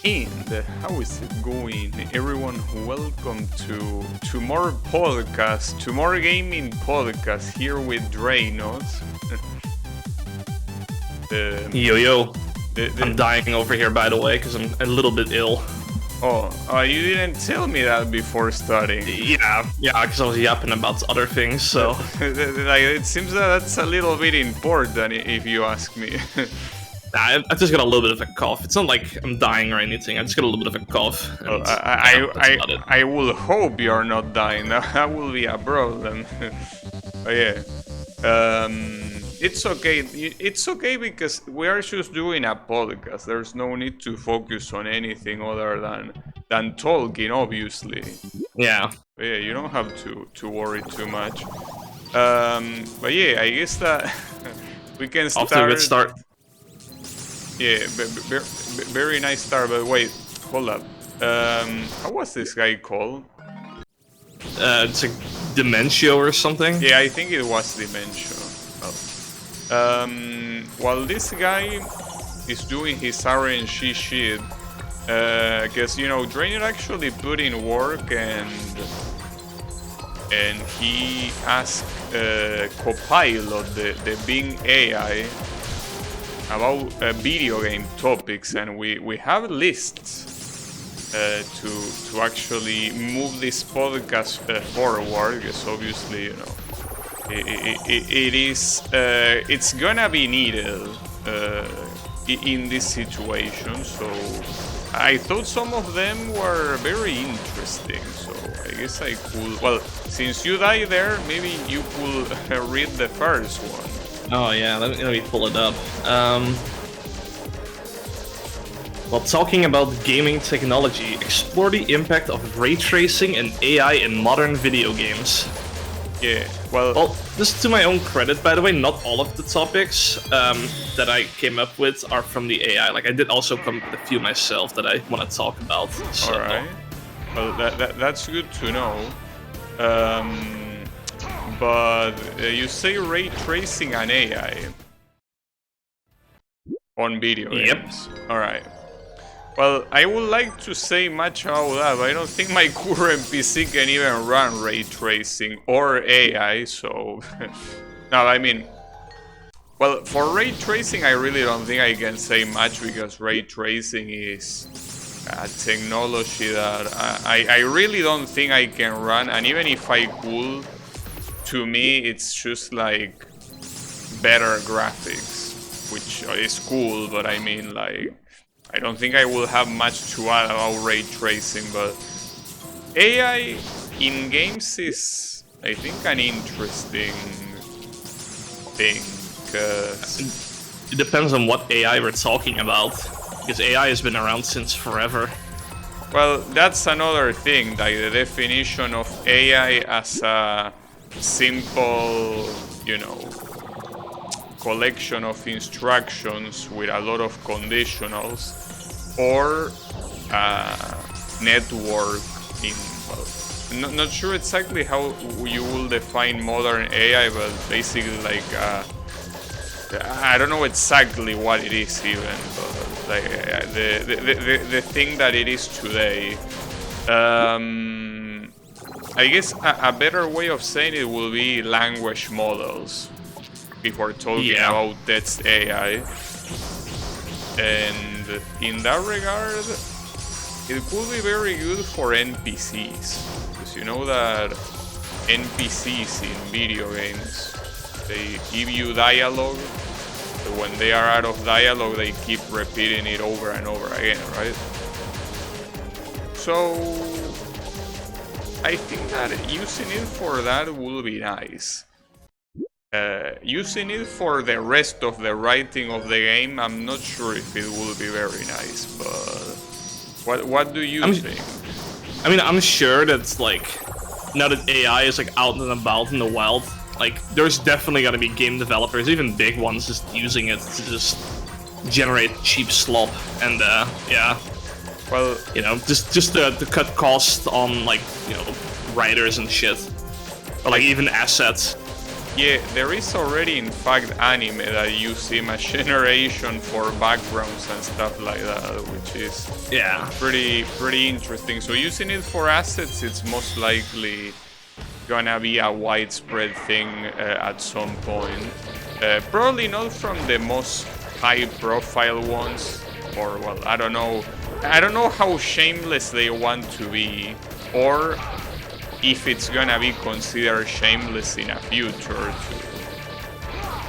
And how is it going, everyone? Welcome to more podcasts, to more gaming podcasts here with Draynoth. Yo, I'm dying over here, by the way, because I'm a little bit ill. You didn't tell me that before starting. Yeah, because I was yapping about other things, so... Like, it seems that that's a little bit important, if you ask me. Nah, I just got a little bit of a cough. It's not like I'm dying or anything, I just got a little bit of a cough. Well, I will hope you're not dying. That will be a problem. But yeah. It's okay. It's okay because we are just doing a podcast. There's no need to focus on anything other than talking, obviously. Yeah. But yeah, you don't have to worry too much. But yeah, I guess that we can start. Off to a good start. Yeah, very nice start. But wait, hold up. How was this guy called? It's like Dementia or something? Yeah, I think it was Dementia. While this guy is doing his RNG shit, because you know, Draynoth actually put in work and he asked Copilot, the Bing AI, about video game topics, and we have lists to actually move this podcast forward, because obviously, you know, it's gonna be needed in this situation. So I thought some of them were very interesting, so I guess I could, well, since you died there, maybe you could read the first one. Oh yeah, let me pull it up. Well, talking about gaming technology, explore the impact of ray tracing and AI in modern video games. Yeah, well, just to my own credit, by the way, not all of the topics that I came up with are from the AI. Like, I did also come up with a few myself that I want to talk about. So. All right. Well, that's good to know. But you say ray tracing and AI on video games. Yep. All right. Well, I would like to say much about that, but I don't think my current PC can even run ray tracing or AI, so... No, I mean... Well, for ray tracing, I really don't think I can say much, because ray tracing is a technology that I really don't think I can run, and even if I could, to me, it's just like better graphics, which is cool, but I mean, like... I don't think I will have much to add about ray tracing, but AI in games is, I think, an interesting thing, because... It depends on what AI we're talking about, because AI has been around since forever. Well, that's another thing, like the definition of AI as a simple, you know, collection of instructions with a lot of conditionals, or network in, well, not sure exactly how you will define modern AI, but basically like I don't know exactly what it is even, but like the thing that it is today. I guess a better way of saying it will be language models, if we're talking about text AI. And in that regard, it could be very good for NPCs, because you know that NPCs in video games, they give you dialogue, but when they are out of dialogue, they keep repeating it over and over again, right? So I think that using it for that will be nice. Using it for the rest of the writing of the game, I'm not sure if it will be very nice, but what do you think? I mean, I'm sure that's like, now that AI is like out and about in the wild, like there's definitely gonna be game developers, even big ones, just using it to just generate cheap slop, and yeah. Well, you know, just to cut costs on, like, you know, writers and shit, or like even assets. Yeah, there is already in fact anime that use image generation for backgrounds and stuff like that, which is pretty interesting. So using it for assets, it's most likely gonna be a widespread thing at some point. Probably not from the most high-profile ones, or well, I don't know. I don't know how shameless they want to be, or if it's gonna be considered shameless in a future too.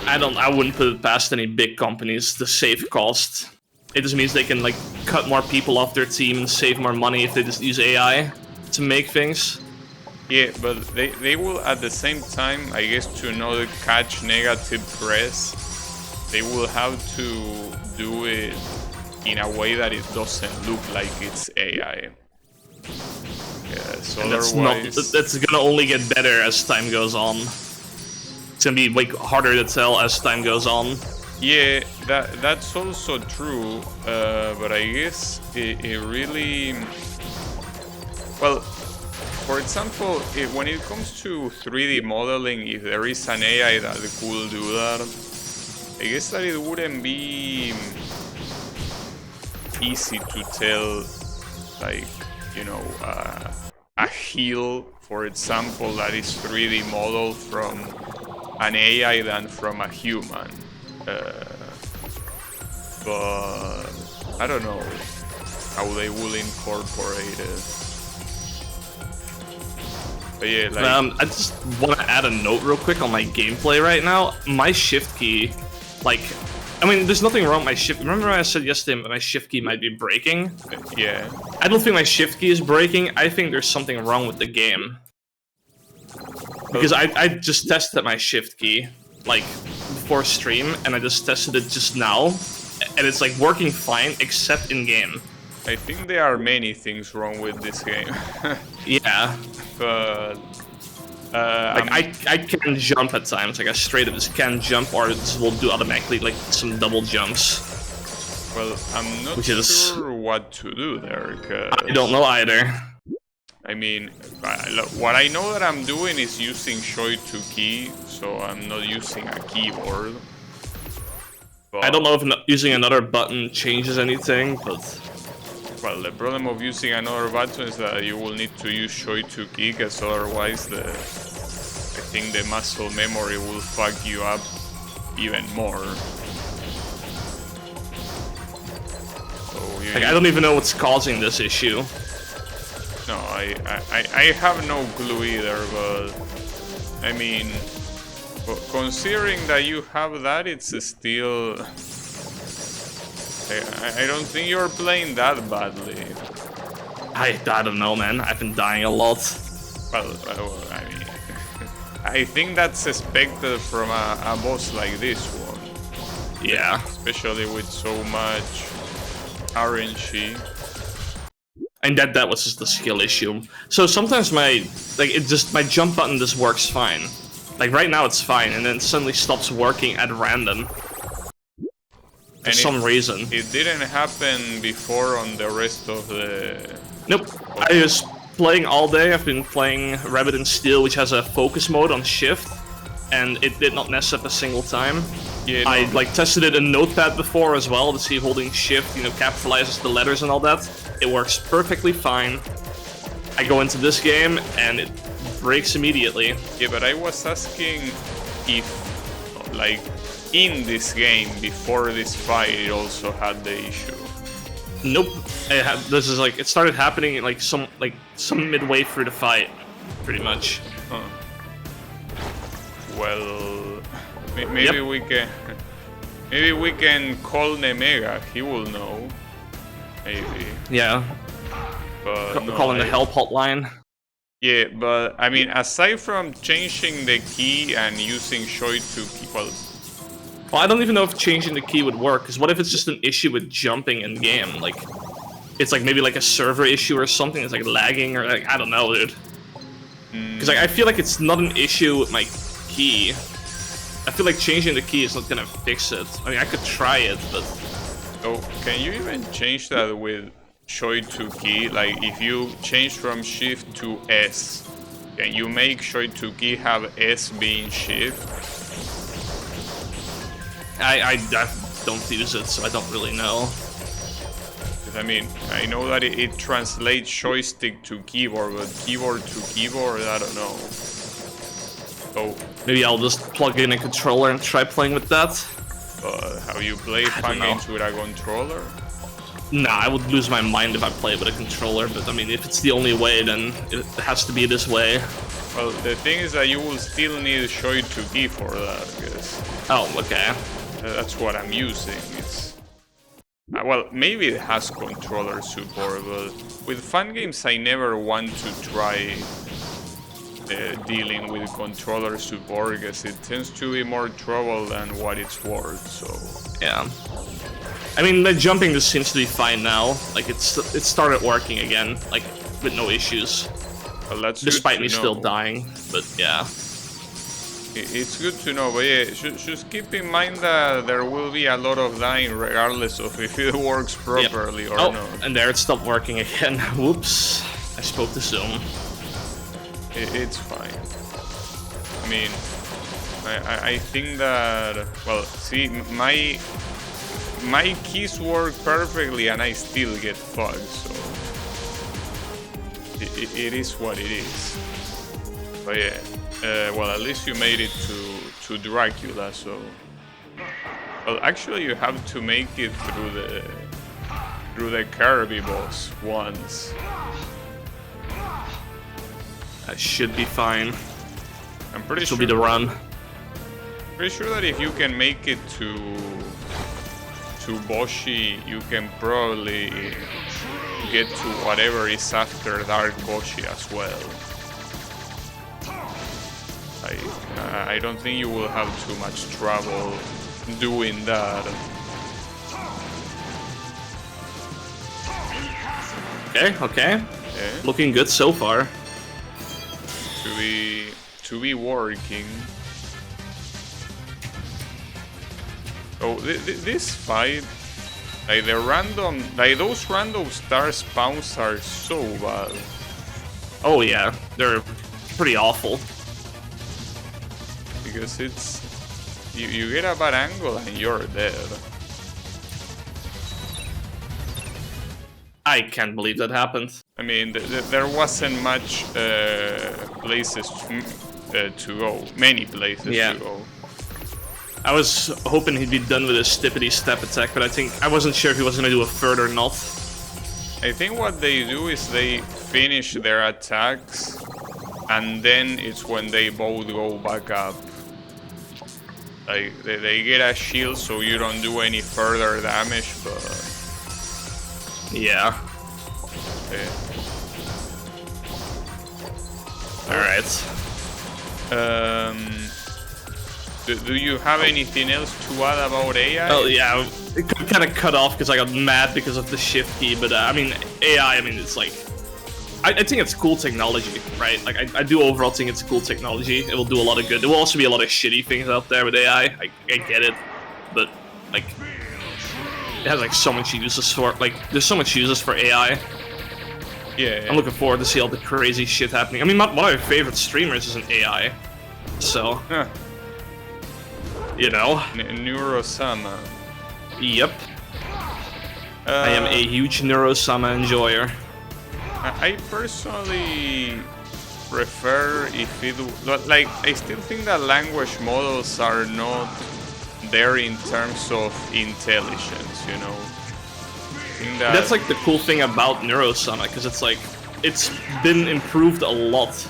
I wouldn't put it past any big companies to save cost. It just means they can like cut more people off their team and save more money if they just use AI to make things. Yeah, but they will at the same time, I guess, to not catch negative press, they will have to do it in a way that it doesn't look like it's AI. Yes, otherwise... That's gonna only get better as time goes on. It's gonna be like harder to tell as time goes on. Yeah, that's also true, but I guess it really... Well, for example, when it comes to 3D modeling, if there is an AI that could do that, I guess that it wouldn't be easy to tell, like, you know, a hill, for example, that is 3D modeled from an AI than from a human. But I don't know how they will incorporate it. But yeah, like... I just want to add a note real quick on my gameplay right now. My shift key, like, I mean, there's nothing wrong with my shift. Remember I said yesterday my shift key might be breaking? Yeah. I don't think my shift key is breaking. I think there's something wrong with the game. Because I just tested my shift key, like, before stream, and I just tested it just now, and it's, like, working fine, except in-game. I think there are many things wrong with this game. Yeah. But... like, I can jump at times, like I straight up just can jump, or it will do automatically, like, some double jumps. Well, I'm not sure what to do there, cause... I don't know either. I mean, what I know that I'm doing is using Shoy2 key, so I'm not using a keyboard. But, I don't know if using another button changes anything, but... Well, the problem of using another button is that you will need to use Shoy2 key, because otherwise I think the muscle memory will fuck you up even more. So like, I don't even know what's causing this issue. No, I have no clue either, but I mean, considering that you have that, it's still... I don't think you're playing that badly. I don't know, man. I've been dying a lot. Well, I mean, I think that's expected from a boss like this one. Yeah. Especially with so much RNG. And that was just a skill issue. So sometimes my jump button just works fine. Like right now it's fine, and then suddenly stops working at random. For some reason. It didn't happen before on the rest of the... Nope. I was playing all day. I've been playing Rabbit and Steel, which has a focus mode on shift, and it did not mess up a single time. Yeah, no. I like tested it in Notepad before as well to see holding shift, you know, capitalizes the letters and all that. It works perfectly fine. I go into this game and it breaks immediately. Yeah, but I was asking if, like, in this game before this fight, it also had the issue. Nope. This is like it started happening like some midway through the fight, pretty much. Huh. Well, maybe we can call Nemega. He will know. Maybe. Yeah. But calling the help hotline. Yeah, but I mean, aside from changing the key and using Shoy2 key, well, I don't even know if changing the key would work, because what if it's just an issue with jumping in game? Like, it's like maybe like a server issue or something, it's like lagging, or like, I don't know, dude. Because like, I feel like it's not an issue with my key. I feel like changing the key is not gonna fix it. I mean, I could try it, but... Oh, can you even change that with Shoy2 key? Like, if you change from Shift to S, Can you make sure to keep have S being shift? I don't use it, so I don't really know. I mean, I know that it translates joystick to keyboard, but keyboard to keyboard, I don't know. So maybe I'll just plug in a controller and try playing with that. How you play fun games with a controller? Nah, I would lose my mind if I played with a controller, but I mean, if it's the only way, then it has to be this way. Well, the thing is that you will still need joy to key for that, I guess. Oh, okay. That's what I'm using. It's well, maybe it has controller support, but with fun games I never want to try dealing with controller support because it tends to be more trouble than what it's worth. So yeah, I mean the jumping just seems to be fine now. Like it started working again, like with no issues. Well, that's despite me still dying, but yeah. It's good to know, but yeah, just keep in mind that there will be a lot of dying regardless of if it works properly or not. And there it stopped working again. Whoops, I spoke too soon. It's fine. I mean, I think that, well, see, my keys work perfectly and I still get fucked, so it is what it is. But yeah. Well, at least you made it to Dracula, so... Well, actually you have to make it through the Kirby boss once. That should be fine. I'm pretty this sure... will be the run. Pretty sure that if you can make it to Boshi, you can probably get to whatever is after Dark Boshi as well. I don't think you will have too much trouble doing that. Okay. Yeah. Looking good so far. To be working. Oh, this fight, like those random star spawns are so bad. Oh yeah, they're pretty awful. Because it's... You get a bad angle and you're dead. I can't believe that happened. I mean, there wasn't much places to go. Many places to go. I was hoping he'd be done with his stippity step attack, but I wasn't sure if he was gonna do a further knot. I think what they do is they finish their attacks and then it's when they both go back up. Like, they get a shield so you don't do any further damage, but... Yeah. Okay. Alright. Do you have anything else to add about AI? Oh yeah, it kind of cut off because I got mad because of the shift key, but I mean, AI, I mean, it's like... I think it's cool technology, right? Like, I do overall think it's cool technology. It will do a lot of good. There will also be a lot of shitty things out there with AI. I get it. But, like, it has, like, so much uses for... Like, there's so much uses for AI. Yeah. I'm looking forward to see all the crazy shit happening. I mean, one of my favorite streamers is an AI. So... Huh. You know? Neurosama. Yep. I am a huge Neurosama enjoyer. I personally prefer if it... Like, I still think that language models are not there in terms of intelligence, you know? That's like the cool thing about Neurosama, because it's like, it's been improved a lot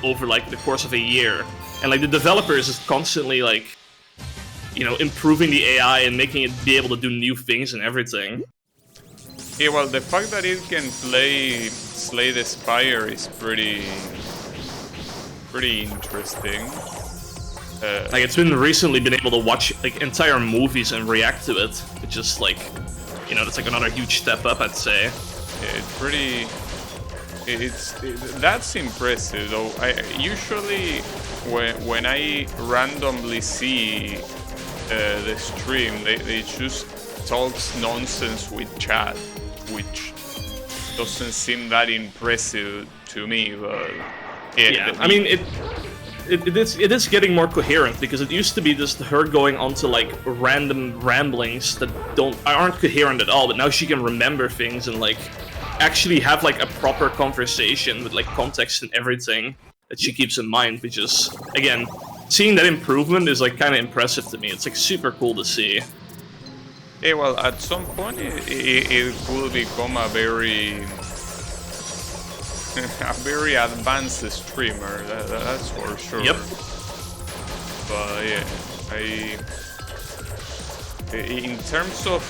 over like the course of a year. And like the developers is constantly like, you know, improving the AI and making it be able to do new things and everything. Yeah, well, the fact that it can play Slay the Spire is pretty interesting. Like, it's been recently been able to watch like entire movies and react to it, which is like, you know, that's like another huge step up, I'd say. Yeah, it's pretty... That's impressive, though. Usually, when I randomly see the stream, they just talks nonsense with chat, which doesn't seem that impressive to me, but Yeah, I mean it is getting more coherent, because it used to be just her going on to like random ramblings that aren't coherent at all, but now she can remember things and like actually have like a proper conversation with like context and everything that she keeps in mind, which is, again, seeing that improvement is like kind of impressive to me. It's like super cool to see. Yeah, well, at some point it could become a very a very advanced streamer. That's for sure. Yep. But yeah, in terms of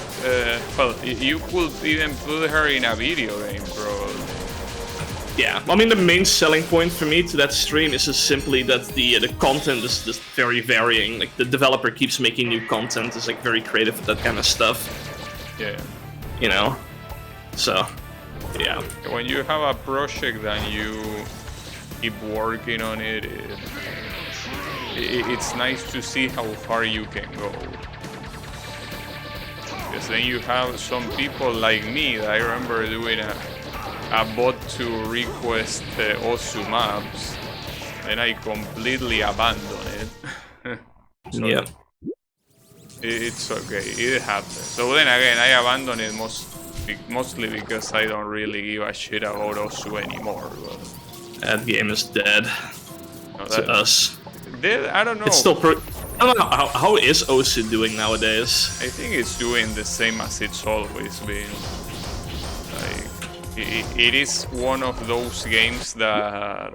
well, you could even put her in a video game, probably. Yeah, I mean, the main selling point for me to that stream is just simply that the content is just very varying. Like, the developer keeps making new content, is like very creative with that kind of stuff. Yeah. You know? So, yeah. When you have a project and you keep working on it, it's nice to see how far you can go. Because then you have some people like me that I remember doing a bot to request Osu maps, and I completely abandoned it. So yeah. It's okay, it happens. So then again, I abandoned it mostly because I don't really give a shit about Osu anymore. But that game is dead to us. Dead? I don't know. It's still I don't know, how is Osu doing nowadays? I think it's doing the same as it's always been. Like, it is one of those games that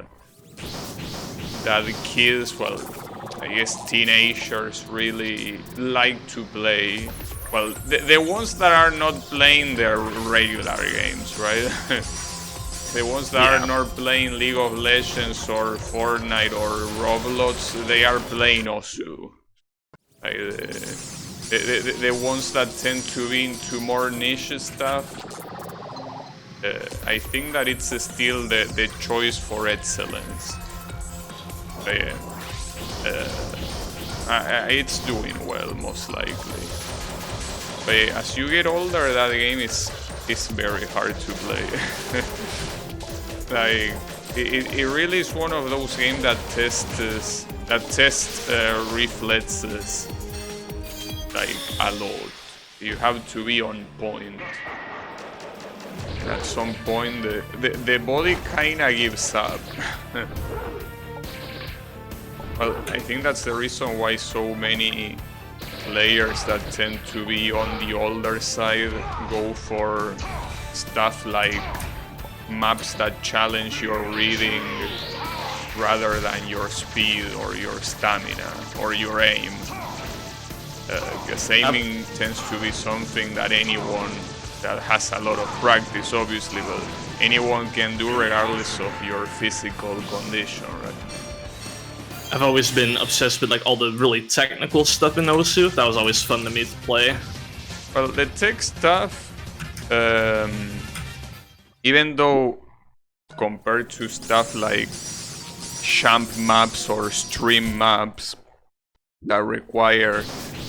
the kids, well, I guess teenagers really like to play. Well, the ones that are not playing their regular games, right? The ones that are not playing League of Legends or Fortnite or Roblox, they are playing Osu. Like, the ones that tend to be into more niche stuff, I think that it's still the choice for excellence. It's doing well, most likely. But as you get older, that game is very hard to play. Like, it really is one of those games that tests reflexes like a lot. You have to be on point. At some point, the body kinda gives up. Well, I think that's the reason why so many players that tend to be on the older side go for stuff like maps that challenge your reading rather than your speed or your stamina or your aim. Because aiming tends to be something that anyone that has a lot of practice, obviously, but anyone can do regardless of your physical condition, right? I've always been obsessed with like all the really technical stuff in Osu. That was always fun to me to play. Well, the tech stuff, even though compared to stuff like champ maps or stream maps that require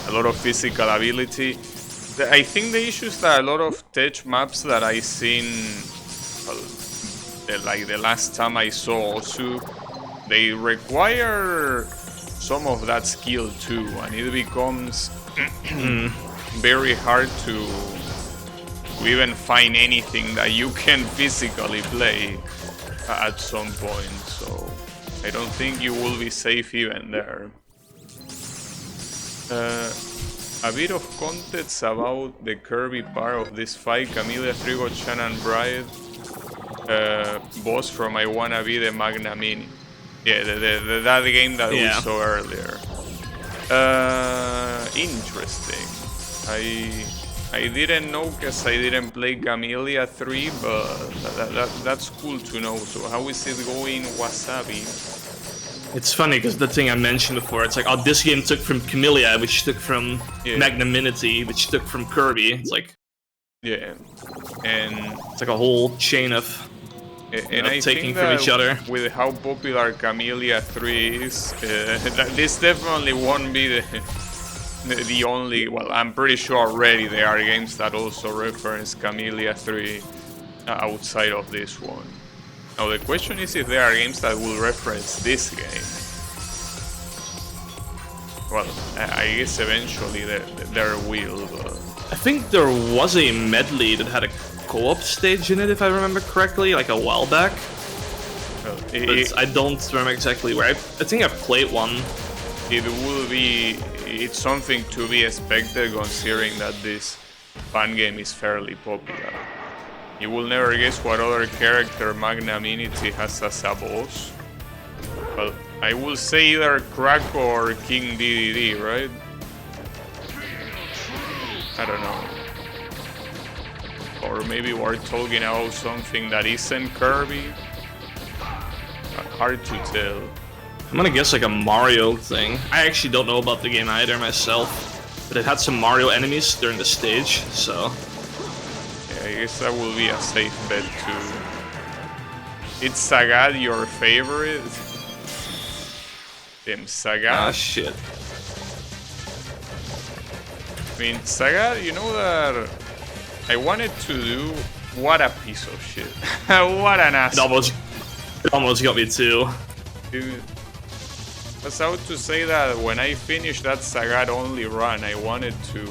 a lot of physical ability, I think the issue is that a lot of tech maps that I seen, well, like the last time I saw Osu, they require some of that skill too, and it becomes very hard to even find anything that you can physically play at some point. So I don't think you will be safe even there. A bit of context about the Kirby part of this fight. Camellia 3 got Shannon Bride, boss from I Wanna Be the Magna Mini. Yeah, that game that we saw earlier. Interesting. I didn't know because I didn't play Camellia 3, but that's cool to know. So how is it going, Wasabi? It's funny because the thing I mentioned before, it's like, oh, this game took from Camellia, which took from Magnanimity, which took from Kirby. It's like, yeah, and it's like a whole chain of taking from each other. With how popular Camellia 3 is, this definitely won't be the only. Well, I'm pretty sure already there are games that also reference Camellia 3 outside of this one. Now the question is if there are games that will reference this game. Well, I guess eventually there will, but... I think there was a medley that had a co-op stage in it, if I remember correctly, like a while back. But I don't remember exactly where. I think I played one. It's something to be expected considering that this fan game is fairly popular. You will never guess what other character Magnanimity has as a boss. Well, I will say either Krakow or King DDD, right? I don't know. Or maybe we're talking about something that isn't Kirby. Hard to tell. I'm gonna guess like a Mario thing. I actually don't know about the game either myself, but it had some Mario enemies during the stage, so... Yeah, I guess that will be a safe bet too. Is Sagat your favorite? Damn, Sagat? Ah, shit. I mean, Sagat, you know that I wanted to do... What a piece of shit. What an ass. It almost got me too. Dude. I was out to say that when I finished that Sagat only run, I wanted to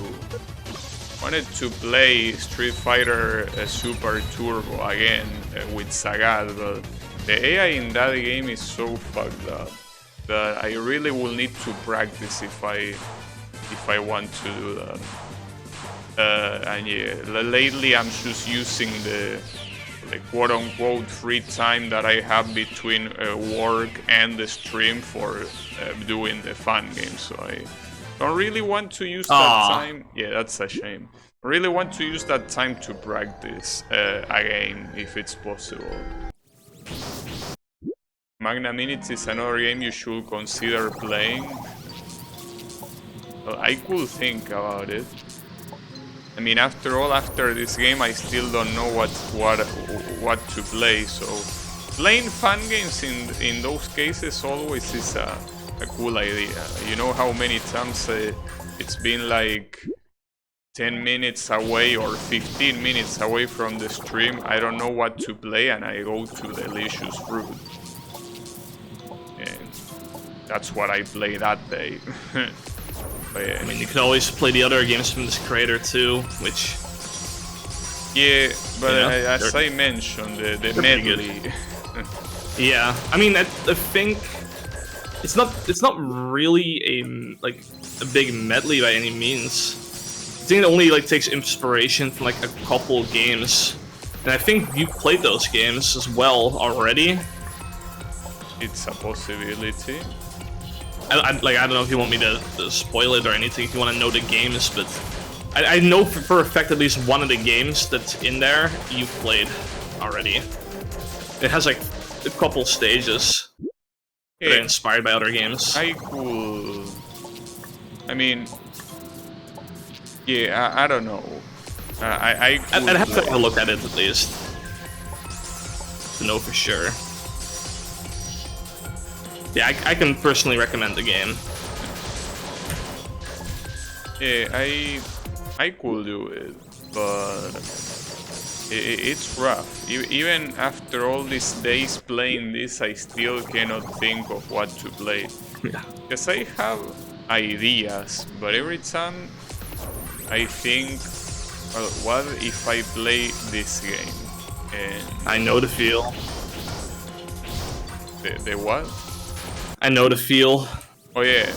play Street Fighter Super Turbo again with Sagat, but the AI in that game is so fucked up that I really will need to practice if I want to do that. And yeah, lately I'm just using the quote-unquote free time that I have between work and the stream for doing the fun game, so I don't really want to use that time. Yeah, that's a shame. I really want to use that time to practice again, if it's possible. Magnanimity is another game you should consider playing. Well, I could think about it. I mean, after all, after this game, I still don't know what to play. So, playing fun games in those cases always is a cool idea. You know how many times it's been like 10 minutes away or 15 minutes away from the stream. I don't know what to play, and I go to Delicious Fruit, and that's what I play that day. Yeah. I mean, you can always play the other games from this creator too, which... Yeah, but as I mentioned, the medley... Yeah, I mean, I think... It's not really a big medley by any means. I think it only takes inspiration from a couple games. And I think you played those games as well already. It's a possibility. I don't know if you want me to spoil it or anything, if you want to know the games, but I know for a fact at least one of the games that's in there you played already. It has a couple stages that are inspired by other games. I mean, yeah, I don't know. I'd have to have a look at it at least to know for sure. Yeah, I can personally recommend the game. Yeah, I could do it, but it's rough. Even after all these days playing this, I still cannot think of what to play. Yeah. Because I have ideas, but every time I think, well, what if I play this game? And I know the feel. The what? I know the feel. Oh yeah,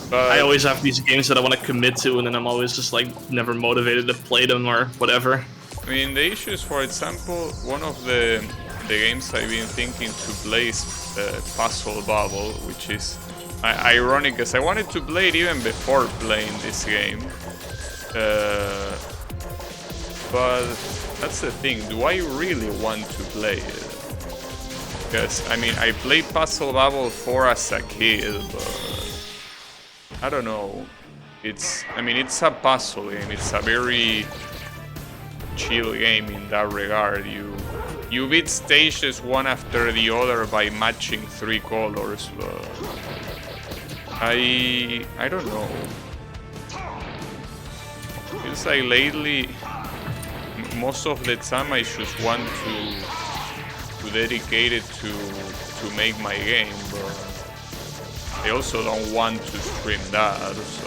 but I always have these games that I want to commit to, and then I'm always just never motivated to play them or whatever. I mean, the issue is, for example, one of the games I've been thinking to play is Puzzle Bubble, which is ironic because I wanted to play it even before playing this game. But that's the thing, do I really want to play it? Because, I mean, I played Puzzle Bubble 4 as a kid, but I don't know. It's a puzzle game. It's a very chill game in that regard. You beat stages one after the other by matching 3 colors, but I don't know. Feels like lately, most of the time I just want to to dedicate it to make my game, but I also don't want to stream that, so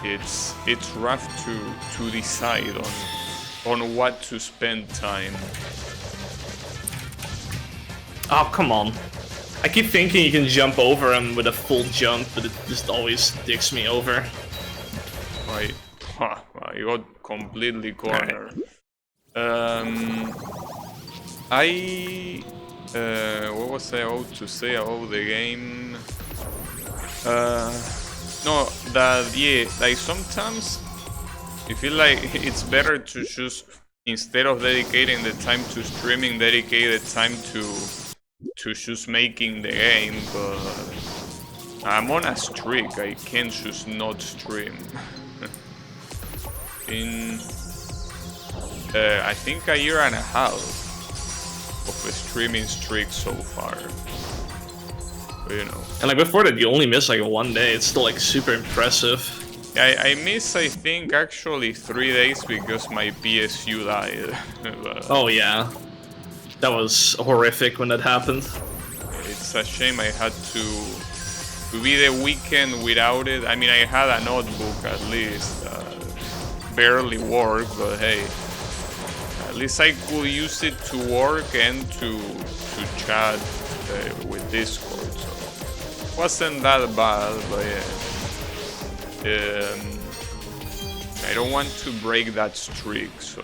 it's rough to decide on what to spend time. Oh, come on. I keep thinking you can jump over him with a full jump, but it just always dicks me over. I got completely cornered. What was I about to say about the game? No, that yeah, like sometimes I feel like it's better to just, instead of dedicating the time to streaming, dedicate the time to just making the game, but I'm on a streak, I can't just not stream. In I think a year and a half of a streaming streak so far, but, you know. And like before that, you only miss like 1 day. It's still like super impressive. I miss, I think, actually 3 days because my PSU died. But oh yeah, that was horrific when that happened. it's a shame I had to be the weekend without it. I mean, I had a notebook at least, barely worked, but hey, at least I could use it to work and to chat with Discord, so it wasn't that bad, but yeah. I don't want to break that streak, so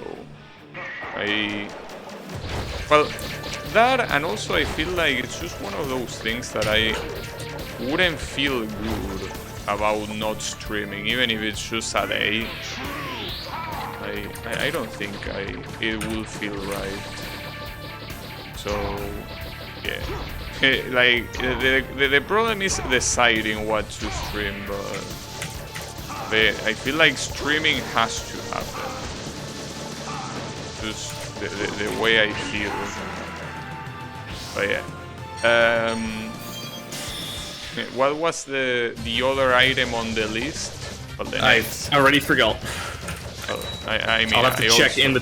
well, that, and also I feel like it's just one of those things that I wouldn't feel good about not streaming, even if it's just a day. I don't think it will feel right. So yeah, like the problem is deciding what to stream, but I feel like streaming has to happen. Just the way I feel. But yeah. What was the other item on the list? Well, I already forgot. I mean, I'll have to check also... in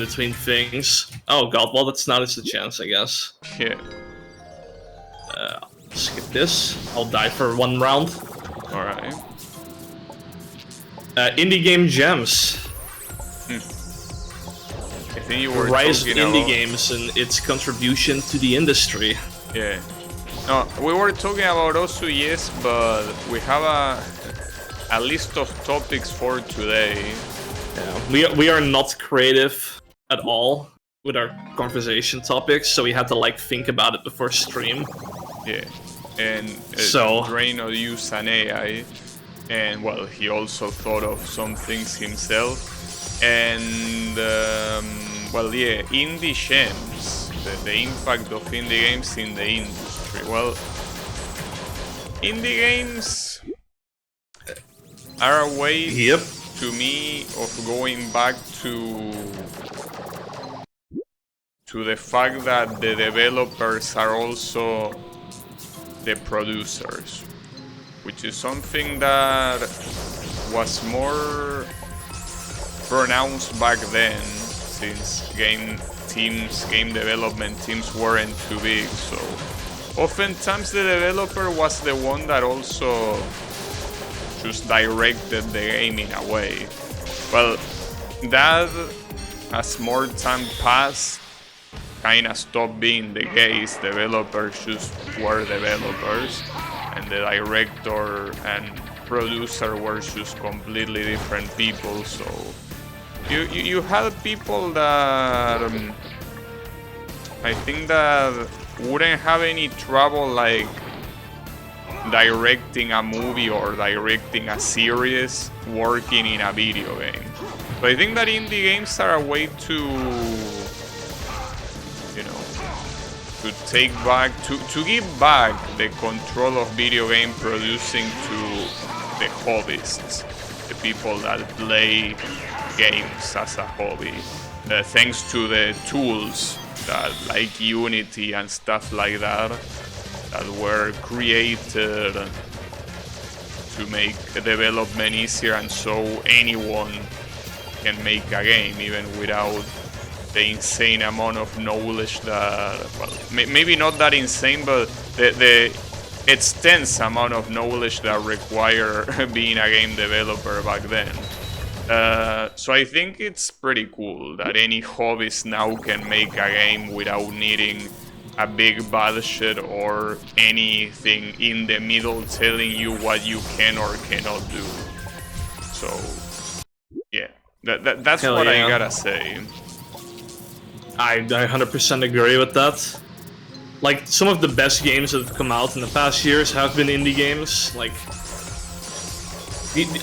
between things. Oh god, well that's not a chance, I guess. Yeah. Skip this. I'll die for 1 round. All right. Indie game gems. I think you were Rise of talking indie about... games and its contribution to the industry. Yeah. No, we were talking about also, yes, but we have a list of topics for today. Yeah, we are not creative at all with our conversation topics, so we had to like think about it before stream. Yeah, and so Draynoth used an AI, and well, he also thought of some things himself. And well, yeah, indie gems, the impact of indie games in the industry. Well, indie games are a way, yep, to me, of going back to the fact that the developers are also the producers, which is something that was more pronounced back then, since game development teams weren't too big. So oftentimes the developer was the one that also just directed the game in a way. Well, that, as more time passed, kinda stopped being the case. Developers just were developers, and the director and producer were just completely different people. So you had people that I think that wouldn't have any trouble like directing a movie or directing a series working in a video game. But I think that indie games are a way to, you know, to take back, to give back the control of video game producing to the hobbyists, the people that play games as a hobby, thanks to the tools that, like Unity and stuff like that, that were created to make development easier, and so anyone can make a game even without the insane amount of knowledge that, well, maybe not that insane, but the extensive amount of knowledge that require being a game developer back then. So I think it's pretty cool that any hobbyist now can make a game without needing a big budget or anything in the middle telling you what you can or cannot do. So yeah, that's Hell what yeah. I gotta say. I 100% agree with that. Like, some of the best games that have come out in the past years have been indie games. Like,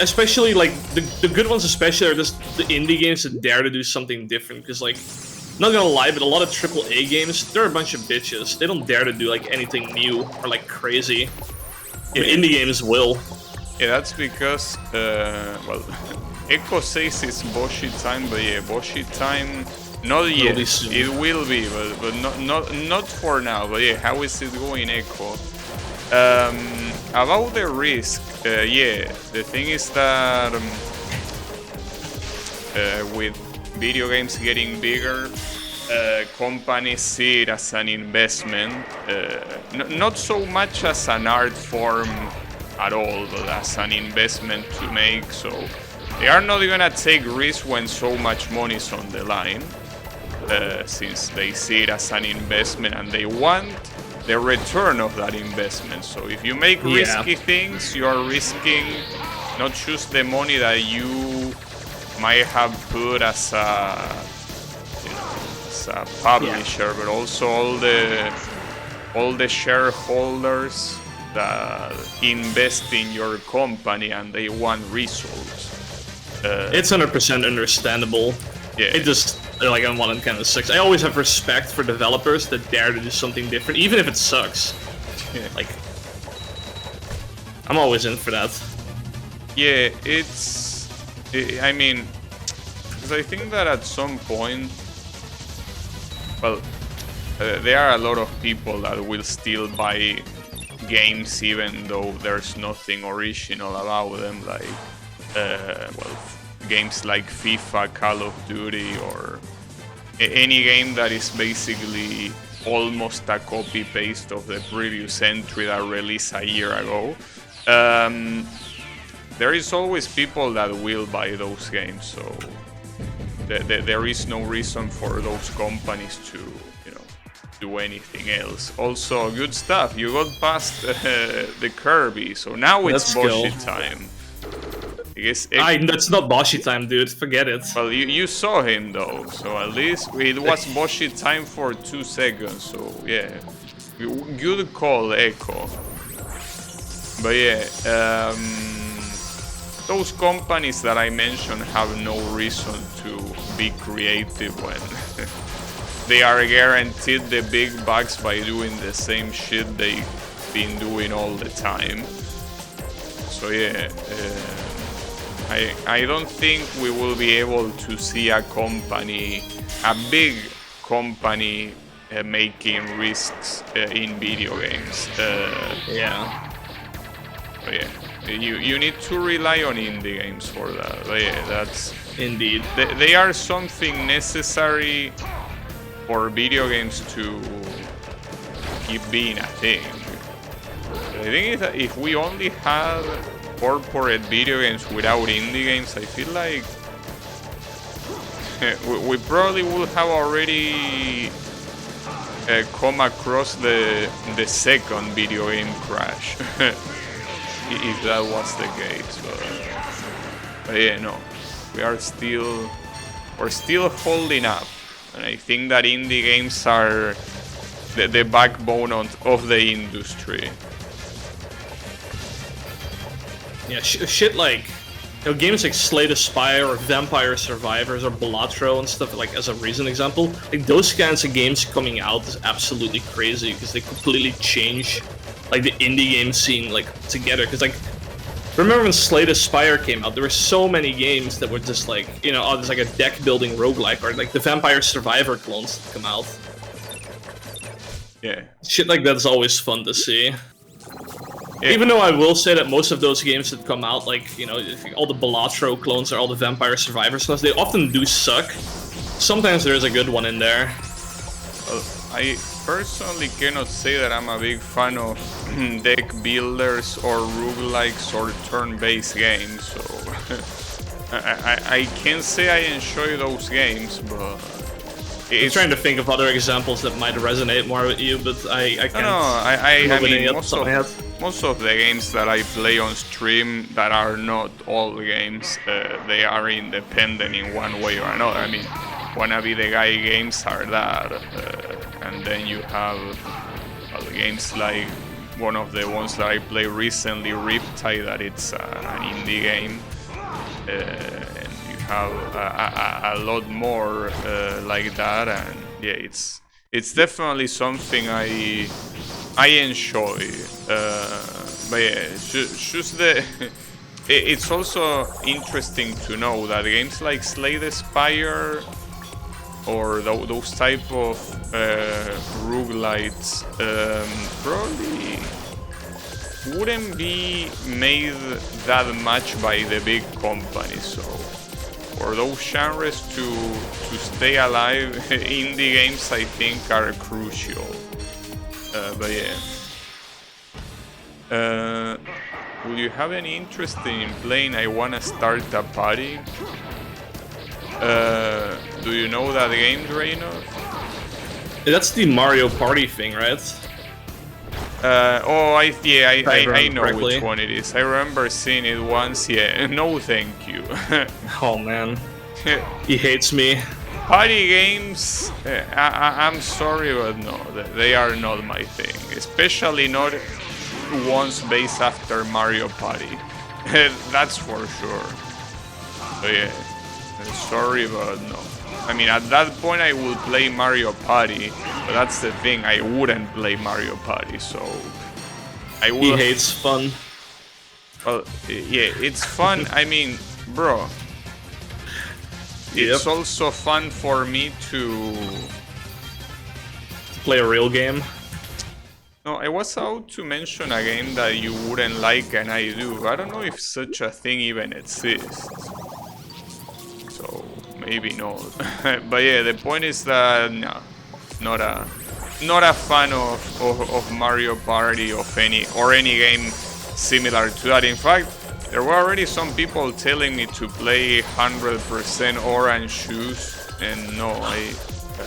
especially, like, the good ones especially are just the indie games that dare to do something different. Because, like, not gonna lie, but a lot of AAA games, they're a bunch of bitches. They don't dare to do, like, anything new or, like, crazy. Yeah, indie games will. Yeah, that's because, well, Echo says it's Boshi time, but yeah, Boshi time... Not yet. It will be, but not for now. But yeah, how is it going, Echo? About the risk, yeah, the thing is that with video games getting bigger, companies see it as an investment, not so much as an art form at all, but as an investment to make. So they are not gonna take risks when so much money is on the line. Since they see it as an investment and they want the return of that investment. So if you make risky things, you are risking not just the money that you might have put as a, as a publisher, but also all the shareholders that invest in your company and they want results. It's 100% understandable. Yeah. It just, like, I'm one of kind of sucks. I always have respect for developers that dare to do something different, even if it sucks. Yeah. Like, I'm always in for that. Yeah, I mean, because I think that at some point, well, there are a lot of people that will still buy games even though there's nothing original about them, like, well, games like FIFA, Call of Duty, or any game that is basically almost a copy-paste of the previous entry that released a year ago. There is always people that will buy those games, so there is no reason for those companies to, you know, do anything else. Also, good stuff. You got past the Kirby, so now it's Boshi time. I guess that's not Boshi time, dude. Forget it. Well, you saw him though, so at least it was Boshi time for 2 seconds. So yeah, good call, Echo. But yeah, those companies that I mentioned have no reason to be creative when they are guaranteed the big bucks by doing the same shit they've been doing all the time. So yeah. I don't think we will be able to see a big company making risks in video games. Yeah. But yeah, you need to rely on indie games for that. But yeah, that's indeed. They are something necessary for video games to keep being a thing. The thing is that if we only had corporate video games without indie games, I feel like we probably would have already come across the second video game crash, if that was the case. But yeah, no, we're still holding up, and I think that indie games are the backbone of the industry. Yeah, shit like, you know, games like Slay the Spire or Vampire Survivors or Balatro and stuff, like, as a recent example, like, those kinds of games coming out is absolutely crazy because they completely change, like, the indie game scene, like, together. Because, like, remember when Slay the Spire came out, there were so many games that were just like, you know, oh, there's like a deck building roguelike, or like the Vampire Survivor clones that come out. Yeah. Shit like that's always fun to see. Yeah. Even though I will say that most of those games that come out, like, you know, all the Balatro clones or all the Vampire Survivor clones, they often do suck. Sometimes there's a good one in there. Well, I personally cannot say that I'm a big fan of deck builders or roguelikes or turn-based games, so I can say I enjoy those games, but I'm trying to think of other examples that might resonate more with you, but I can't. No, I mean, most of the games that I play on stream that are not all games, they are independent in one way or another. I mean, Wanna Be the Guy games are that, and then you have games like one of the ones that I played recently, Riptide, that it's an indie game, and you have a lot more like that, and yeah, it's definitely something I enjoy, but yeah, just the. It's also interesting to know that games like Slay the Spire or those type of roguelites probably wouldn't be made that much by the big companies. So for those genres to stay alive, indie games I think are crucial. But yeah. Would you have any interest in playing I Wanna Start a Party? Do you know that game, Draynoth? That's the Mario Party thing, right? I know correctly. which one it is. I remember seeing it once. Yeah, no thank you. Oh man, he hates me. Party games, I'm sorry, but no, they are not my thing. Especially not ones based after Mario Party. That's for sure. So yeah, sorry, but no. I mean, at that point I would play Mario Party, but that's the thing, I wouldn't play Mario Party, so I would. He hates fun. Well, yeah, it's fun. I mean, bro, it's also fun for me to play a real game. No, I was about to mention a game that you wouldn't like, and I do. I don't know if such a thing even exists. So maybe not. But yeah, the point is that no, not a fan of Mario Party of any game similar to that. In fact, there were already some people telling me to play 100% Orange Shoes, and no,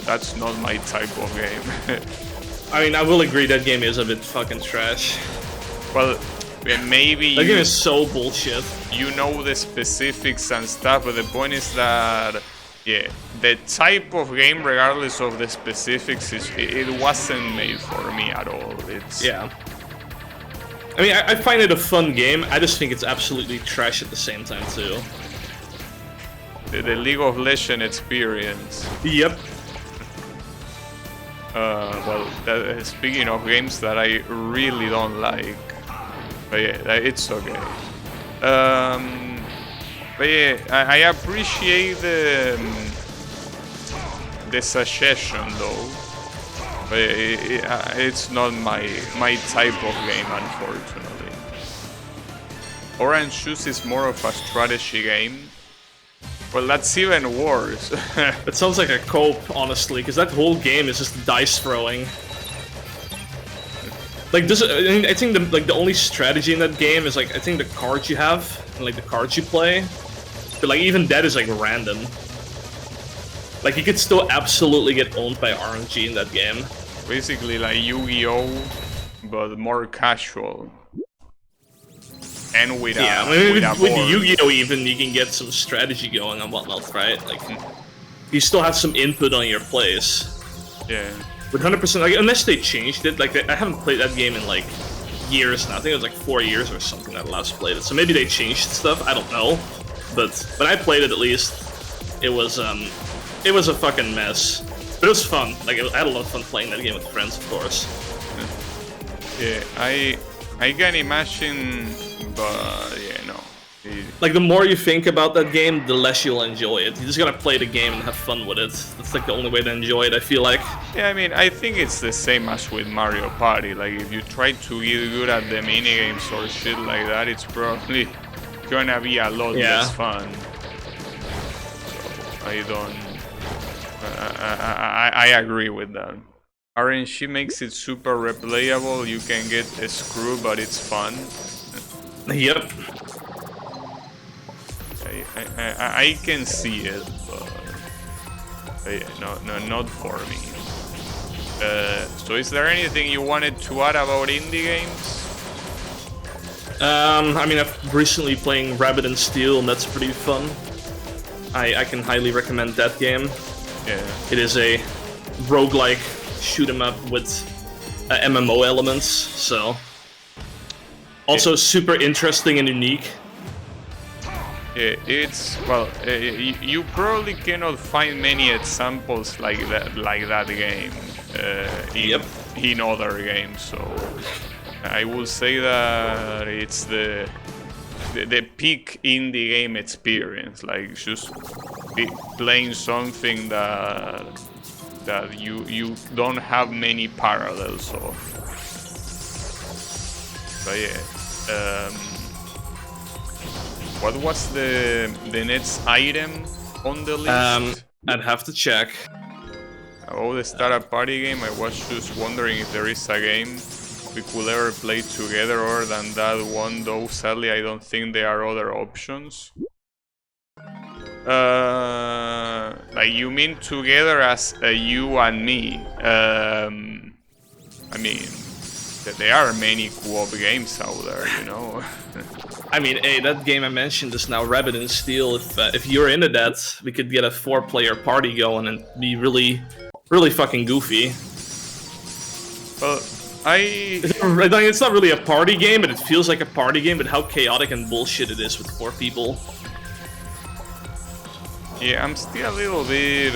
that's not my type of game. I mean, I will agree that game is a bit fucking trash. Well, maybe that game is so bullshit. You know the specifics and stuff, but the point is that, yeah, the type of game, regardless of the specifics, it wasn't made for me at all. Yeah. I mean, I find it a fun game. I just think it's absolutely trash at the same time too. The League of Legends experience. Yep. Well, speaking of games that I really don't like, but yeah, it's okay. But yeah, I appreciate the suggestion though, but it's not my type of game, unfortunately. Orange Shoes is more of a strategy game. Well, that's even worse. It sounds like a cope, honestly, because that whole game is just dice throwing. Like this, I think the only strategy in that game is like I think the cards you have and like the cards you play, but like even that is like random. Like you could still absolutely get owned by RNG in that game. Basically like Yu-Gi-Oh, but more casual. And with with Yu-Gi-Oh even you can get some strategy going and whatnot, right? Like you still have some input on your plays. Yeah. With 100%, like unless they changed it, like I haven't played that game in like years now. I think it was like 4 years or something that I last played it. So maybe they changed stuff. I don't know. But when I played it, at least it was a fucking mess. But it was fun. Like I had a lot of fun playing that game with friends, of course. Yeah, I can imagine. But yeah, no. Like the more you think about that game, the less you'll enjoy it. You just gotta play the game and have fun with it. That's like the only way to enjoy it, I feel like. Yeah, I mean, I think it's the same as with Mario Party. Like if you try to get good at the minigames or shit like that, it's probably gonna be a lot less fun. So I agree with that. RNG makes it super replayable. You can get a screw, but it's fun. Yep. I can see it, but no, not for me. So is there anything you wanted to add about indie games? I mean, I've recently playing Rabbit and Steel, and that's pretty fun. I can highly recommend that game. Yeah. It is a roguelike shoot 'em up with MMO elements, so also super interesting and unique. It's well, you probably cannot find many examples like that game in other games. So I will say that it's the peak indie game experience, like just playing something that you don't have many parallels of. But yeah. What was the next item on the list? I'd have to check. Oh, the startup party game. I was just wondering if there is a game we could ever play together other than that one, though sadly I don't think there are other options. Like you mean together as you and me? I mean, there are many co-op games out there, you know. I mean, hey, that game I mentioned is now Rabbit and Steel. If you're into that, we could get a 4-player party going and be really, really fucking goofy. Well, it's not really a party game, but it feels like a party game. But how chaotic and bullshit it is with 4 people. Yeah, I'm still a little bit.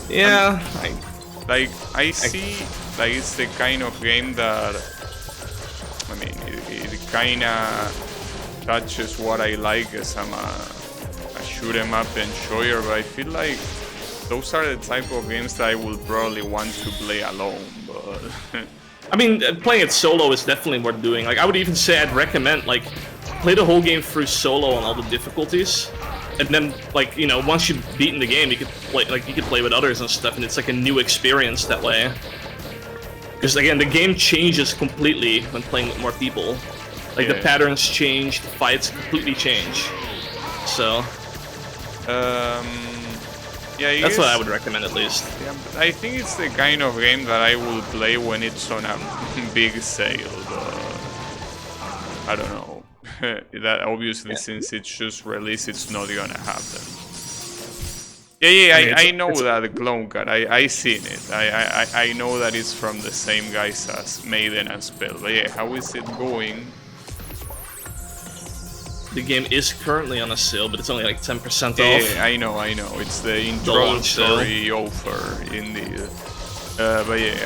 Yeah. I see. Like it's the kind of game that. I mean, it kind of touches what I like, as I'm a shoot 'em up enjoyer, but I feel like those are the type of games that I will probably want to play alone. But I mean, playing it solo is definitely worth doing. Like, I would even say I'd recommend, like, play the whole game through solo on all the difficulties, and then, like, you know, once you've beaten the game, you could play with others and stuff, and it's like a new experience that way. Because again, the game changes completely when playing with more people. Like, the patterns change, the fights completely change. So yeah, that's what I would recommend, at least. Yeah, but I think it's the kind of game that I will play when it's on a big sale, but I don't know. That obviously, since it's just released, it's not gonna happen. Yeah, I know that Clone Cat. I seen it. I know that it's from the same guys as Maiden and Spell. But yeah, how is it going? The game is currently on a sale, but it's only like 10% off. Yeah, I know. It's the introductory offer, indeed. But yeah,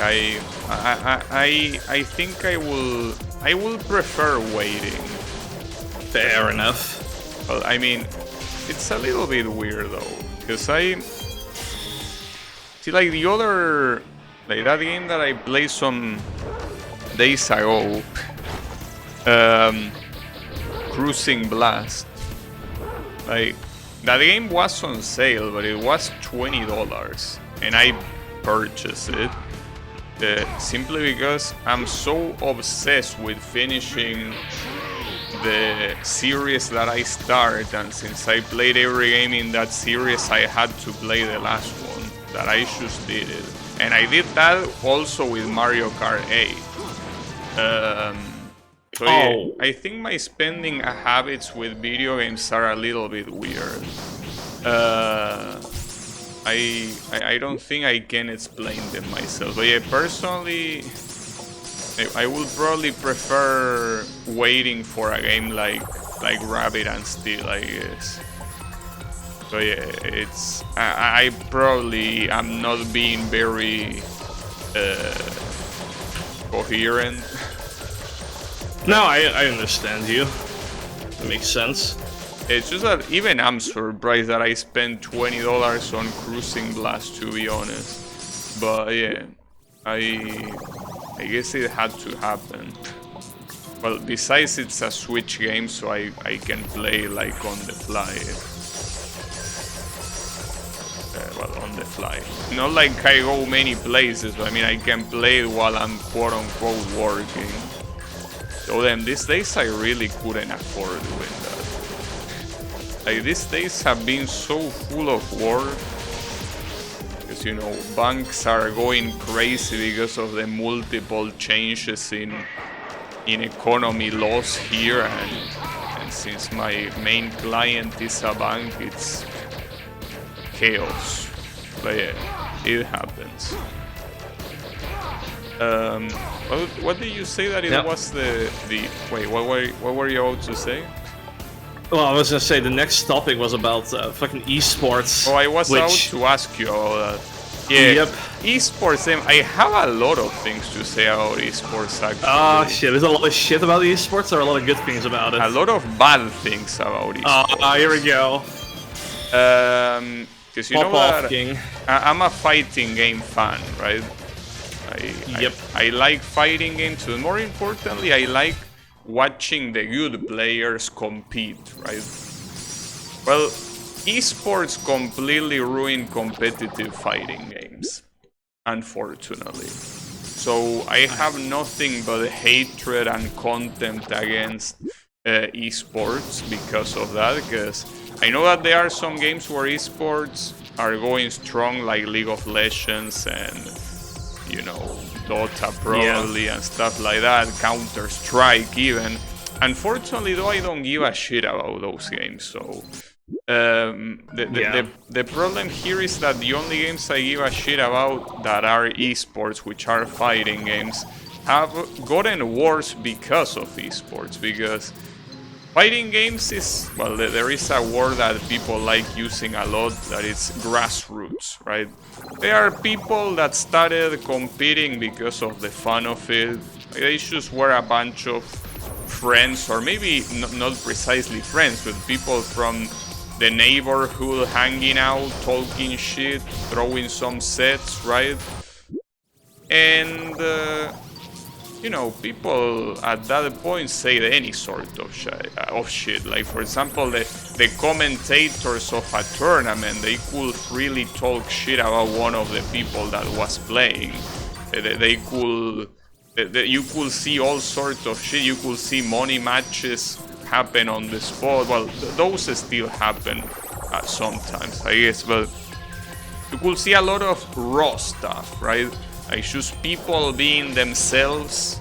I think I will prefer waiting. Fair enough. Well, I mean, it's a little bit weird though, because I see like the other, like that game that I played some days ago. Cruising Blast. Like, that game was on sale, but it was $20, and I purchased it simply because I'm so obsessed with finishing the series that I started, and since I played every game in that series, I had to play the last one, that I just did it. And I did that also with Mario Kart 8. So yeah, I think my spending habits with video games are a little bit weird. I don't think I can explain them myself. But yeah, personally, I would probably prefer waiting for a game like Rabbit and Steel, I guess. So yeah, it's I probably am not being very coherent. No, I understand you. It makes sense. It's just that even I'm surprised that I spent $20 on Cruising Blast, to be honest. But yeah, I guess it had to happen. Well, besides it's a Switch game, so I can play like on the fly. well, on the fly. Not like I go many places, but I mean I can play it while I'm quote-unquote working. So then these days I really couldn't afford doing that. Like these days have been so full of work. Because you know, banks are going crazy because of the multiple changes in economy laws here, and since my main client is a bank, it's chaos. But yeah, it happens. What did you say that it was the wait, what were you about to say? Well, I was gonna say the next topic was about fucking esports. Oh, I was about to ask you about that. Yeah, yep. Esports, I have a lot of things to say about esports actually. Oh shit, there's a lot of shit about esports, or a lot of good things about it? A lot of bad things about esports. Oh, here we go. Because you know that King. I'm a fighting game fan, right? I like fighting games, but more importantly, I like watching the good players compete, right? Well, esports completely ruined competitive fighting games, unfortunately. So I have nothing but hatred and contempt against esports because of that, because I know that there are some games where esports are going strong, like League of Legends and, you know, Dota probably and stuff like that, Counter-Strike even. Unfortunately, though, I don't give a shit about those games, so... The problem here is that the only games I give a shit about that are esports, which are fighting games, have gotten worse because of esports, because fighting games is, well, there is a word that people like using a lot, that it's grassroots, right? There are people that started competing because of the fun of it. They just were a bunch of friends, or maybe not precisely friends, but people from the neighborhood hanging out, talking shit, throwing some sets, right? And you know, people at that point say any sort of shit. Like, for example, the commentators of a tournament, they could really talk shit about one of the people that was playing. You could see all sorts of shit. You could see money matches happen on the spot. Well, those still happen sometimes, I guess, but you could see a lot of raw stuff, right? Like just people being themselves,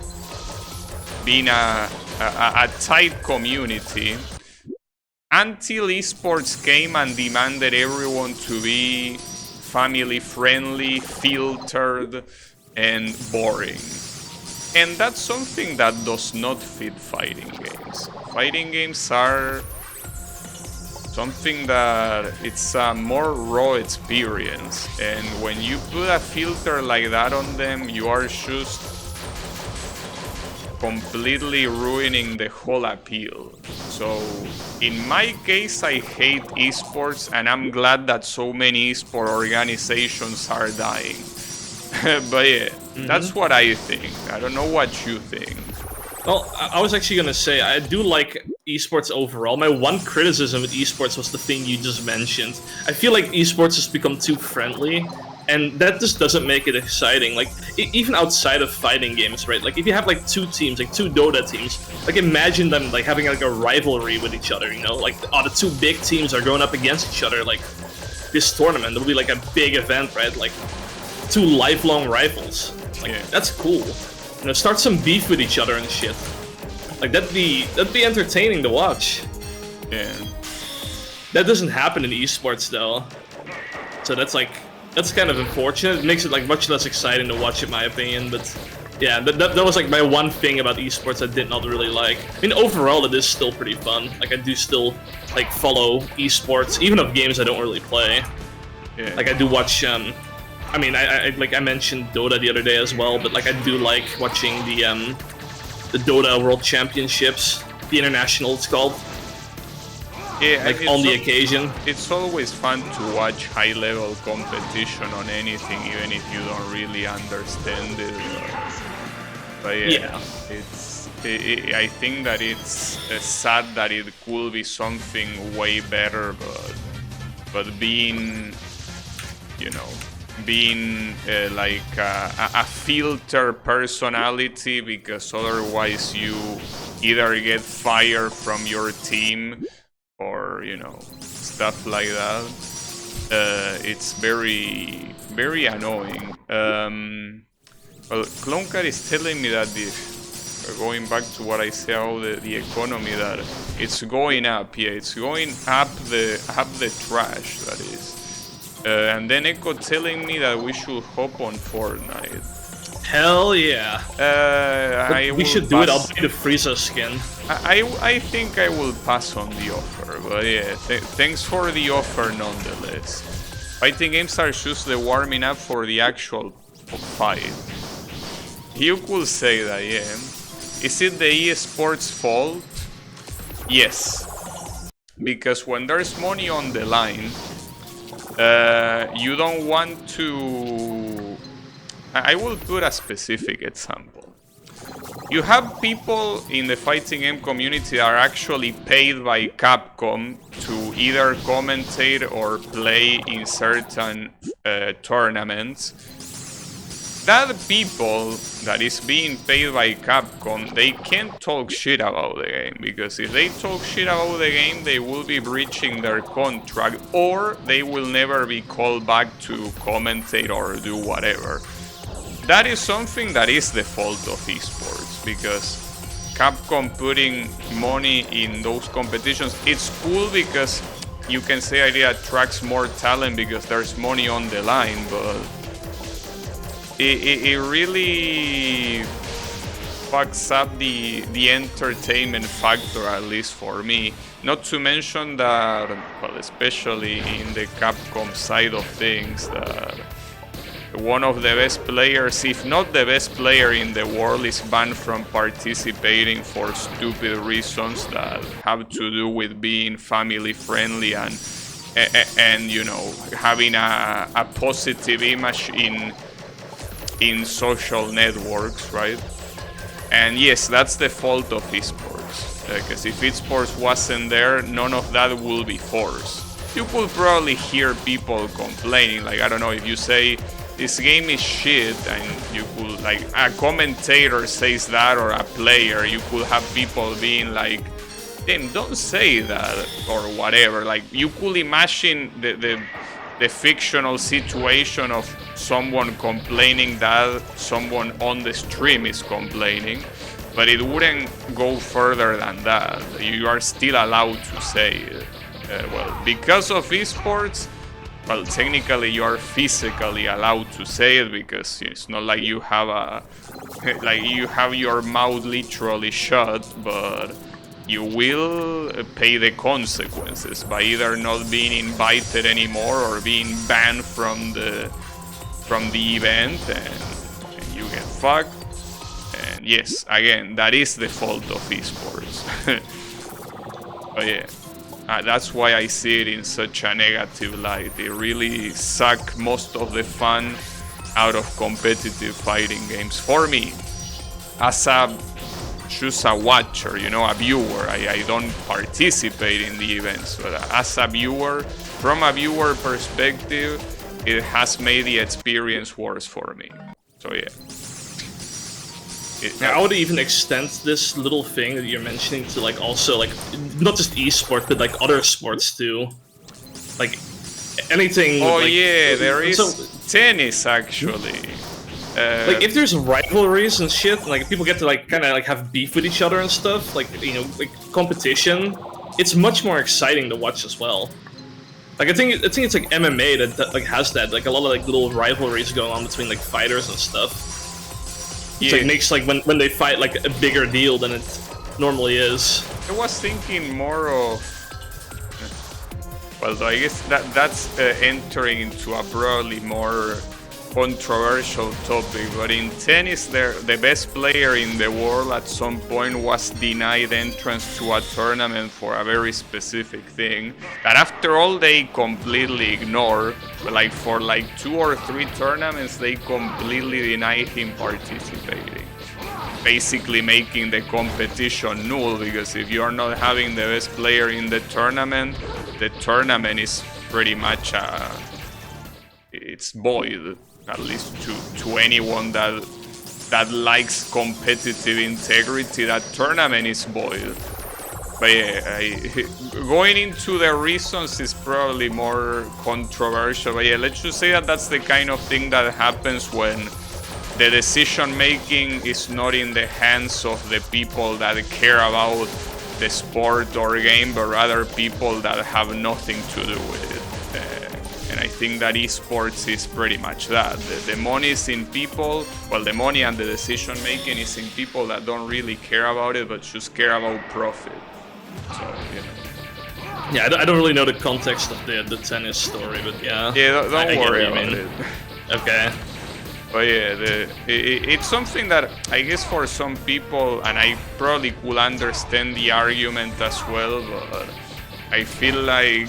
being a tight community, until esports came and demanded everyone to be family friendly, filtered, and boring. And that's something that does not fit fighting games. Fighting games are something that it's a more raw experience, and when you put a filter like that on them, you are just completely ruining the whole appeal. So in my case, I hate esports, and I'm glad that so many esport organizations are dying. But yeah, that's what I think. I don't know what you think. Well, I was actually gonna say, I do like esports overall. My one criticism with esports was the thing you just mentioned. I feel like esports has become too friendly, and that just doesn't make it exciting. Like, even outside of fighting games, right? Like, if you have, like, two teams, like, two Dota teams, like, imagine them, like, having, like, a rivalry with each other, you know? Like, oh, the two big teams are going up against each other, like, this tournament. It will be, like, a big event, right? Like, two lifelong rivals. Like, that's cool. You know, start some beef with each other and shit. Like, that'd be entertaining to watch. Yeah. That doesn't happen in esports though. So that's kind of unfortunate. It makes it like much less exciting to watch, in my opinion. But yeah, that was like my one thing about esports I did not really like. I mean, overall it is still pretty fun. Like, I do still like follow esports, even of games I don't really play. Yeah. Like, I do watch I mean, I like I mentioned Dota the other day as well, but like I do like watching the Dota World Championships, the international it's called. Yeah, like on the occasion. It's always fun to watch high-level competition on anything, even if you don't really understand it. But yeah. I think that it's sad that it could be something way better, but being you know, being like a filter personality, because otherwise you either get fired from your team or, you know, stuff like that. It's very, very annoying. Well, Clonecat is telling me that going back to what I said about the economy, that it's going up. Yeah, it's going up the trash, that is. And then Echo telling me that we should hop on Fortnite. Hell yeah. We should do it. I'll buy the Frieza skin. I think I will pass on the offer, but yeah, thanks for the offer nonetheless. Fighting games are just the warming up for the actual fight. You could say that, yeah. Is it the eSports fault? Yes. Because when there's money on the line, you don't want to... I will put a specific example. You have people in the fighting game community that are actually paid by Capcom to either commentate or play in certain tournaments. That people that is being paid by Capcom, they can't talk shit about the game, because if they talk shit about the game, they will be breaching their contract, or they will never be called back to commentate or do whatever. That is something that is the fault of esports, because Capcom putting money in those competitions, it's cool because you can say it attracts more talent because there's money on the line, but it really fucks up the entertainment factor, at least for me. Not to mention that, well, especially in the Capcom side of things, that one of the best players, if not the best player in the world, is banned from participating for stupid reasons that have to do with being family friendly and you know, having a positive image in social networks, right? And yes, that's the fault of esports, because if esports wasn't there, none of that will be forced. You could probably hear people complaining, like, I don't know, if you say this game is shit, and you could, like, a commentator says that, or a player, you could have people being like, damn, don't say that, or whatever. Like, you could imagine the fictional situation of someone complaining that someone on the stream is complaining, but it wouldn't go further than that. You are still allowed to say it. Well, because of esports, well, technically you are physically allowed to say it, because it's not like you have you have your mouth literally shut, but you will pay the consequences by either not being invited anymore or being banned from the event, and you get fucked. And yes, again, that is the fault of esports. But yeah, that's why I see it in such a negative light. It really sucks most of the fun out of competitive fighting games for me, as just a watcher, you know, a viewer. I don't participate in the events, but as a viewer, from a viewer perspective, it has made the experience worse for me. So yeah. I would even extend this little thing that you're mentioning to, like, also, like, not just esports, but like other sports too. Like anything. Oh, like, yeah, there is tennis actually. Like, if there's rivalries and shit, like people get to, like, kind of like have beef with each other and stuff, like, you know, like competition, it's much more exciting to watch as well. Like, I think it's like MMA that like has that, like, a lot of like little rivalries going on between like fighters and stuff. It like makes, like, when they fight, like, a bigger deal than it normally is. I was thinking more of, well, I guess that's entering into a probably more controversial topic, but in tennis, the best player in the world at some point was denied entrance to a tournament for a very specific thing that after all they completely ignored. Like, for like 2 or 3 tournaments, they completely denied him participating, basically making the competition null, because if you are not having the best player in the tournament is pretty much it's void, at least to anyone that likes competitive integrity. That tournament is void. But yeah, going into the reasons is probably more controversial. But yeah, let's just say that that's the kind of thing that happens when the decision making is not in the hands of the people that care about the sport or game, but rather people that have nothing to do with it. And I think that esports is pretty much that. The money is in people, well, the money and the decision making is in people that don't really care about it, but just care about profit. So, you know. Yeah, I don't really know the context of the tennis story, but yeah. Yeah, don't worry about it. Okay. But yeah, it's something that I guess for some people, and I probably could understand the argument as well, but I feel like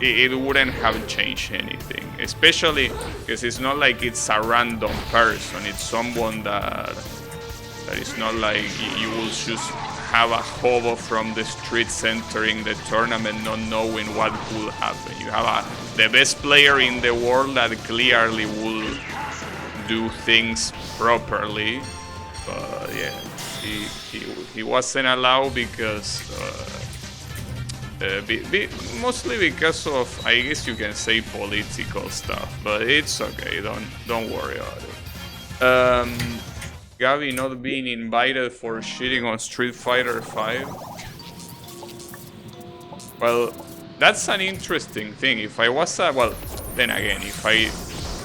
it wouldn't have changed anything. Especially because it's not like it's a random person, it's someone that is not like you will just have a hobo from the streets entering the tournament not knowing what will happen. You have the best player in the world that clearly will do things properly, but yeah, he wasn't allowed because mostly because of, I guess you can say, political stuff, but it's okay, don't worry about it. Gabi not being invited for shitting on Street Fighter 5. Well, that's an interesting thing. If I was well, then again, if I,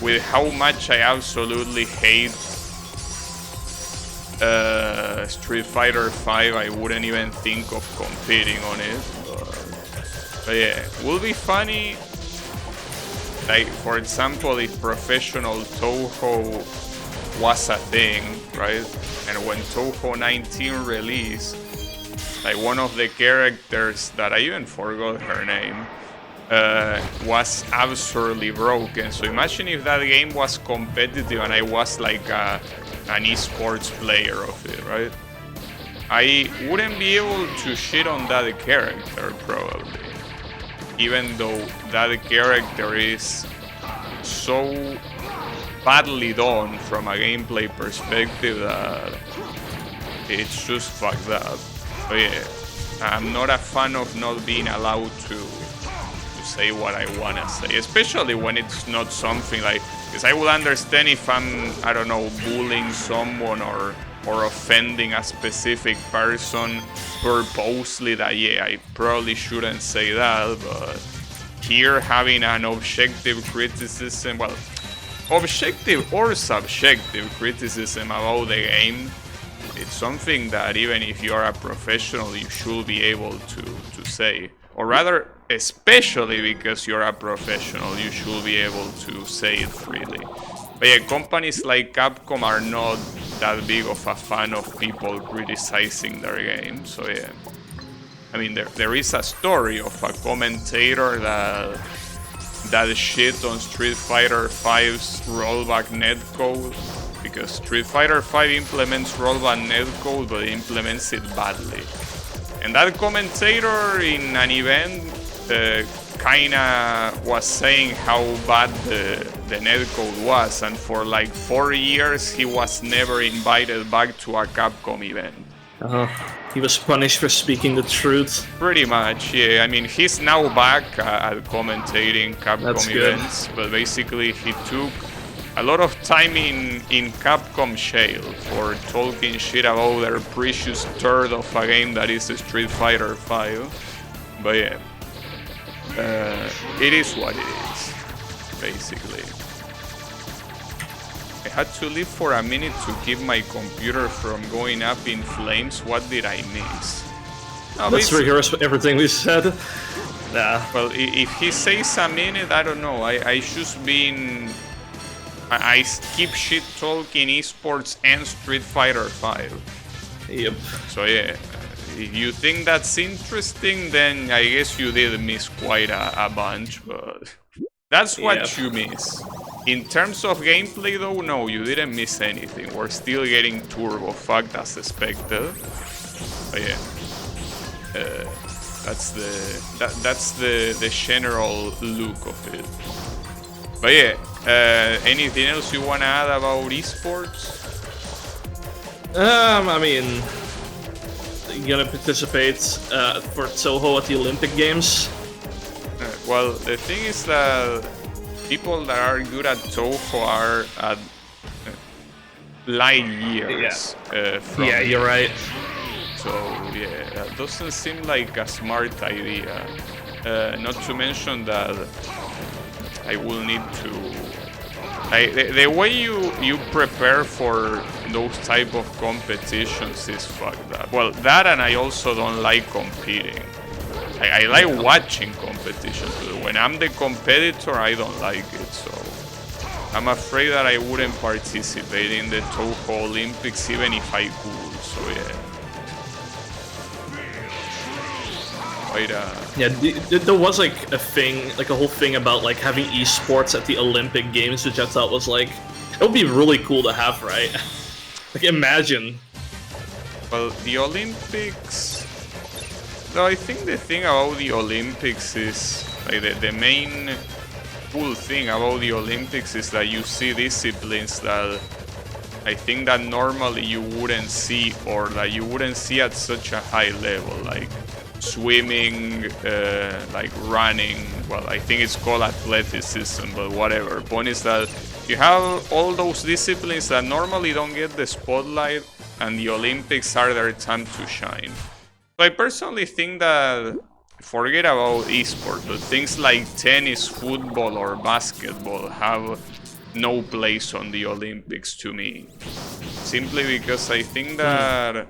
with how much I absolutely hate Street Fighter 5, I wouldn't even think of competing on it. But yeah, it will be funny. Like, for example, if professional Touhou was a thing, right? And when Touhou 19 released, like one of the characters that I even forgot her name was absolutely broken. So imagine if that game was competitive and I was like an esports player of it, right? I wouldn't be able to shit on that character probably, even though that character is so badly done from a gameplay perspective that it's just fucked up. But yeah, I'm not a fan of not being allowed to say what I wanna say, especially when it's not something like, because I would understand if I'm, I don't know, bullying someone or offending a specific person purposely, that yeah, I probably shouldn't say that. But here, having an objective criticism, well, objective or subjective criticism about the game, it's something that even if you are a professional, you should be able to say. Or rather, especially because you're a professional, you should be able to say it freely. But yeah, companies like Capcom are not that big of a fan of people criticizing their game. So yeah, I mean, there is a story of a commentator that shit on Street Fighter 5's rollback netcode, because Street Fighter 5 implements rollback netcode, but it implements it badly. And that commentator in an event kinda was saying how bad the netcode was, and for like 4 years he was never invited back to a Capcom event. He was punished for speaking the truth. Pretty much, yeah. I mean, he's now back at commentating Capcom events, but basically he took a lot of time in Capcom jail for talking shit about their precious third of a game that is Street Fighter 5. But yeah, it is what it is, basically. I had to leave for a minute to keep my computer from going up in flames. What did I miss? No, let's rehearse everything we said. Nah. Well, if he says a minute, I don't know. I just been... I keep shit talking esports and Street Fighter 5. Yep. So yeah, if you think that's interesting, then I guess you did miss quite a bunch, but that's what you miss. In terms of gameplay though, no, you didn't miss anything. We're still getting turbo fucked as expected. But yeah, that's the general look of it. But yeah, Anything else you wanna add about esports? I mean, you gonna participate for Toho at the Olympic Games? Well, the thing is that people that are good at Toho are at light years from Yeah, you're right. So yeah, that doesn't seem like a smart idea. Not to mention that I will need to. The way you prepare for those type of competitions is fucked up. Well, that, and I also don't like competing. I like watching competitions, but when I'm the competitor, I don't like it. So I'm afraid that I wouldn't participate in the Toho Olympics even if I could. So yeah. Yeah, there was like a thing, like a whole thing about like having esports at the Olympic Games, which I thought was like, it would be really cool to have, right? Like, imagine. Well, the Olympics. No, I think the thing about the Olympics is like the main cool thing about the Olympics is that you see disciplines that I think that normally you wouldn't see, or that you wouldn't see at such a high level, like swimming, like running. Well, I think it's called athleticism, but whatever. Point is that you have all those disciplines that normally don't get the spotlight, and the Olympics are their time to shine. So I personally think that, forget about esports, but things like tennis, football, or basketball have no place on the Olympics to me. Simply because I think that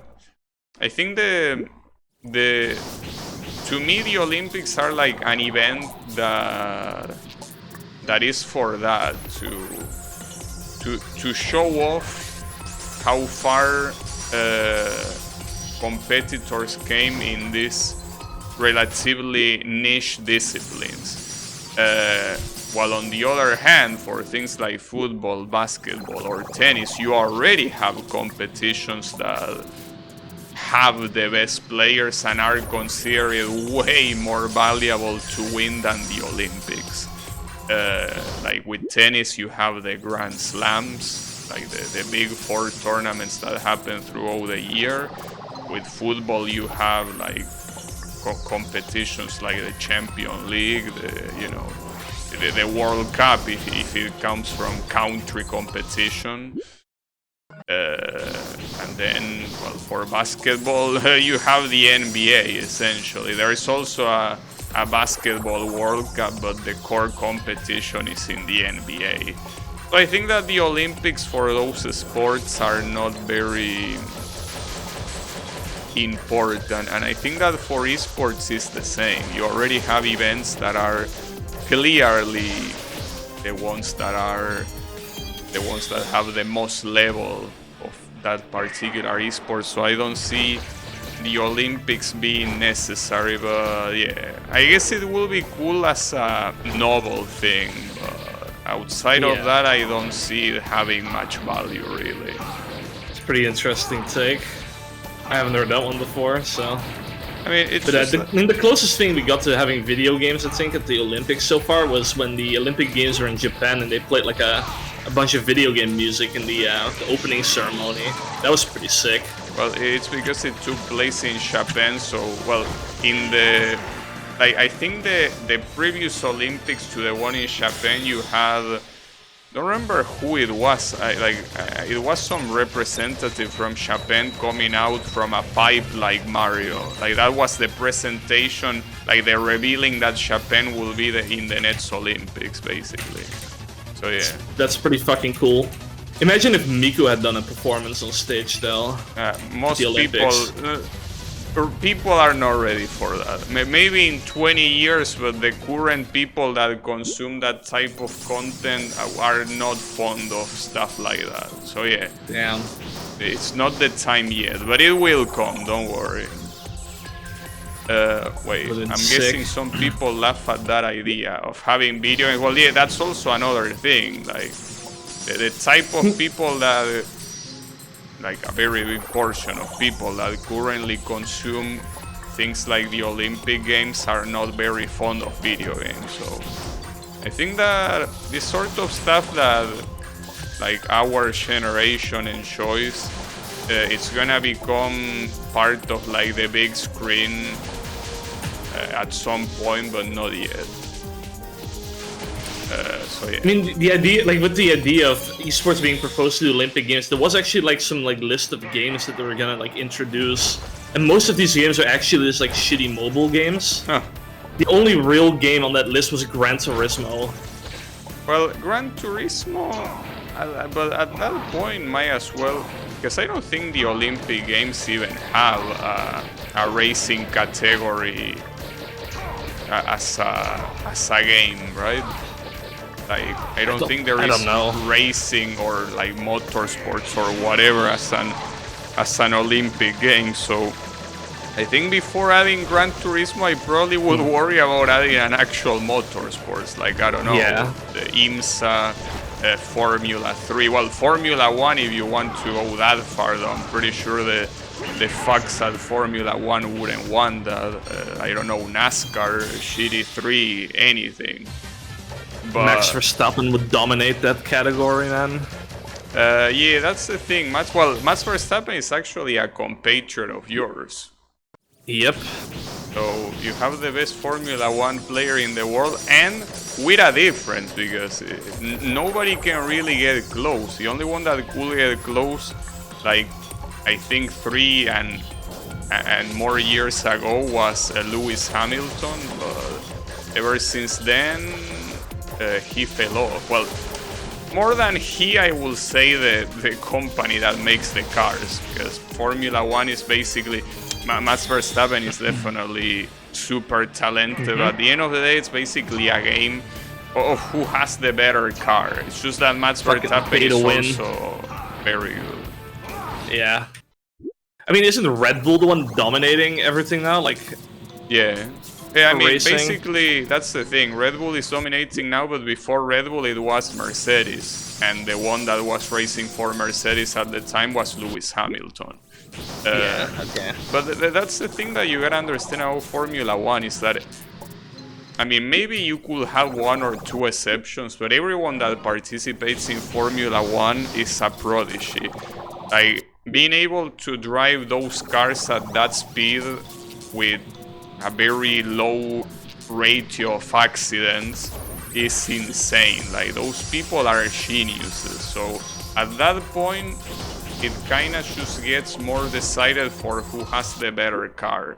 to me the Olympics are like an event that is for that, to show off how far competitors came in these relatively niche disciplines. While on the other hand, for things like football, basketball, or tennis, you already have competitions that have the best players and are considered way more valuable to win than the Olympics. Like with tennis, you have the Grand Slams, like the big four tournaments that happen throughout the year. With football, you have like competitions like the Champions League, the World Cup, if it comes from country competition. And then, well, for basketball, you have the NBA, essentially. There is also a basketball World Cup, but the core competition is in the NBA. So I think that the Olympics for those sports are not very important, and I think that for esports is the same. You already have events that are clearly the ones that have the most level of that particular esport, so I don't see the Olympics being necessary. But yeah, I guess it will be cool as a novel thing, but outside of that, I don't see it having much value, really. It's a pretty interesting take. I haven't heard that one before, so... I mean, it's the closest thing we got to having video games, I think, at the Olympics so far was when the Olympic Games were in Japan and they played like a bunch of video game music in the opening ceremony. That was pretty sick. Well, it's because it took place in Japan, so, well, in the... Like, I think the previous Olympics to the one in Japan, you had... I don't remember who it was. It was some representative from Japan coming out from a pipe like Mario. Like, that was the presentation. Like, they're revealing that Japan will be in the next Olympics, basically. So yeah, that's pretty fucking cool. Imagine if Miku had done a performance on stage, though. Most people are not ready for that. Maybe in 20 years, but the current people that consume that type of content are not fond of stuff like that. So yeah, damn, it's not the time yet, but it will come. Don't worry. Wait, I'm guessing some people laugh at that idea of having video games. Well, yeah, that's also another thing. Like the type of people that. Like a very big portion of people that currently consume things like the Olympic Games are not very fond of video games. So I think that this sort of stuff that like our generation enjoys, it's gonna become part of like the big screen at some point, but not yet. So yeah. I mean, the idea, like with the idea of esports being proposed to the Olympic Games, there was actually like some like list of games that they were gonna like introduce, and most of these games are actually just like shitty mobile games. Huh. The only real game on that list was Gran Turismo. Well, Gran Turismo, but at that point, might as well, because I don't think the Olympic Games even have a racing category as a game, right? Like, I don't think there is racing or like motorsports or whatever as an Olympic game. So I think before adding Gran Turismo, I probably would worry about adding an actual motorsports, like, I don't know, the IMSA, Formula 3. Well, Formula 1, if you want to go that far, though, I'm pretty sure the fucks at Formula 1 wouldn't want that. I don't know, NASCAR, GT3, anything. But Max Verstappen would dominate that category, man. Yeah, that's the thing. Max Verstappen is actually a compatriot of yours. Yep. So you have the best Formula 1 player in the world, and with a difference, because nobody can really get close. The only one that could get close, like, I think 3 and more years ago, was Lewis Hamilton, but ever since then, he fell off. Well, more than he, I will say the company that makes the cars, because Formula 1 is basically, Max Verstappen is definitely super talented, but at the end of the day, it's basically a game of who has the better car. It's just that Max Verstappen is also very good. Yeah. I mean, isn't Red Bull the one dominating everything now? Like, yeah. Yeah, I mean, racing. basically, that's the thing. Red Bull is dominating now, but before Red Bull, it was Mercedes. And the one that was racing for Mercedes at the time was Lewis Hamilton. Yeah, okay. But that's the thing that you gotta understand about Formula 1 is that, I mean, maybe you could have 1 or 2 exceptions, but everyone that participates in Formula 1 is a prodigy. Like, being able to drive those cars at that speed with a very low ratio of accidents is insane. Like, those people are geniuses. So at that point, it kinda just gets more decided for who has the better car.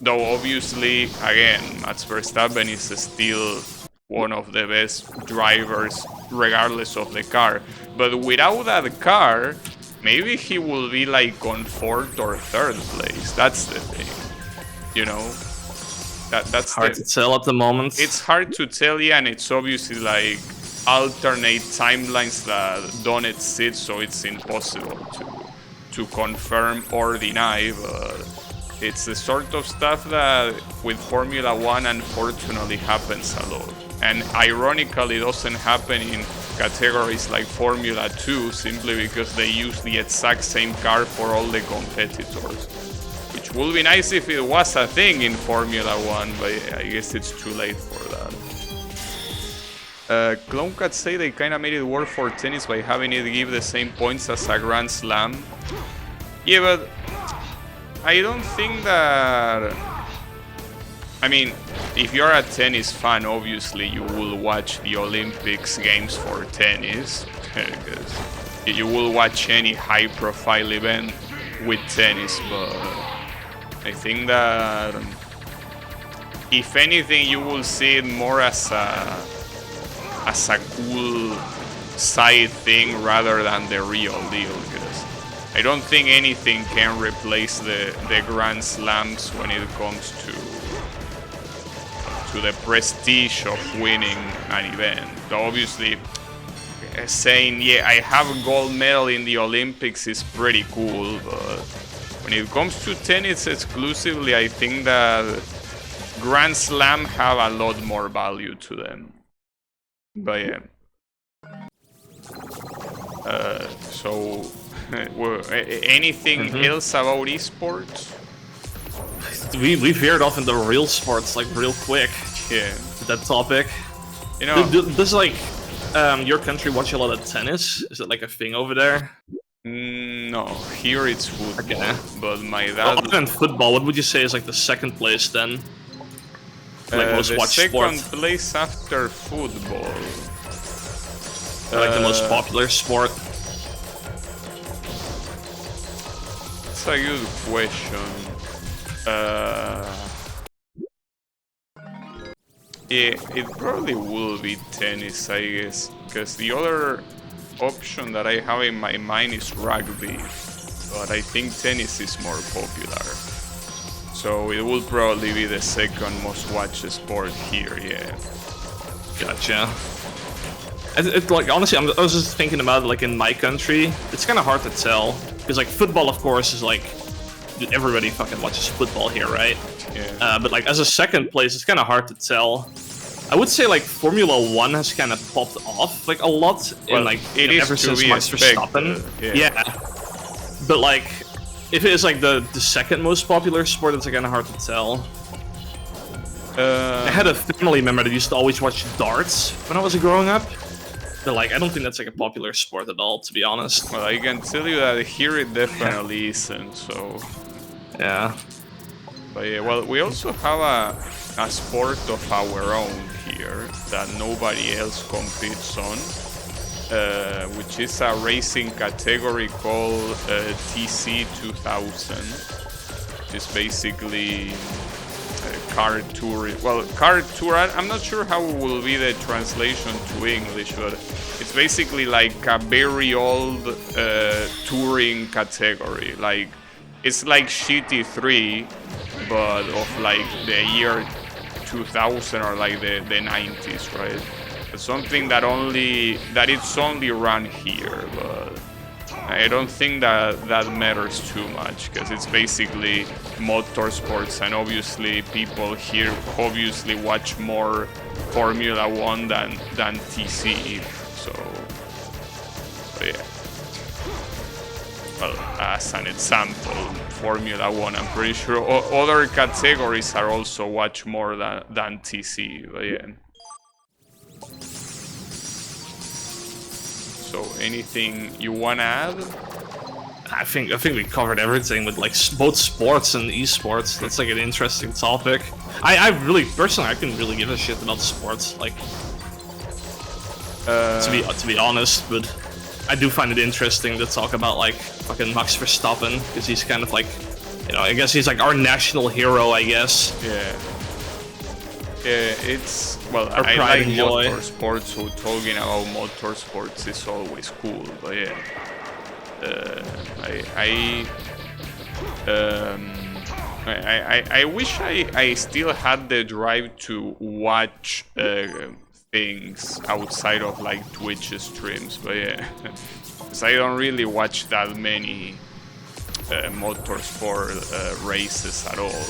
Though obviously, again, Max Verstappen is still one of the best drivers regardless of the car. But without that car, maybe he will be like on 4th or 3rd place. That's the thing, you know? That's hard to tell at the moment. It's hard to tell, yeah, and it's obviously like alternate timelines that don't exist, so it's impossible to confirm or deny, but it's the sort of stuff that with Formula 1 unfortunately happens a lot. And ironically, it doesn't happen in categories like Formula 2 simply because they use the exact same car for all the competitors. Which would be nice if it was a thing in Formula 1, but I guess it's too late for that. Clone Cat say they kinda made it work for tennis by having it give the same points as a Grand Slam. Yeah, but I don't think that... I mean, if you're a tennis fan, obviously you will watch the Olympics games for tennis, because you will watch any high-profile event with tennis, but I think that if anything, you will see it more as a cool side thing rather than the real deal, because I don't think anything can replace the Grand Slams when it comes to the prestige of winning an event. So obviously, saying, yeah, I have a gold medal in the Olympics is pretty cool, but when it comes to tennis exclusively, I think that Grand Slam have a lot more value to them. But yeah. So, anything else about esports? We veered off into real sports like real quick. Yeah. That topic. You know, Does like your country watch a lot of tennis? Is it like a thing over there? no, here it's football, Okay. but my Well, dad. other than football, what would you say is like the second place then? Like most The watched second sport, place after football. or like the most popular sport. That's a good question. Yeah, it probably will be tennis, I guess, because the other option that I have in my mind is rugby, but I think tennis is more popular. So it will probably be the second most watched sport here, yeah. Gotcha. It like honestly, I was just thinking about it, like in my country, it's kind of hard to tell because like football, of course, is like dude, everybody fucking watches football here, right? Yeah. But like as a second place, it's kind of hard to tell. I would say like Formula One has kind of popped off like a lot in like it is ever to since be Max Verstappen. expected, Yeah. But like if it is like the second most popular sport, it's kind of hard to tell. I had a family member that used to always watch darts when I was growing up. But like I don't think that's like a popular sport at all, to be honest. Well, I can tell you that here it definitely isn't, so... Yeah. But yeah, well, we also have a sport of our own here that nobody else competes on, which is a racing category called TC 2000, which is basically car tour. Well, car tour, I'm not sure how will be the translation to English, but it's basically like a very old touring category. Like, it's like GT3, but of like the year 2000 or like the 90s, right? It's something that it's only run here, but I don't think that matters too much because it's basically motorsports, and obviously people here obviously watch more Formula One than TC. So, but yeah. Well, as an example, Formula One, I'm pretty sure other categories are also watched more than TC, but yeah. So, anything you wanna add? I think we covered everything with like both sports and esports. That's like an interesting topic. I really personally I can really give a shit about sports, like to be honest, but I do find it interesting to talk about like fucking Max Verstappen because he's kind of like, you know, I guess he's like our national hero, I guess. Yeah. Yeah, it's well. Our I pride like and joy. motorsports, so talking about motorsports is always cool. But yeah, I wish I still had the drive to watch things outside of like Twitch streams. But yeah, because I don't really watch that many motorsport races at all.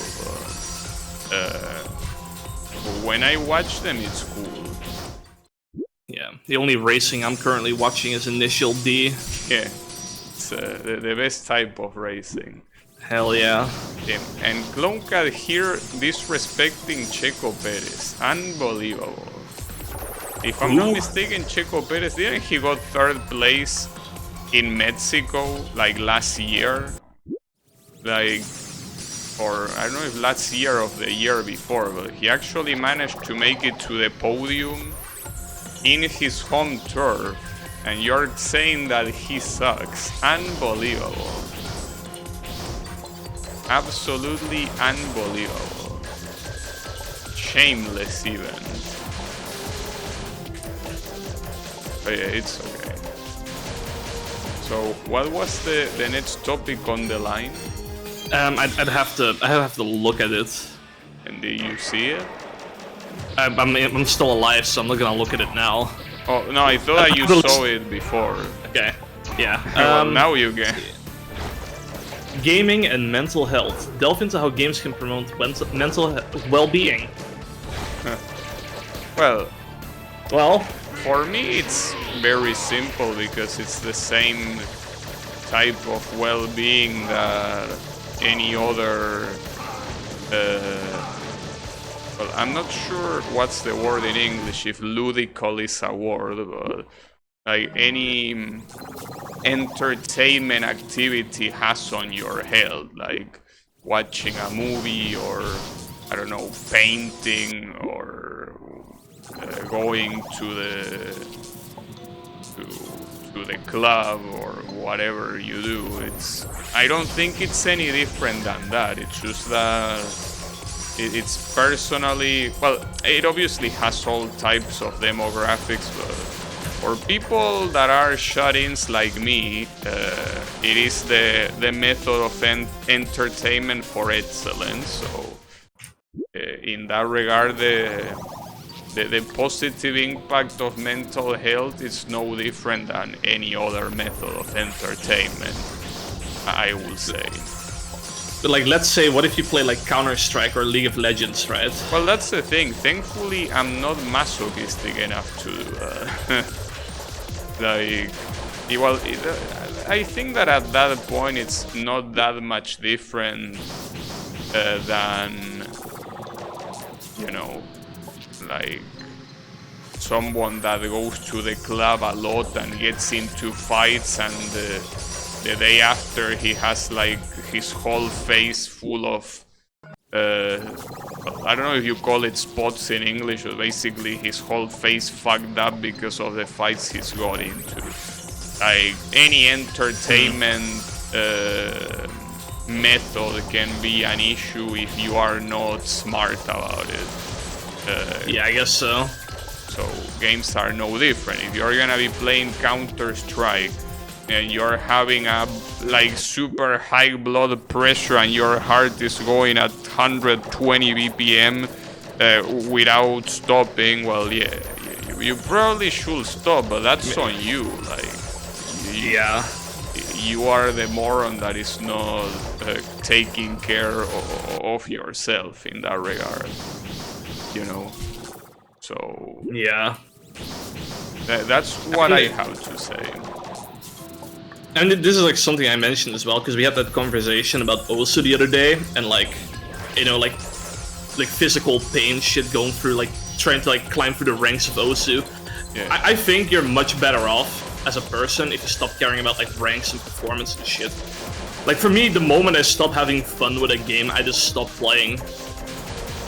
But when I watch them, it's cool. Yeah, the only racing I'm currently watching is Initial D. Yeah, it's the best type of racing. Hell yeah. Yeah. And Cloncat here disrespecting Checo Perez. Unbelievable. If I'm not mistaken, Checo Perez, didn't he got third place in Mexico like last year? Like, or I don't know if last year or the year before, but he actually managed to make it to the podium in his home turf, and you're saying that he sucks. Unbelievable. Absolutely unbelievable. Shameless even. But yeah, it's okay. So what was the next topic on the line? I'd have to look at it. And did you see it? I'm still alive, so I'm not gonna look at it now. Oh no, I thought that you saw it before. Okay. Yeah. Well, now you can. Gaming and mental health. Delve into how games can promote mental well-being. Well, for me it's very simple because it's the same type of well-being that any other well, I'm not sure what's the word in English, if ludical is a word, but like any entertainment activity has on your health, like watching a movie, or I don't know, painting, or going to the club, or whatever you do. I don't think it's any different than that. It's just that it's personally, well, it obviously has all types of demographics, but for people that are shut-ins like me, it is the method of entertainment for excellence. So in that regard, the positive impact of mental health is no different than any other method of entertainment, I would say. But like, let's say, what if you play like Counter-Strike or League of Legends, right? Well, that's the thing. Thankfully, I'm not masochistic enough to do that. Like, well, I think that at that point it's not that much different than, you know, like someone that goes to the club a lot and gets into fights, and the day after he has like his whole face full of I don't know if you call it spots in English, but basically his whole face fucked up because of the fights he's got into. Like, any entertainment method can be an issue if you are not smart about it. Yeah, I guess so. So games are no different. If you're gonna be playing Counter-Strike and you're having a like super high blood pressure and your heart is going at 120 BPM without stopping, well, yeah, you probably should stop, but that's on you. Like, yeah, you are the moron that is not taking care of yourself in that regard, you know. So yeah, that's what I have to say. And this is like something I mentioned as well, because we had that conversation about Osu the other day, and like, you know, like physical pain shit going through, like trying to like climb through the ranks of Osu. Yeah. I think you're much better off as a person if you stop caring about like ranks and performance and shit. Like for me, the moment I stop having fun with a game, I just stop playing.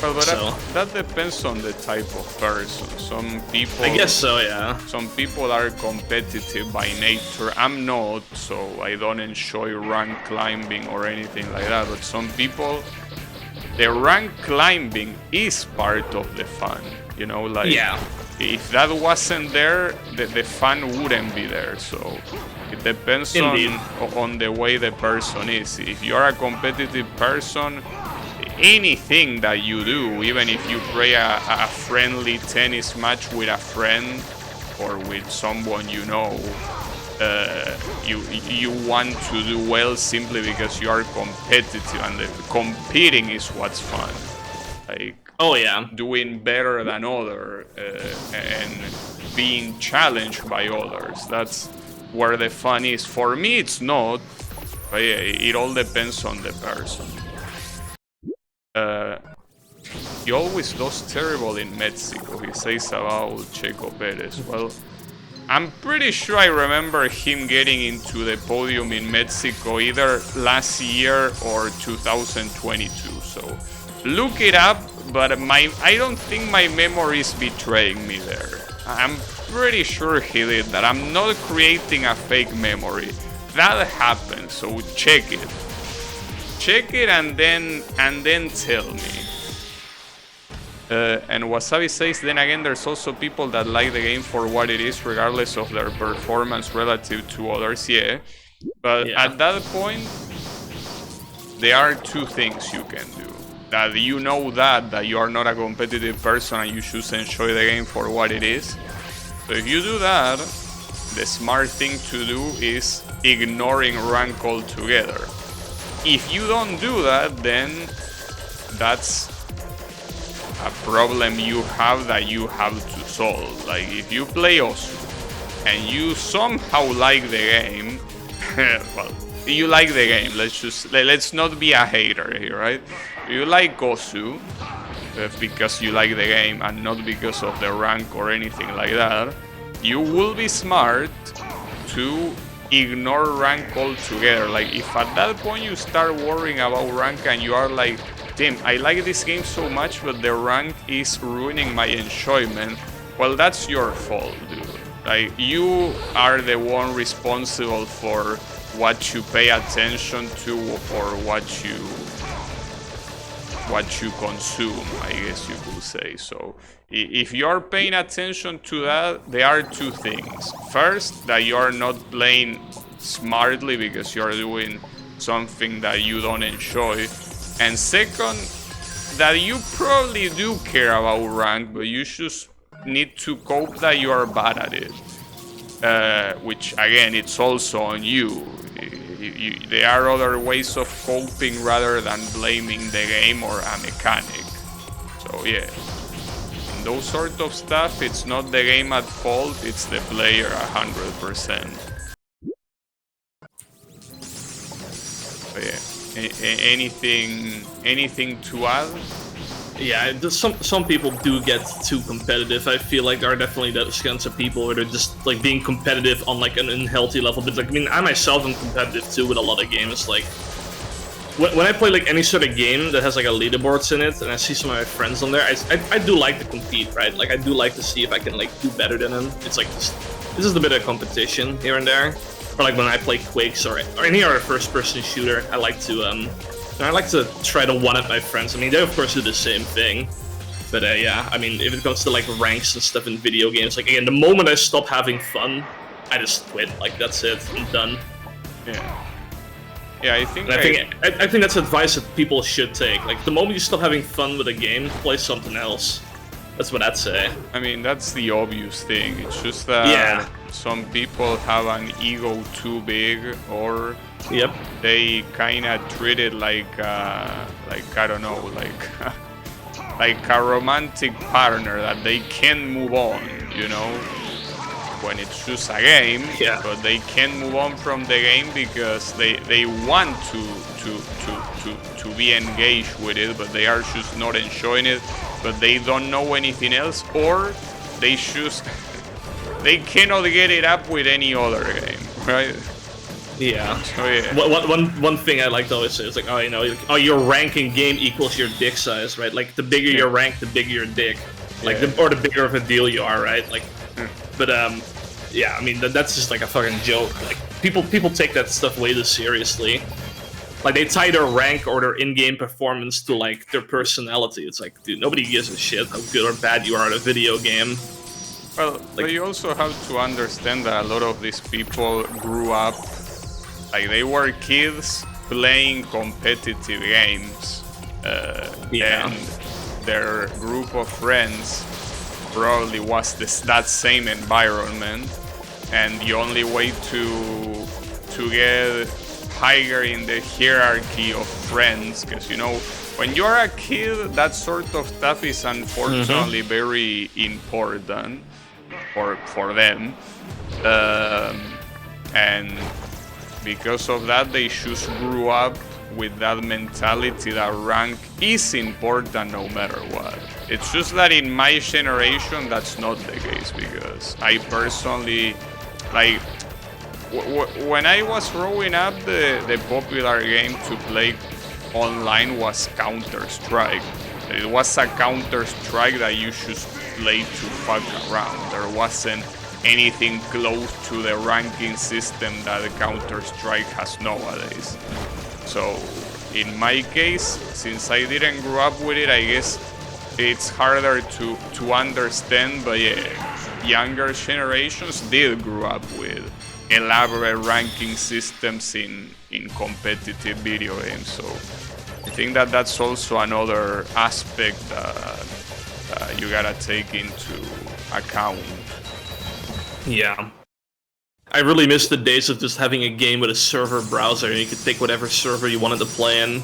Well, but that depends on the type of person. Some people, I guess so, yeah. Some people are competitive by nature. I'm not, so I don't enjoy rank climbing or anything like that. But some people, the rank climbing is part of the fun. You know, like, yeah. If that wasn't there, the fun wouldn't be there. So it depends on the way the person is. If you're a competitive person, anything that you do, even if you play a friendly tennis match with a friend or with someone you know, you want to do well simply because you are competitive, and competing is what's fun. Like, oh yeah, doing better than others and being challenged by others. That's where the fun is. For me, it's not. But yeah, it all depends on the person. He always does terrible in Mexico, he says about Checo Perez. Well, I'm pretty sure I remember him getting into the podium in Mexico either last year or 2022. So look it up, but I don't think my memory is betraying me there. I'm pretty sure he did that. I'm not creating a fake memory. That happened, so check it. Check it and then tell me. And Wasabi says, then again, there's also people that like the game for what it is, regardless of their performance relative to others. Yeah, but at that point, there are two things you can do. That you know that you are not a competitive person and you should enjoy the game for what it is. So if you do that, the smart thing to do is ignoring rank altogether. If you don't do that, then that's a problem you have that you have to solve. Like, if you play Osu and you somehow like the game, well, you like the game. Let's not be a hater here, right? You like Osu, because you like the game and not because of the rank or anything like that, you will be smart to ignore rank altogether. Like, if at that point you start worrying about rank and you are like, damn, I like this game so much, but the rank is ruining my enjoyment, well, that's your fault, dude. Like, you are the one responsible for what you pay attention to or what you consume, I guess you could say. So if you are paying attention to that, there are two things. First, that you are not playing smartly because you are doing something that you don't enjoy. And second, that you probably do care about rank, but you just need to cope that you are bad at it. Which, again, it's also on you. There are other ways of coping rather than blaming the game or a mechanic. So yeah, in those sort of stuff, it's not the game at fault, it's the player 100%. But yeah, anything to add? Yeah, some people do get too competitive. I feel like there are definitely those kinds of people where they're just like being competitive on like an unhealthy level. But like, I mean, I myself am competitive too with a lot of games. Like when I play like any sort of game that has like a leaderboards in it, and I see some of my friends on there, I do like to compete, right? Like I do like to see if I can like do better than them. It's like this is a bit of competition here and there. Or like when I play Quakes or any other first-person shooter, I like to try to one-up my friends. I mean, they of course do the same thing. But yeah, I mean, if it comes to like ranks and stuff in video games, like again, the moment I stop having fun, I just quit. Like that's it, I'm done. Yeah. Yeah, I think that's advice that people should take. Like the moment you stop having fun with a game, play something else. That's what I'd say. I mean, that's the obvious thing. It's just that some people have an ego too big, or they kind of treat it like I don't know, like a romantic partner that they can't move on, you know, when it's just a game. But they can't move on from the game because they want to be engaged with it, but they are just not enjoying it, but they don't know anything else, or they cannot get it up with any other game, right? Yeah. So yeah. One thing I like to always say is like, your ranking game equals your dick size, right? Like the bigger your rank, the bigger your dick, like or the bigger of a deal you are, right? Like, but yeah, I mean that's just like a fucking joke. Like people take that stuff way too seriously. Like they tie their rank or their in-game performance to like their personality. It's like, dude, nobody gives a shit how good or bad you are at a video game. Well, but you also have to understand that a lot of these people grew up, like they were kids playing competitive games. And their group of friends probably was that same environment, and the only way to get higher in the hierarchy of friends, because you know, when you're a kid, that sort of stuff is unfortunately very important for them, and because of that, they just grew up with that mentality that rank is important no matter what. It's just that in my generation, that's not the case, because I personally, like, when I was growing up, the popular game to play online was Counter-Strike. It was a Counter-Strike that you should play to fuck around. There wasn't anything close to the ranking system that the Counter-Strike has nowadays. So in my case, since I didn't grow up with it, I guess it's harder to understand, but yeah, younger generations did grow up with elaborate ranking systems in competitive video games. So I think that that's also another aspect that you gotta take into account. Yeah. I really miss the days of just having a game with a server browser and you could pick whatever server you wanted to play in.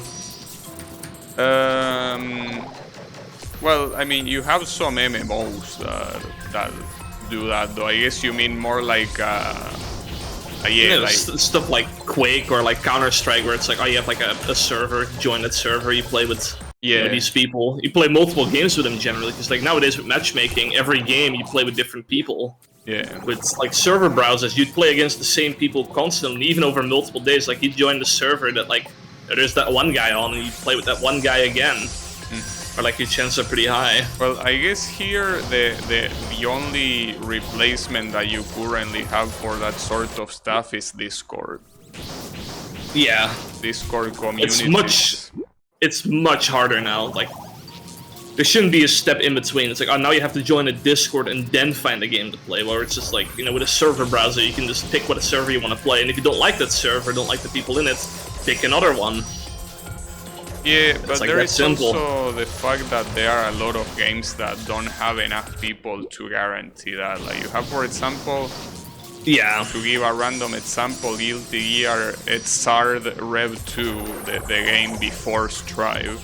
Well, I mean, you have some MMOs that do that, though. I guess you mean more like like stuff like Quake or like Counter-Strike, where it's like, oh, you have like a server, join that server, you play with Yeah. These people, you play multiple games with them generally, because like nowadays with matchmaking, every game you play with different people. Yeah. With like server browsers, you'd play against the same people constantly, even over multiple days. Like you'd join the server that like there's that one guy on, and you play with that one guy again, or like your chances are pretty high. Well, I guess here the only replacement that you currently have for that sort of stuff is Discord. Yeah, Discord community. It's much harder now. Like there shouldn't be a step in between. It's like, oh, now you have to join a Discord and then find a game to play. Where it's just like, you know, with a server browser, you can just pick what server you want to play, and if you don't like that server, don't like the people in it, pick another one. Yeah, but like there is simple. also the fact that there are a lot of games that don't have enough people to guarantee that. Like you have, for example, yeah, to give a random example, Guilty Gear Xrd Rev 2, the game before Strive.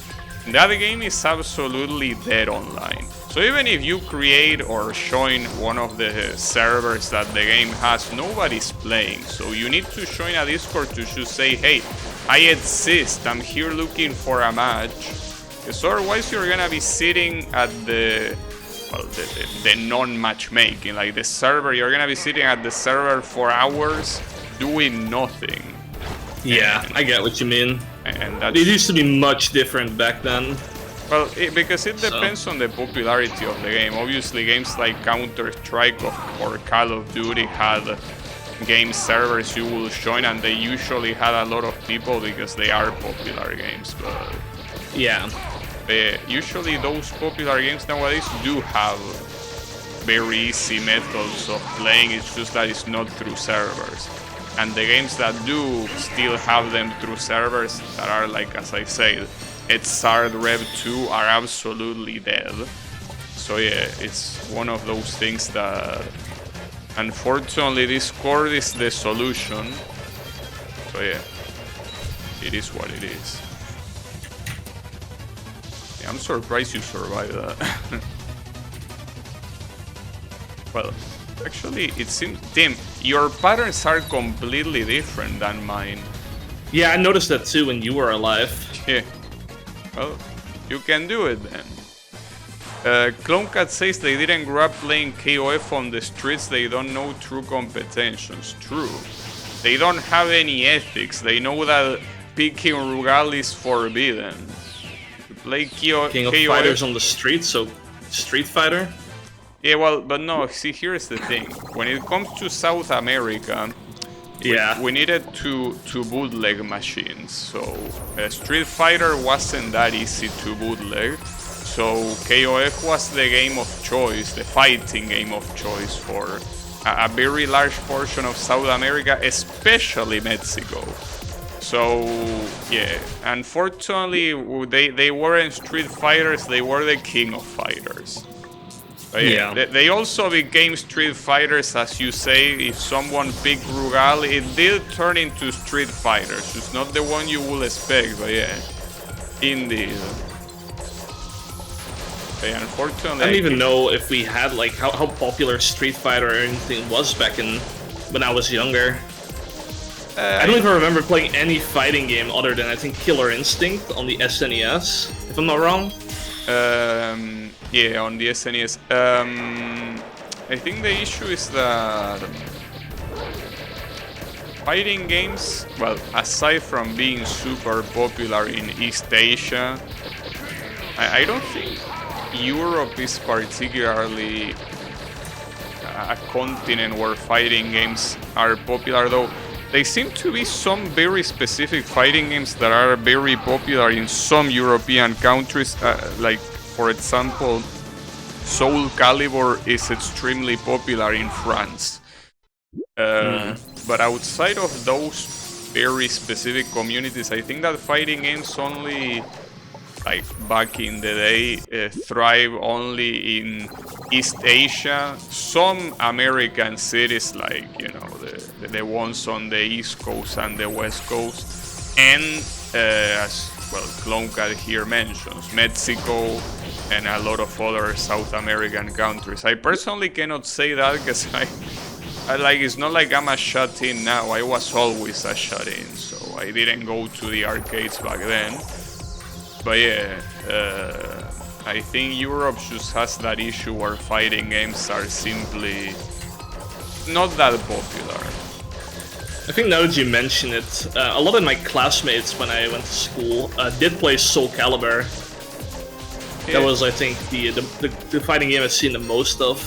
That game is absolutely dead online. So even if you create or join one of the servers that the game has, nobody's playing. So you need to join a Discord to just say, hey, I exist, I'm here looking for a match. Because otherwise you're gonna be sitting at the non-matchmaking, like the server, you're gonna be sitting at the server for hours doing nothing. Yeah, I get what you mean. And it used to be much different back then. Well, because it depends on the popularity of the game. Obviously, games like Counter-Strike or Call of Duty had game servers you will join, and they usually had a lot of people because they are popular games. But yeah, usually those popular games nowadays do have very easy methods of playing. It's just that it's not through servers. And the games that do still have them through servers that are, like, as I said, Xrd Rev 2 are absolutely dead. So yeah, it's one of those things that unfortunately Discord is the solution. So yeah, it is what it is. Yeah, I'm surprised you survived that. Well, actually, it seems, Tim, your patterns are completely different than mine. Yeah, I noticed that too when you were alive. Yeah. Well, you can do it then. CloneCat says they didn't grow up playing KOF on the streets, they don't know true competitions. True. They don't have any ethics, they know that picking Rugal is forbidden. You play King of KOF... Fighters on the street, so Street Fighter? Yeah, well, but no, see, here's the thing. When it comes to South America, we needed to bootleg machines. So Street Fighter wasn't that easy to bootleg. So KOF was the game of choice, the fighting game of choice for a very large portion of South America, especially Mexico. So yeah, unfortunately, they weren't Street Fighters, they were the King of Fighters. Yeah. They also became Street Fighters, as you say. If someone picked Rugal, it did turn into Street Fighters. It's not the one you would expect, but yeah, indeed. Okay, unfortunately, I don't even know if we had like how popular Street Fighter or anything was back in when I was younger. I don't even remember playing any fighting game other than I think Killer Instinct on the SNES, if I'm not wrong. Yeah, on the SNES. I think the issue is that fighting games, well, aside from being super popular in East Asia, I don't think Europe is particularly a continent where fighting games are popular, though. There seem to be some very specific fighting games that are very popular in some European countries, like, for example, Soul Calibur is extremely popular in France. But outside of those very specific communities, I think that fighting games only, like back in the day, thrive only in East Asia. Some American cities, like, you know, the ones on the East Coast and the West Coast, and as well, CloneCat here mentions, Mexico and a lot of other South American countries. I personally cannot say that because I like, it's not like I'm a shut-in now. I was always a shut-in, so I didn't go to the arcades back then. But yeah, I think Europe just has that issue where fighting games are simply not that popular. I think now that you mention it, a lot of my classmates when I went to school did play Soul Calibur. Yeah. That was, I think, the fighting game I've seen the most of.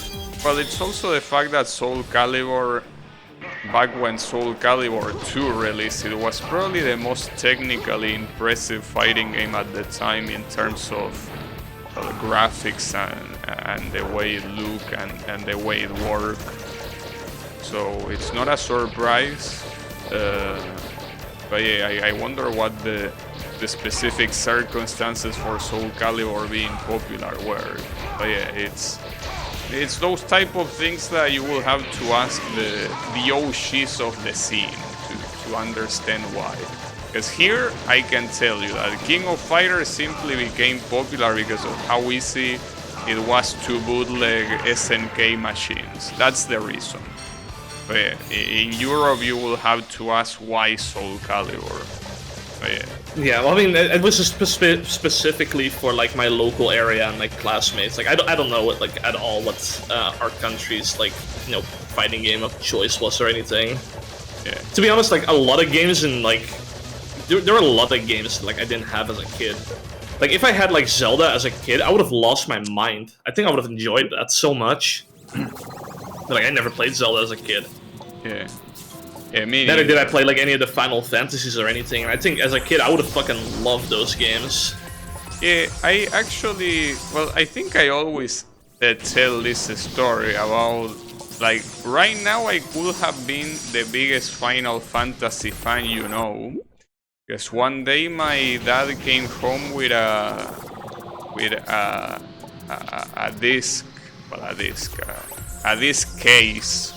Well, it's also the fact that Soul Calibur, back when Soul Calibur 2 released, it was probably the most technically impressive fighting game at the time in terms of the graphics and the way it looked and the way it worked. So it's not a surprise. But yeah, I wonder what the specific circumstances for Soul Calibur being popular were. But yeah, it's those type of things that you will have to ask the OGs of the scene to understand why. Because here I can tell you that King of Fighters simply became popular because of how easy it was to bootleg SNK machines. That's the reason. But yeah, in Europe you will have to ask why Soul Calibur. But yeah. Yeah, well, I mean, it was just specifically for like my local area and like classmates. Like, I don't know what like at all what our country's like fighting game of choice was or anything. Yeah. To be honest, like a lot of games in like there were a lot of games like I didn't have as a kid. Like if I had like Zelda as a kid, I would have lost my mind. I think I would have enjoyed that so much. But like I never played Zelda as a kid. Yeah. Yeah, me Neither neither. did I play like any of the Final Fantasies or anything. I think as a kid I would have fucking loved those games. Yeah, I actually, well, I think I always tell this story about, like, right now I could have been the biggest Final Fantasy fan you know. Because one day my dad came home with a disc, well, a disc case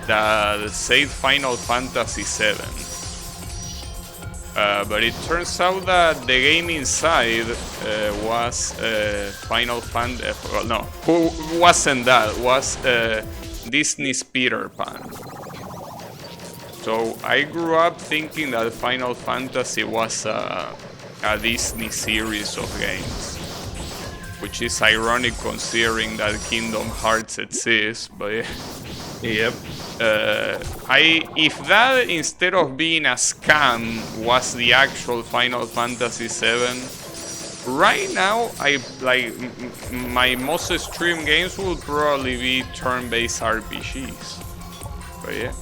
that said Final Fantasy VII. But it turns out that the game inside was Final Fantasy. Well, no, who wasn't that? Was Disney's Peter Pan. So I grew up thinking that Final Fantasy was a Disney series of games, which is ironic considering that Kingdom Hearts exists. But Yep. if that instead of being a scam was the actual Final Fantasy VII, right now my most extreme games will probably be turn-based RPGs. But yeah,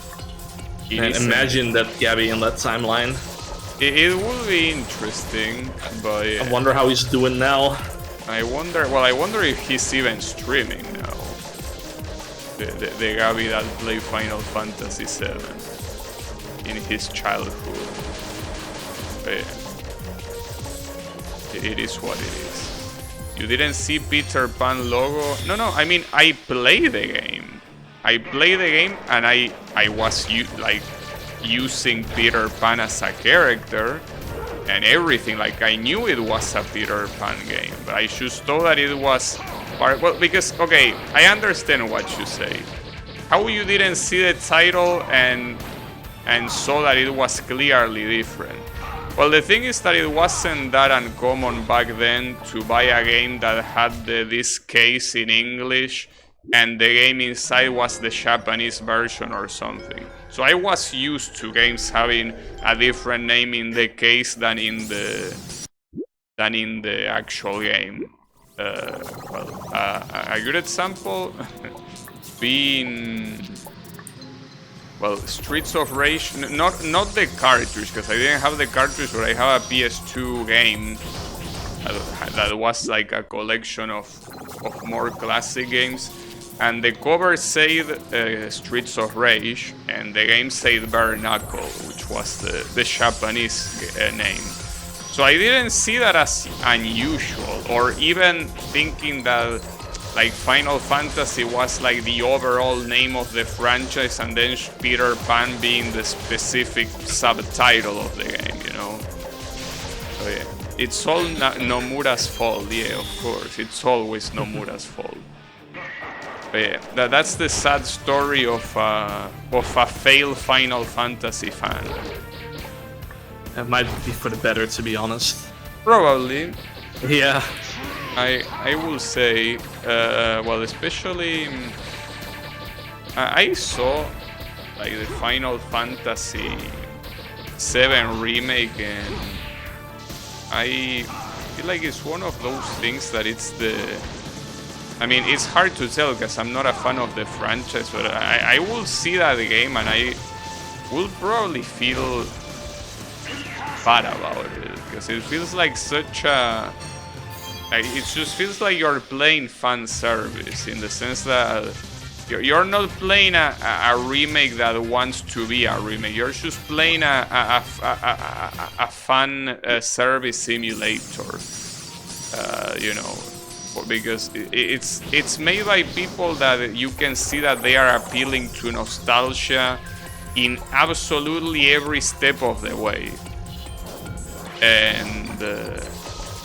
And imagine that Gabby in that timeline. it will be interesting. But yeah, I wonder how he's doing now. I wonder if he's even streaming now. The Gabi that played Final Fantasy VII in his childhood. But it is what it is. You didn't see Peter Pan logo? No, I mean, I played the game. And I was using Peter Pan as a character and everything. Like, I knew it was a Peter Pan game, but I just thought that it was well, because, okay, I understand what you say. How you didn't see the title and saw that it was clearly different? Well, the thing is that it wasn't that uncommon back then to buy a game that had this case in English and the game inside was the Japanese version or something. So I was used to games having a different name in the case than in the actual game. A good example being, well, Streets of Rage, not the cartridge, because I didn't have the cartridge, but I have a PS2 game that was like a collection of more classic games, and the cover said Streets of Rage, and the game said Bare Knuckle, which was the Japanese name. So I didn't see that as unusual, or even thinking that like Final Fantasy was like the overall name of the franchise and then Peter Pan being the specific subtitle of the game, you know? So yeah, it's all Nomura's fault, yeah, of course, it's always Nomura's fault. But yeah, that's the sad story of a failed Final Fantasy fan. It might be for the better, to be honest. Probably. Yeah. I will say, well, especially I saw like the Final Fantasy VII remake, and I feel like it's one of those things that it's the. I mean, it's hard to tell because I'm not a fan of the franchise, but I will see that game and I will probably feel bad about it because it feels like such a. Like, it just feels like you're playing fan service in the sense that you're not playing a remake that wants to be a remake. You're just playing a fan service simulator. You know, because it's made by people that you can see that they are appealing to nostalgia in absolutely every step of the way, and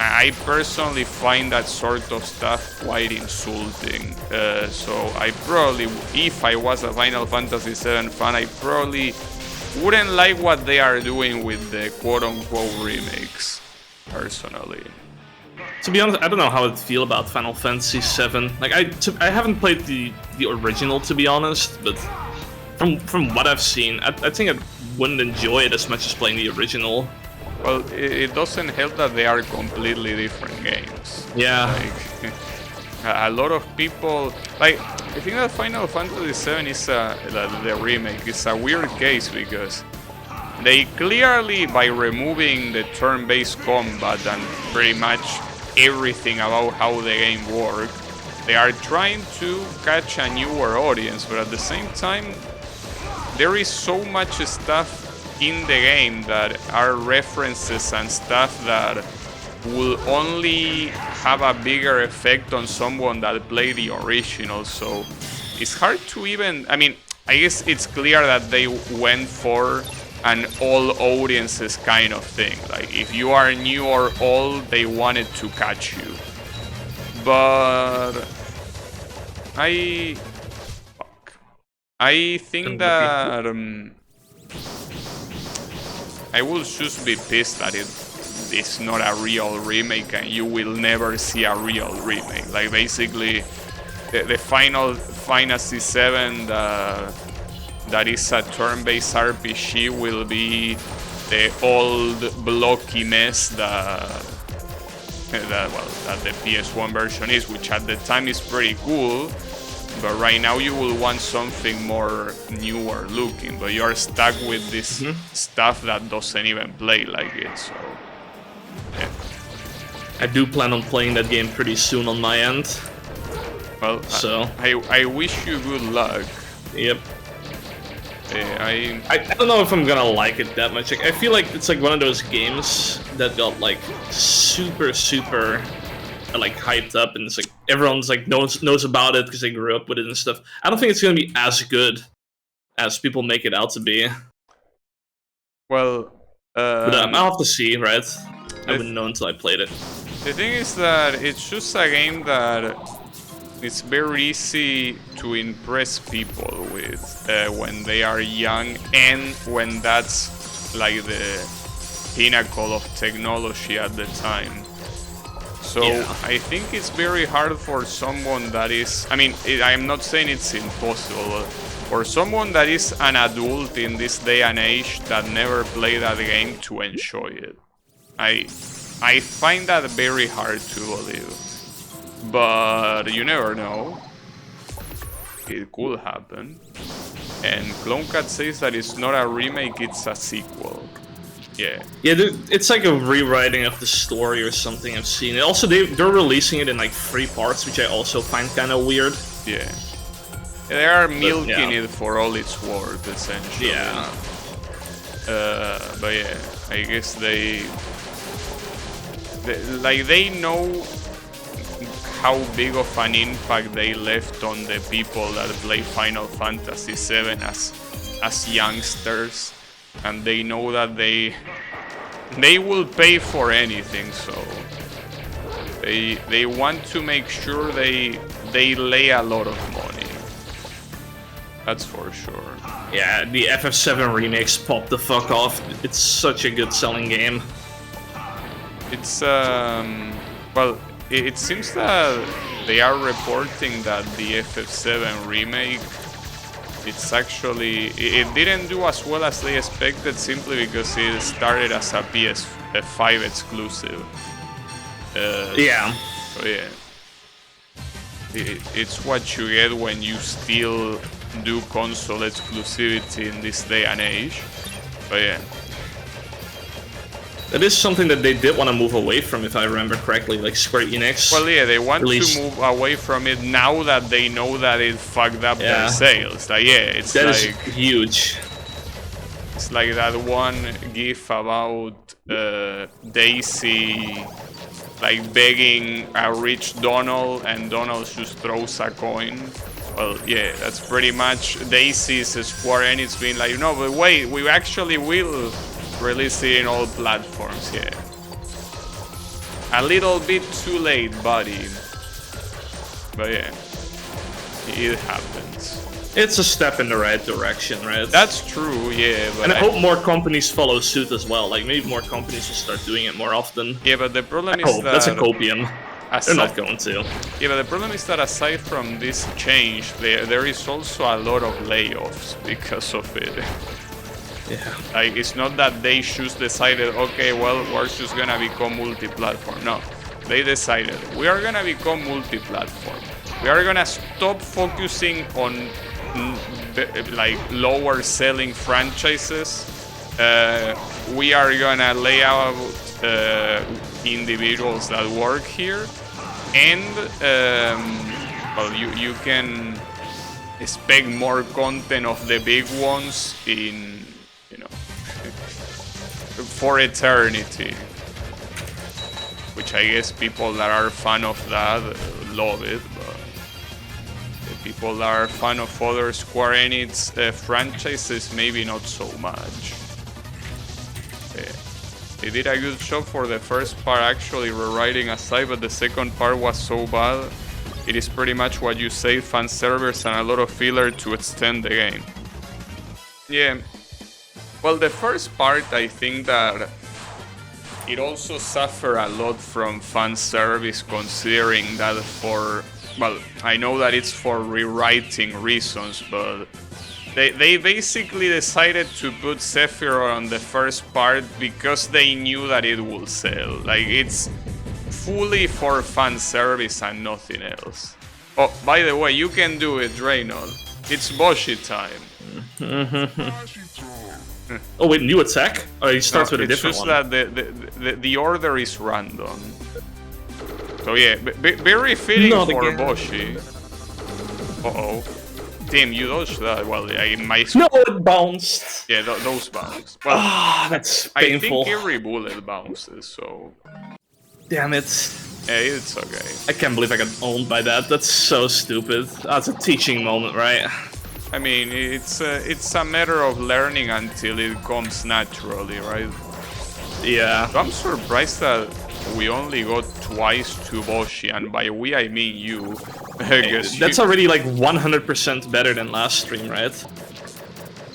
I personally find that sort of stuff quite insulting. So I probably, if I was a Final Fantasy VII fan, I probably wouldn't like what they are doing with the quote-unquote remakes, personally. To be honest, I don't know how I'd feel about Final Fantasy VII. Like, I haven't played the original, to be honest, but from what I've seen, I think I wouldn't enjoy it as much as playing the original. Well, it doesn't help that they are completely different games. Yeah. Like, a lot of people, like, I think that Final Fantasy VII is the remake is a weird case because they clearly, by removing the turn-based combat and pretty much everything about how the game works, they are trying to catch a newer audience, but at the same time, there is so much stuff in the game that are references and stuff that will only have a bigger effect on someone that played the original. So it's hard to even, I mean, I guess it's clear that they went for an all audiences kind of thing. Like, if you are new or old, they wanted to catch you. But I think that I will just be pissed that it's not a real remake and you will never see a real remake. Like, basically, the Final Fantasy VII that is a turn-based RPG will be the old blocky mess that the PS1 version is, which at the time is pretty cool. But right now you will want something more newer looking, but you're stuck with this stuff that doesn't even play like it, so yeah. I do plan on playing that game pretty soon on my end. Well, so I wish you good luck. Yep. I don't know if I'm gonna like it that much. Like, I feel like it's like one of those games that got like super like hyped up, and it's like everyone's like knows about it because they grew up with it and stuff. I don't think it's gonna be as good as people make it out to be. Well, but I'll have to see, right? I wouldn't know until I played it. The thing is that it's just a game that it's very easy to impress people with when they are young, and when that's like the pinnacle of technology at the time. So yeah. I think it's very hard for someone that is, I mean, I'm not saying it's impossible, for someone that is an adult in this day and age that never played that game to enjoy it. I find that very hard to believe. But you never know. It could happen. And CloneCat says that it's not a remake, it's a sequel. Yeah. Yeah, it's like a rewriting of the story or something I've seen. And also, they're releasing it in like 3 parts, which I also find kind of weird. Yeah. They are milking it for all it's worth, essentially. Yeah. But yeah, I guess they know how big of an impact they left on the people that play Final Fantasy VII as youngsters, and they know that they will pay for anything, so they want to make sure they lay a lot of money. That's for sure. Yeah, the FF7 remakes popped the fuck off. It's such a good selling game. It's well, it seems that they are reporting that the FF7 remake, it's actually, it didn't do as well as they expected simply because it started as a PS5 exclusive. Yeah. So yeah, it's what you get when you still do console exclusivity in this day and age. But yeah. It is something that they did want to move away from, if I remember correctly, like Square Enix. Well, yeah, they want released. to move away from it now that they know that it fucked up their sales. Like, yeah, it's that like is huge. It's like that one gif about Daisy like begging a rich Donald, and Donald just throws a coin. Well, yeah, that's pretty much Daisy's Square Enix being like, no, but wait, we actually will release it in all platforms, yeah. A little bit too late, buddy. But yeah, it happens. It's a step in the right direction, right? That's true, yeah. But and I hope more companies follow suit as well. Like, maybe more companies will start doing it more often. Yeah, but the problem I is hope. that... That's a copium. They're not going to. Yeah, but the problem is that aside from this change, there is also a lot of layoffs because of it. Yeah. Like, it's not that they just decided, okay, well, we're just gonna become multi-platform. No, they decided, we are gonna become multi-platform. We are gonna stop focusing on like lower selling franchises. We are gonna lay out individuals that work here, and well, you can expect more content of the big ones in, you know, for eternity, which I guess people that are fan of that love it, but the people that are fan of other Square Enix franchises maybe not so much. They did a good job for the first part, actually rewriting aside, but the second part was so bad. It is pretty much what you say, fan servers and a lot of filler to extend the game. Yeah. Well, the first part, I think that it also suffered a lot from fan service, considering that for... Well, I know that it's for rewriting reasons, but... They basically decided to put Sephiroth on the first part because they knew that it would sell. Like, it's fully for fan service and nothing else. Oh, by the way, you can do it, Draynoth. It's Boshi time. Oh wait, new attack? Oh, it starts with a different one. It's just that the order is random. So yeah, very fitting Not for again. Boshi. Uh-oh. Damn, you dodged that. Well, I might... No, it bounced. Yeah, those bounce. Well, that's painful. I think every bullet bounces, so... Damn it. Yeah, it's okay. I can't believe I got owned by that. That's so stupid. That's a teaching moment, right? I mean, it's a matter of learning until it comes naturally, right? Yeah. So I'm surprised that we only got twice to Boshi, and by we I mean you. That's already like 100% better than last stream, right?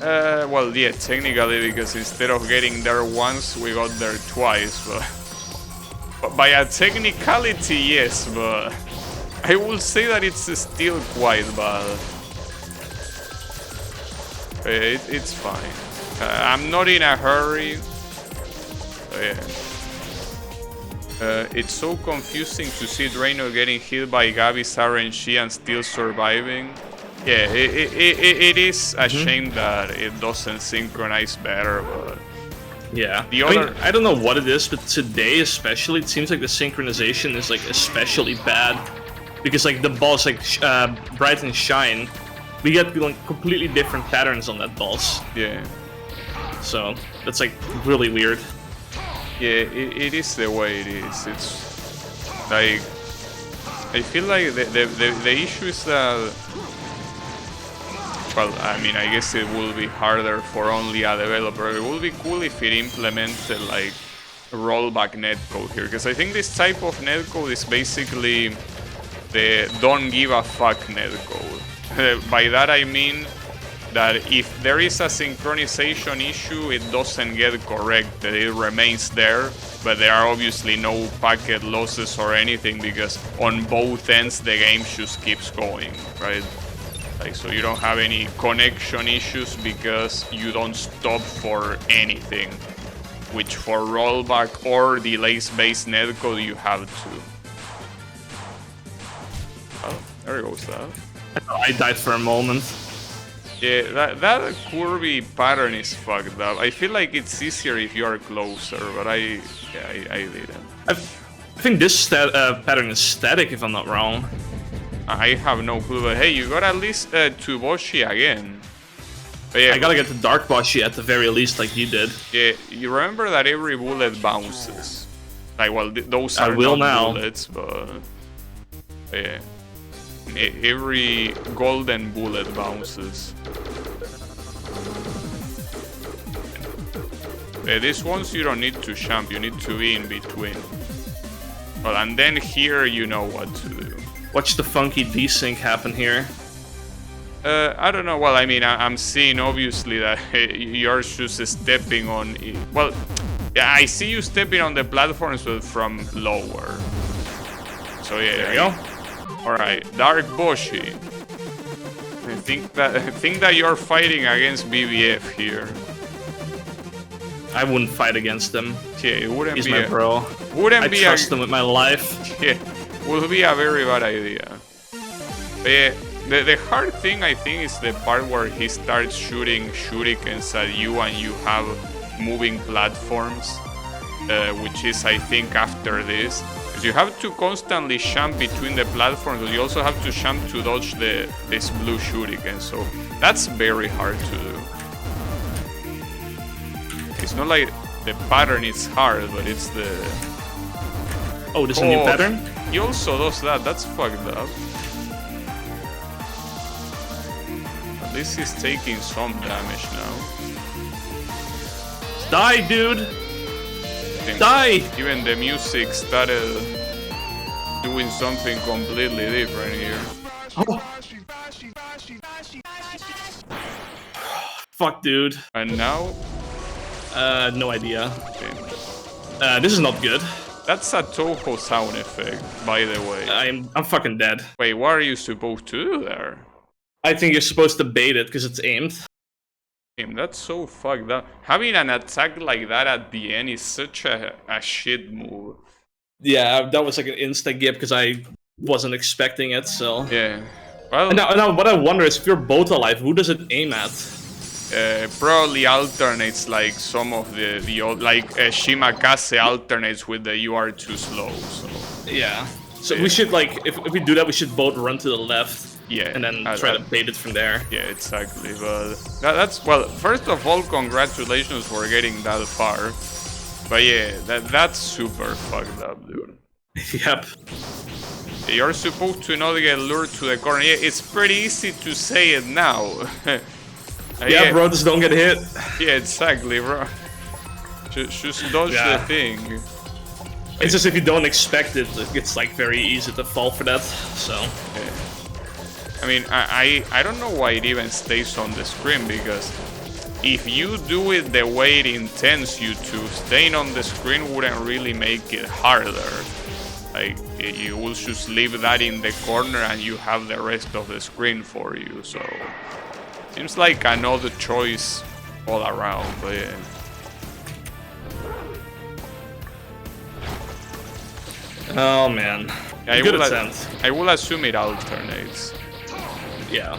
Well, yeah, technically, because instead of getting there once, we got there twice, but by a technicality, yes, but I will say that it's still quite bad. It's fine. I'm not in a hurry. Yeah. It's so confusing to see Draynoth getting hit by Gabi's RNG and still surviving. Yeah, it is a shame that it doesn't synchronize better, but... Yeah. The other... I mean, I don't know what it is, but today especially, it seems like the synchronization is like especially bad. Because like the boss, like Bright and Shine, we get like completely different patterns on that boss. Yeah. So, that's like really weird. Yeah, it is the way it is. It's like, I feel like the issue is that, well, I mean, I guess it will be harder for only a developer. It would be cool if it implemented like rollback netcode here, because I think this type of netcode is basically the don't give a fuck netcode. By that I mean that if there is a synchronization issue, it doesn't get corrected, it remains there, but there are obviously no packet losses or anything because on both ends the game just keeps going, right? Like, so you don't have any connection issues because you don't stop for anything, which for rollback or delays-based netcode you have to. Oh, there goes that. I died for a moment. Yeah, that curvy pattern is fucked up. I feel like it's easier if you are closer, but I didn't. I think this pattern is static, if I'm not wrong. I have no clue, but hey, you got at least Tuboshi again. But yeah, I gotta get the Dark Boshi at the very least, like you did. Yeah, you remember that every bullet bounces. Like, well, those are will not now. bullets, but yeah. Every golden bullet bounces. These ones you don't need to jump, you need to be in between. Well, and then here you know what to do. Watch the funky desync happen here. I don't know, well, I mean, I'm seeing obviously that you're just stepping on... Well, yeah, I see you stepping on the platforms, but from lower. So yeah, there you go. Alright, Dark Boshi. I think that you're fighting against BBF here. I wouldn't fight against him. Yeah, it wouldn't He's be my bro. Wouldn't I be trust him with my life. Yeah, would be a very bad idea. But yeah, the hard thing I think is the part where he starts shooting shurikens at you and you have moving platforms, which is I think after this. You have to constantly jump between the platforms, but you also have to jump to dodge this blue shuriken, so that's very hard to do. It's not like the pattern is hard, but it's the... Oh, this is a new pattern? He also does that, that's fucked up. At least he's taking some damage now. Die, dude! Die! Even the music started doing something completely different here. Oh. Fuck, dude. And now? No idea. Okay. This is not good. That's a Toho sound effect, by the way. I'm fucking dead. Wait, what are you supposed to do there? I think you're supposed to bait it because it's aimed. That's so fucked up. Having an attack like that at the end is such a shit move. Yeah, that was like an insta-gip because I wasn't expecting it, so... Yeah. Well... Now, what I wonder is, if you're both alive, who does it aim at? Probably alternates like some of the old... Like Shimakase alternates with the you are too slow, so... Yeah. So we should, like, if we do that, we should both run to the left. Yeah, and then try to bait it from there. Yeah, exactly. But that's well. First of all, congratulations for getting that far. But yeah, that's super fucked up, dude. Yep. You're supposed to not get lured to the corner. Yeah, it's pretty easy to say it now. Yeah, bro, just don't get hit. Yeah, exactly, bro. Just dodge the thing. It's just if you don't expect it, it's like very easy to fall for that. So. Yeah. I mean, I don't know why it even stays on the screen, because if you do it the way it intends you to, staying on the screen wouldn't really make it harder. Like, you will just leave that in the corner and you have the rest of the screen for you, so... Seems like another choice all around, but yeah. Oh man. I will assume it alternates. Yeah.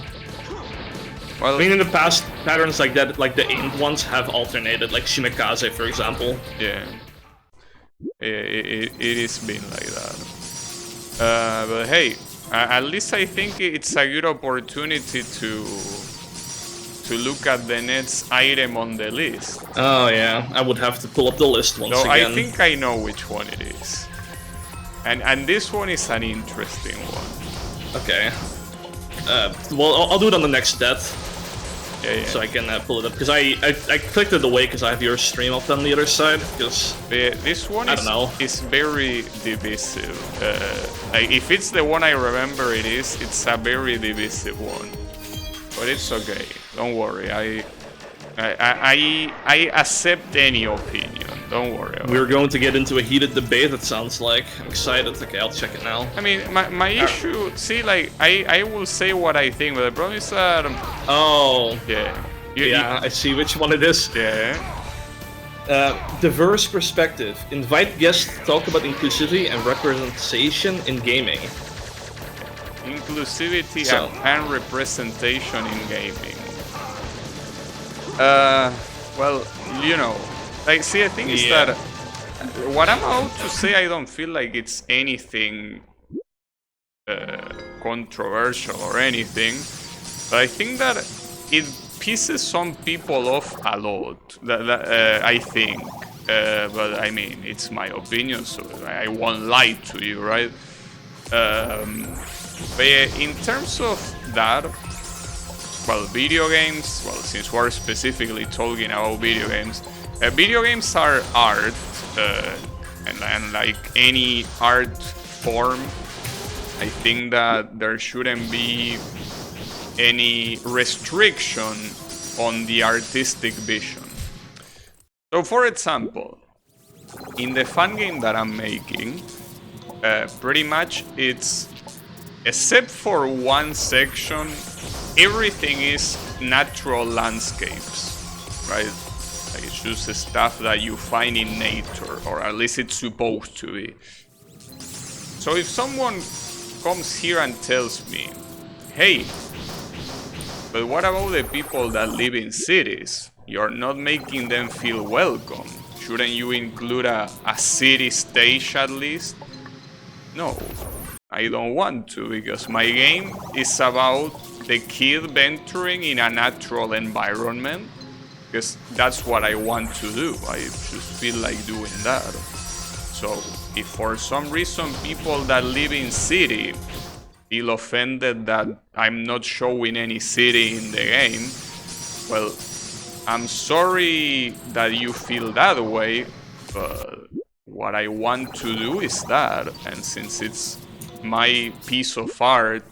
Well, I mean, in the past, patterns like that, like the aimed ones, have alternated, like Shimekaze, for example. Yeah. It is been like that. But hey, at least I think it's a good opportunity to look at the next item on the list. Oh yeah, I would have to pull up the list once again. I think I know which one it is. And this one is an interesting one. Okay. Well, I'll do it on the next death. Yeah. So I can pull it up, because I clicked it away because I have your stream up on the other side. Because this one is very divisive. Like, if it's the one I remember it is, it's a very divisive one. But it's okay. Don't worry. I accept any opinion. Don't worry. We're going to get into a heated debate, it sounds like. I'm excited. Okay, I'll check it now. I mean, my issue, see, like, I will say what I think, but the problem is that... Oh. Yeah. I see which one it is. Yeah. Diverse perspective. Invite guests to talk about inclusivity and representation in gaming. Inclusivity and representation in gaming. Well, you know, like, see, I think is that what I'm about to say, I don't feel like it's anything controversial or anything, but I think that it pisses some people off a lot. I think, but I mean, it's my opinion, so I won't lie to you, right? But yeah, in terms of that, well, video games, well, since we're specifically talking about video games are art, and like any art form, I think that there shouldn't be any restriction on the artistic vision. So, for example, in the fan game that I'm making, pretty much it's, except for one section, everything is natural landscapes, right? Like, it's just stuff that you find in nature, or at least it's supposed to be. So if someone comes here and tells me, hey, but what about the people that live in cities? You're not making them feel welcome. Shouldn't you include a city stage at least? No, I don't want to, because my game is about the kid venturing in a natural environment, because that's what I want to do. I just feel like doing that. So if for some reason people that live in city feel offended that I'm not showing any city in the game, well, I'm sorry that you feel that way, but what I want to do is that, and since it's my piece of art,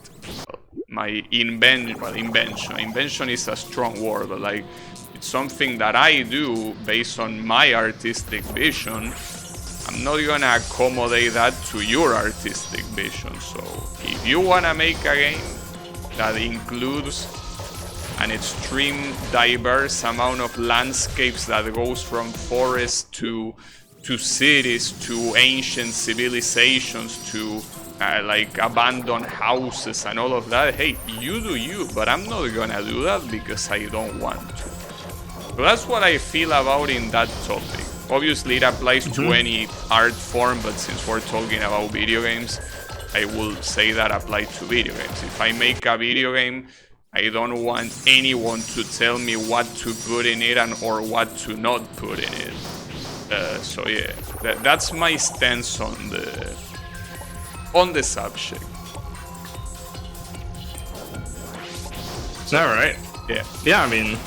my invention is a strong word, but like, it's something that I do based on my artistic vision, I'm not gonna accommodate that to your artistic vision. So if you wanna make a game that includes an extreme diverse amount of landscapes that goes from forests to cities, to ancient civilizations, to like abandoned houses and all of that, hey, you do you, but I'm not gonna do that because I don't want to. So that's what I feel about in that topic. Obviously it applies to any art form, but since we're talking about video games, I will say that applies to video games. If I make a video game, I don't want anyone to tell me what to put in it or what to not put in it. So yeah, that's my stance on the subject. All right. Yeah. I mean,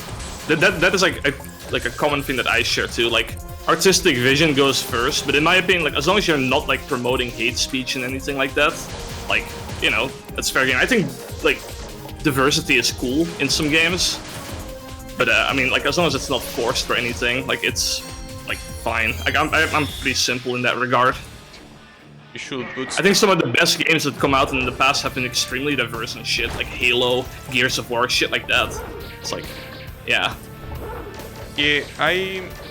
that is like a common thing that I share too. Like, artistic vision goes first, but in my opinion, like, as long as you're not like promoting hate speech and anything like that, like, you know, that's fair game. I think like diversity is cool in some games, but I mean, like, as long as it's not forced or anything, like, it's like fine. Like, I'm pretty simple in that regard. You should put. I think some of the best games that come out in the past have been extremely diverse and shit, like Halo, Gears of War, shit like that. It's like, yeah. Yeah,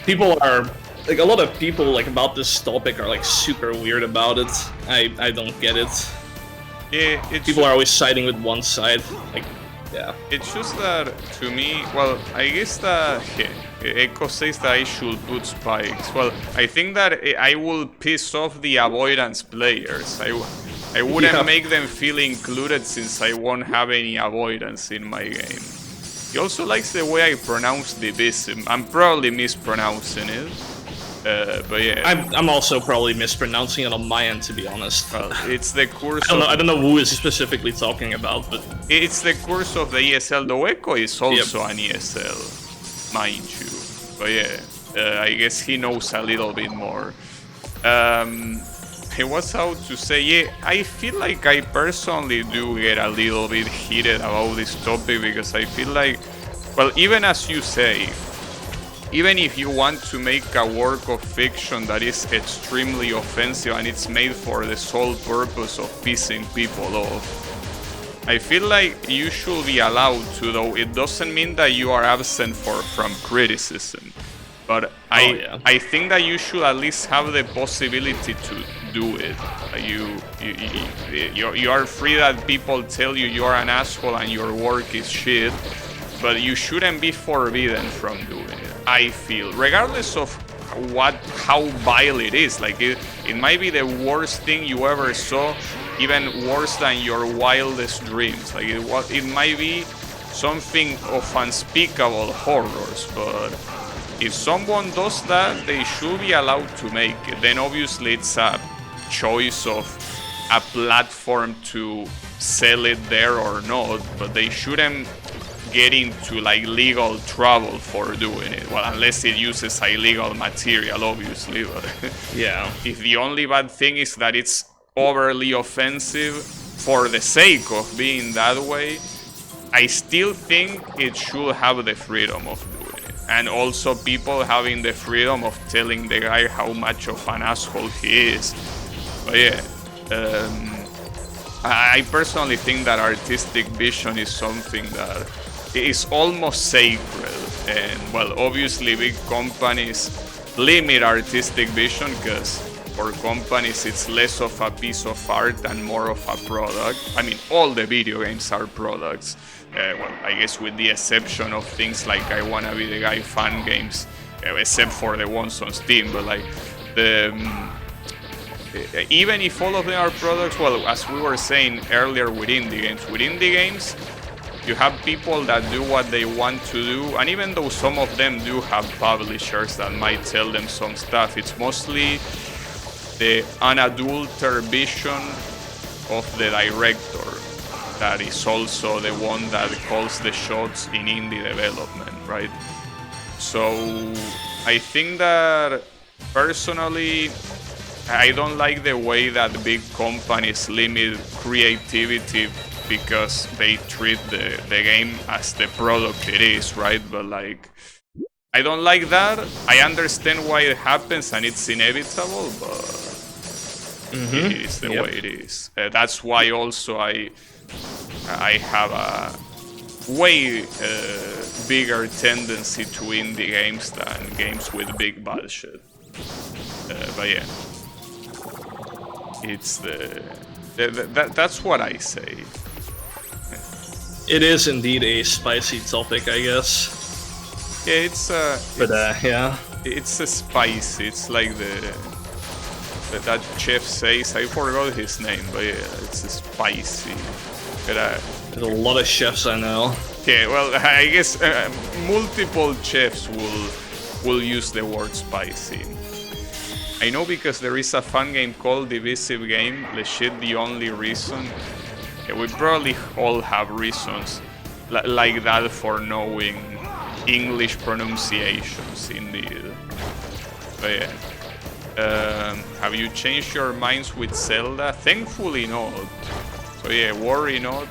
people are like, a lot of people like about this topic are like super weird about it. I don't get it. Yeah, people are always siding with one side. Like, yeah. It's just that to me, well, I guess that Echo says that I should put spikes. Well, I think that I will piss off the avoidance players. I wouldn't make them feel included since I won't have any avoidance in my game. He also likes the way I pronounce divisim. I'm probably mispronouncing it. But yeah. I'm also probably mispronouncing it on my end, to be honest. Well, it's the course I don't know who is specifically talking about, but it's the course of the ESL. The Echo is also an ESL, mind you. But yeah, I guess he knows a little bit more. He was out to say, yeah, I feel like I personally do get a little bit heated about this topic because I feel like Well, even as you say, even if you want to make a work of fiction that is extremely offensive and it's made for the sole purpose of pissing people off, I feel like you should be allowed to, though it doesn't mean that you are absent from criticism. But I think that you should at least have the possibility to do it. You are free that people tell you are an asshole and your work is shit, but you shouldn't be forbidden from doing it. I feel, regardless of how vile it is, like it might be the worst thing you ever saw, even worse than your wildest dreams. Like it might be something of unspeakable horrors, but if someone does that, they should be allowed to make it. Then obviously it's a choice of a platform to sell it there or not, but they shouldn't get into like legal trouble for doing it. Well, unless it uses illegal material, obviously, but yeah. If the only bad thing is that it's overly offensive for the sake of being that way, I still think it should have the freedom of doing it. And also people having the freedom of telling the guy how much of an asshole he is. But yeah, I personally think that artistic vision is something that is almost sacred. And well, obviously big companies limit artistic vision because for companies it's less of a piece of art and more of a product. I mean, all the video games are products. Well, I guess with the exception of things like I Wanna Be the Guy fan games, except for the ones on Steam, but like even if all of them are products, well, as we were saying earlier with indie games, you have people that do what they want to do, and even though some of them do have publishers that might tell them some stuff, it's mostly the unadulterated vision of the director that is also the one that calls the shots in indie development, right? So I think that personally, I don't like the way that big companies limit creativity because they treat the game as the product it is, right? But like, I don't like that. I understand why it happens and it's inevitable, but it is the way it is. That's why also I have a way bigger tendency to indie games than games with big budget. But yeah, it's that's what I say. It is indeed a spicy topic, I guess. Yeah, it's yeah, it's a spicy. It's like that chef says. I forgot his name, but yeah, it's a spicy. There's a lot of chefs I know. Yeah, well, I guess multiple chefs will use the word spicy. I know because there is a fun game called Divisive Game. Legit, the only reason. Yeah, we probably all have reasons like that for knowing English pronunciations, indeed. But yeah. Have you changed your minds with Zelda? Thankfully not. So yeah, worry not.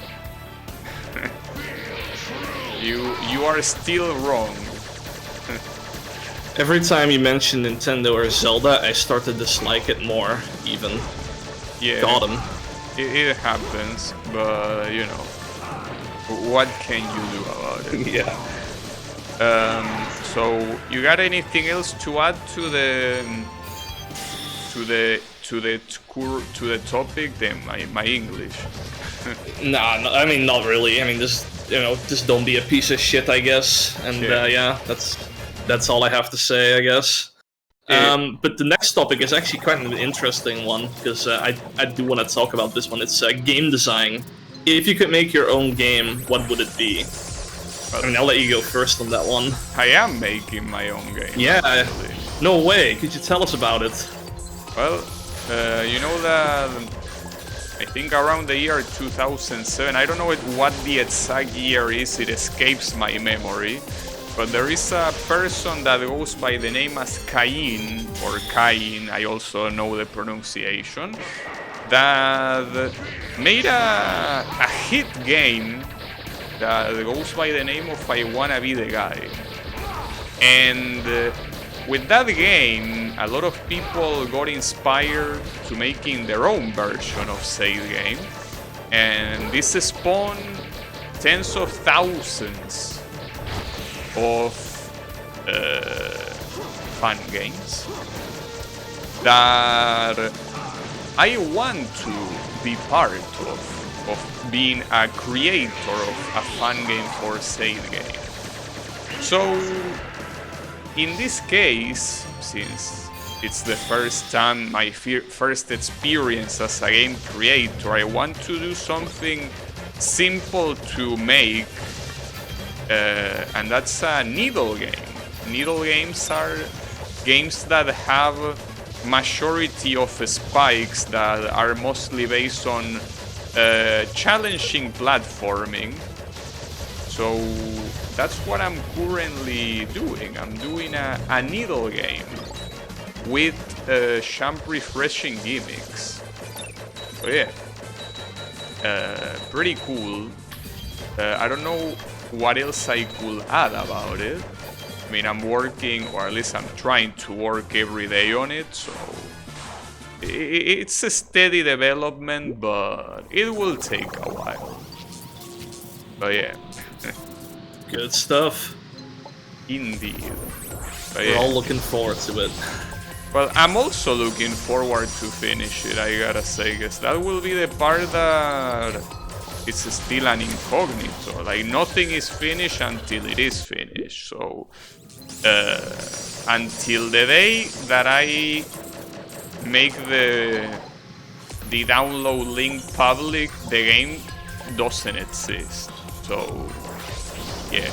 You are still wrong. Every time you mention Nintendo or Zelda, I start to dislike it more, even. Yeah. Got him. It happens, but you know, what can you do about it? Yeah. So you got anything else to add to the topic? Then my English. Nah, no, I mean not really. I mean just don't be a piece of shit, I guess. And yeah, that's all I have to say, I guess. But the next topic is actually quite an interesting one, because I do want to talk about this one. It's game design. If you could make your own game, what would it be? I mean, I'll let you go first on that one. I am making my own game. Yeah, actually. No way. Could you tell us about it? Well, you know that I think around the year 2007, I don't know what the exact year is, it escapes my memory. But there is a person that goes by the name as Cain, or Cain, I also know the pronunciation, that made a hit game that goes by the name of I Wanna Be the Guy. And with that game, a lot of people got inspired to making their own version of said game. And this spawned tens of thousands of fun games that I want to be part of being a creator of a fun game for said game. So in this case, since it's the first time, my first experience as a game creator, I want to do something simple to make, and that's a needle game. Needle games are games that have majority of spikes that are mostly based on challenging platforming. So that's what I'm currently doing. I'm doing a needle game with champ refreshing gimmicks. So yeah, pretty cool. I don't know what else I could add about it. I mean, I'm working, or at least I'm trying to work every day on it, so it's a steady development, but it will take a while. But yeah. Good stuff. Indeed. We're all looking forward to it. Well, I'm also looking forward to finish it, I gotta say, because that will be the part that it's still an incognito. Like, nothing is finished until it is finished. So, until the day that I make the download link public, the game doesn't exist. So, yeah,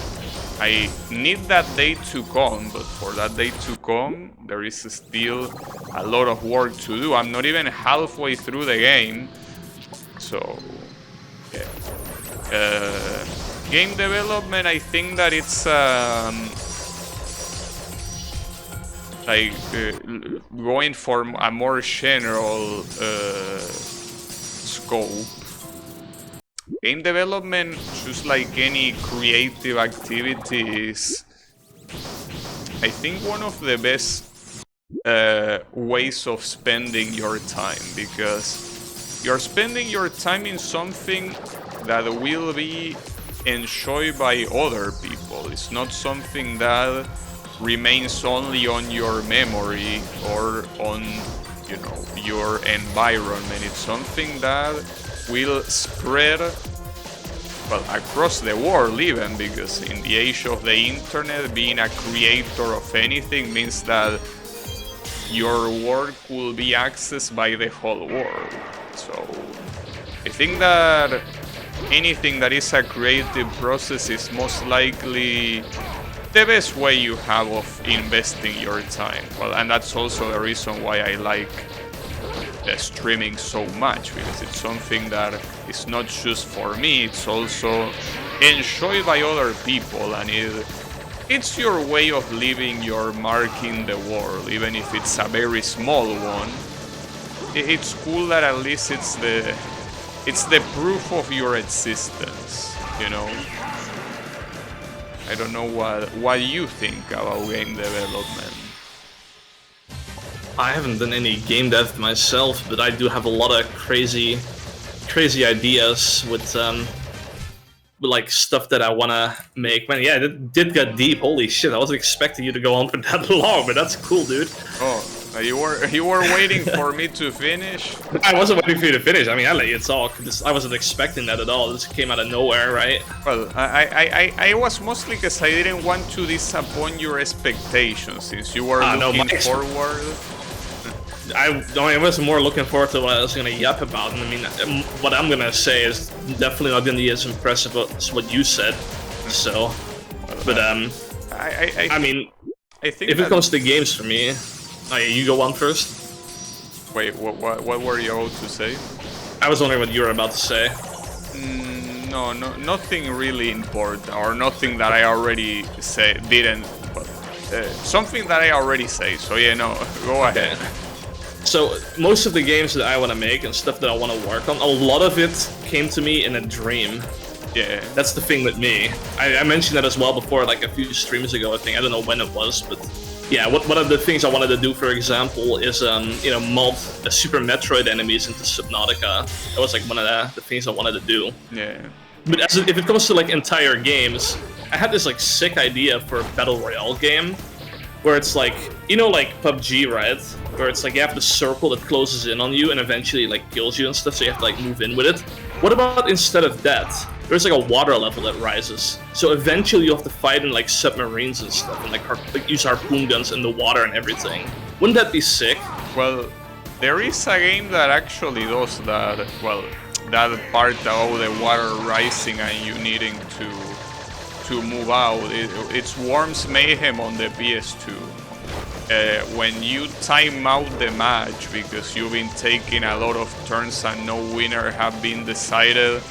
I need that day to come, but for that day to come, there is still a lot of work to do. I'm not even halfway through the game, so yeah. Game development, I think that it's like going for a more general scope. Game development, just like any creative activity, is, I think, one of the best ways of spending your time, because you're spending your time in something that will be enjoyed by other people. It's not something that remains only on your memory or on, you know, your environment. It's something that will spread, well, across the world even, because in the age of the internet, being a creator of anything means that your work will be accessed by the whole world. So I think that anything that is a creative process is most likely the best way you have of investing your time. Well, and that's also the reason why I like streaming so much, because it's something that is not just for me, it's also enjoyed by other people, and it's your way of leaving your mark in the world, even if it's a very small one. It's cool that at least it's the proof of your existence, you know. I don't know what you think about game development. I haven't done any game dev myself, but I do have a lot of crazy ideas with like stuff that I wanna make. Man, yeah, it did get deep. Holy shit! I wasn't expecting you to go on for that long, but that's cool, dude. Oh, you were waiting for me to finish? I wasn't waiting for you to finish. I mean, I let you talk. I wasn't expecting that at all. This came out of nowhere, right? Well, I was mostly because I didn't want to disappoint your expectations, since you were looking forward. I was more looking forward to what I was gonna yap about. I mean, what I'm gonna say is definitely not gonna be as impressive as what you said. So, but I mean, I think if it comes to games for me, oh, yeah, you go on first. Wait, what were you about to say? I was wondering what you were about to say. No, nothing really important, or nothing that I already didn't. But, something that I already say. So yeah, no, go ahead. So most of the games that I want to make and stuff that I want to work on, a lot of it came to me in a dream. Yeah. That's the thing with me. I mentioned that as well before, like a few streams ago, I think. I don't know when it was, but yeah, one of the things I wanted to do, for example, is mod Super Metroid enemies into Subnautica. That was like one of the things I wanted to do. Yeah. But if it comes to like entire games, I had this like sick idea for a battle royale game, where it's like, like PUBG, right? Where it's like you have the circle that closes in on you and eventually like kills you and stuff, so you have to like move in with it. What about instead of that, there's like a water level that rises, so eventually you have to fight in like submarines and stuff, and like use harpoon guns in the water and everything. Wouldn't that be sick? Well, there is a game that actually does that. Well, that part about the water rising and you needing to move out. It's Worms Mayhem on the PS2. When you time out the match because you've been taking a lot of turns and no winner have been decided,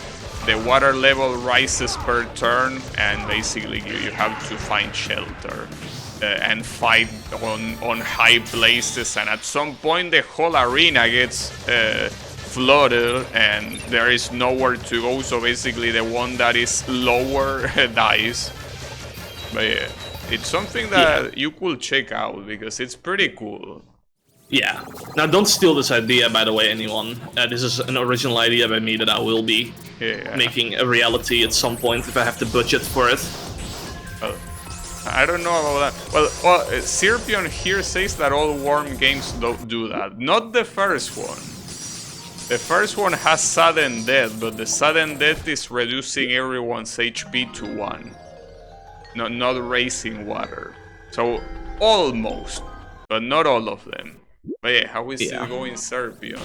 the water level rises per turn, and basically you have to find shelter and fight on high places, and at some point the whole arena gets flooded and there is nowhere to go, so basically the one that is lower dies. But yeah, it's something that you could check out because it's pretty cool. Yeah. Now, don't steal this idea, by the way, anyone. This is an original idea by me that I will be making a reality at some point if I have the budget for it. Well, I don't know about that. Well, Sirpion here says that all Worm games don't do that. Not the first one. The first one has sudden death, but the sudden death is reducing everyone's HP to 1. Not raising water. So, almost, but not all of them. But yeah, how is it going, Serpion?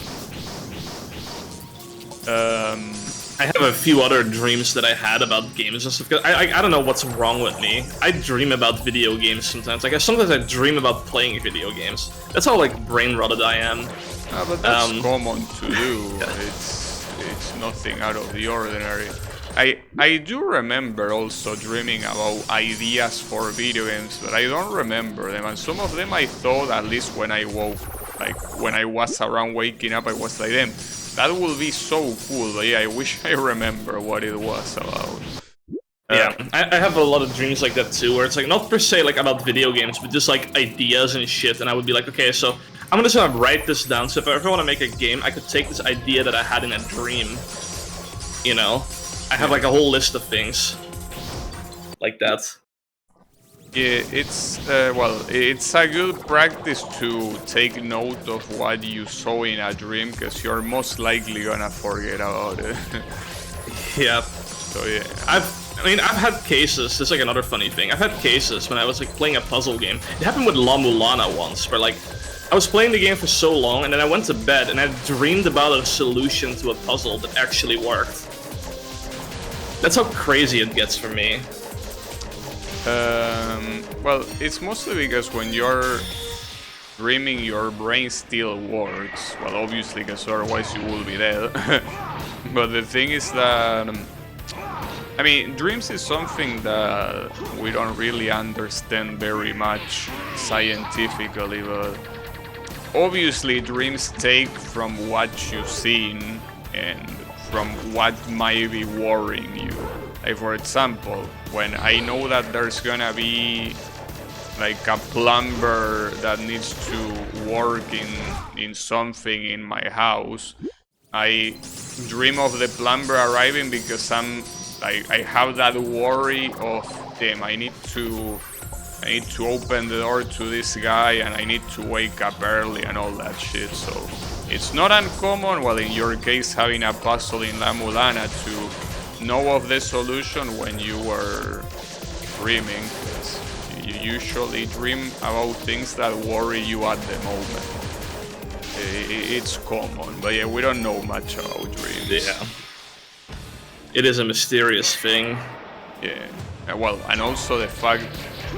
I have a few other dreams that I had about games and stuff. I don't know what's wrong with me. I dream about video games sometimes. Like sometimes I dream about playing video games. That's how like brain rotted I am. But that's common to do. It's nothing out of the ordinary. I do remember also dreaming about ideas for video games, but I don't remember them. And some of them I thought, at least when I woke, like when I was around waking up, I was like, damn, that would be so cool. But yeah, I wish I remember what it was about. Yeah, I have a lot of dreams like that too, where it's like not per se like about video games, but just like ideas and shit. And I would be like, okay, so I'm just gonna write this down. So if I ever want to make a game, I could take this idea that I had in a dream, I have like a whole list of things like that. Yeah, it's it's a good practice to take note of what you saw in a dream, because you're most likely gonna forget about it. Yeah. So yeah. I've had cases. This is like another funny thing. I've had cases when I was like playing a puzzle game. It happened with La Mulana once, where like I was playing the game for so long, and then I went to bed and I dreamed about a solution to a puzzle that actually worked. That's how crazy it gets for me. Well, it's mostly because when you're dreaming, your brain still works. Well, obviously, because otherwise you will be dead. But the thing is that, I mean, dreams is something that we don't really understand very much scientifically, but obviously dreams take from what you've seen and from what might be worrying you. Like for example, when I know that there's gonna be like a plumber that needs to work in something in my house, I dream of the plumber arriving because I have that worry of, damn, I need to open the door to this guy and I need to wake up early and all that shit. So it's not uncommon, well, in your case, having a puzzle in La Mulana, to know of the solution when you were dreaming, because you usually dream about things that worry you at the moment. It's common, but yeah, we don't know much about dreams. Yeah. It is a mysterious thing. Yeah. Well, and also the fact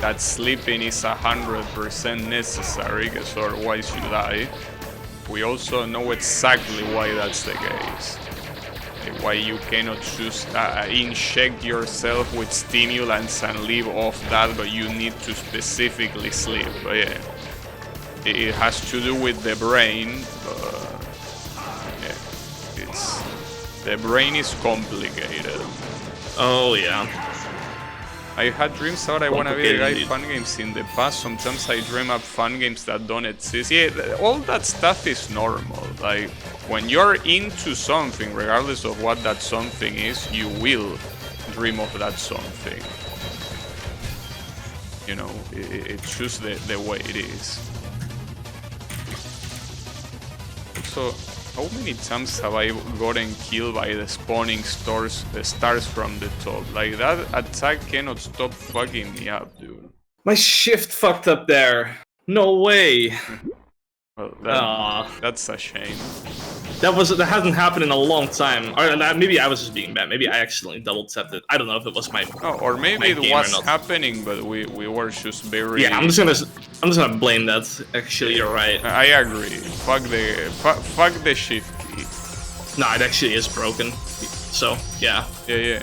that sleeping is 100% necessary, because otherwise you die. We also know exactly why that's the case. Why you cannot just inject yourself with stimulants and live off that, but you need to specifically sleep. But yeah, it has to do with the brain. Yeah, the brain is complicated. Oh yeah. I had dreams about I wanna be the guy Complicated, fun games in the past. Sometimes I dream up fun games that don't exist. Yeah, all that stuff is normal. Like, when you're into something, regardless of what that something is, you will dream of that something. You know, it's just the way it is. So, how many times have I gotten killed by the spawning stars from the top? Like, that attack cannot stop fucking me up, dude. My shift fucked up there. No way. Well, that's a shame. That hasn't happened in a long time. Or maybe I was just being bad. Maybe I accidentally double tapped it. I don't know if it was my. Oh, or maybe it was happening, but we were just very. Yeah, I'm just gonna blame that. Actually, you're right. I agree. Fuck the shift key. No, it actually is broken. So yeah. Yeah.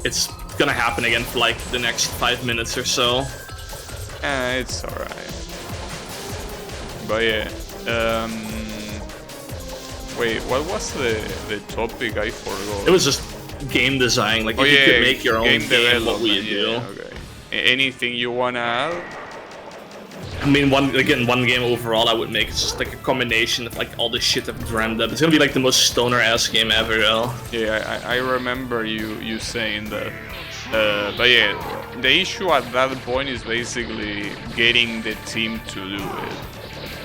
It's gonna happen again for like the next 5 minutes or so. It's alright. But yeah. Wait, what was the topic? I forgot. It was just game design. Like, if you could make your own game, what would you do? Okay. Anything you wanna add? I mean, one game overall I would make is just like a combination of like all the shit I've dreamed up. It's gonna be like the most stoner-ass game ever, though. Yeah, I remember you saying that. But yeah, the issue at that point is basically getting the team to do it.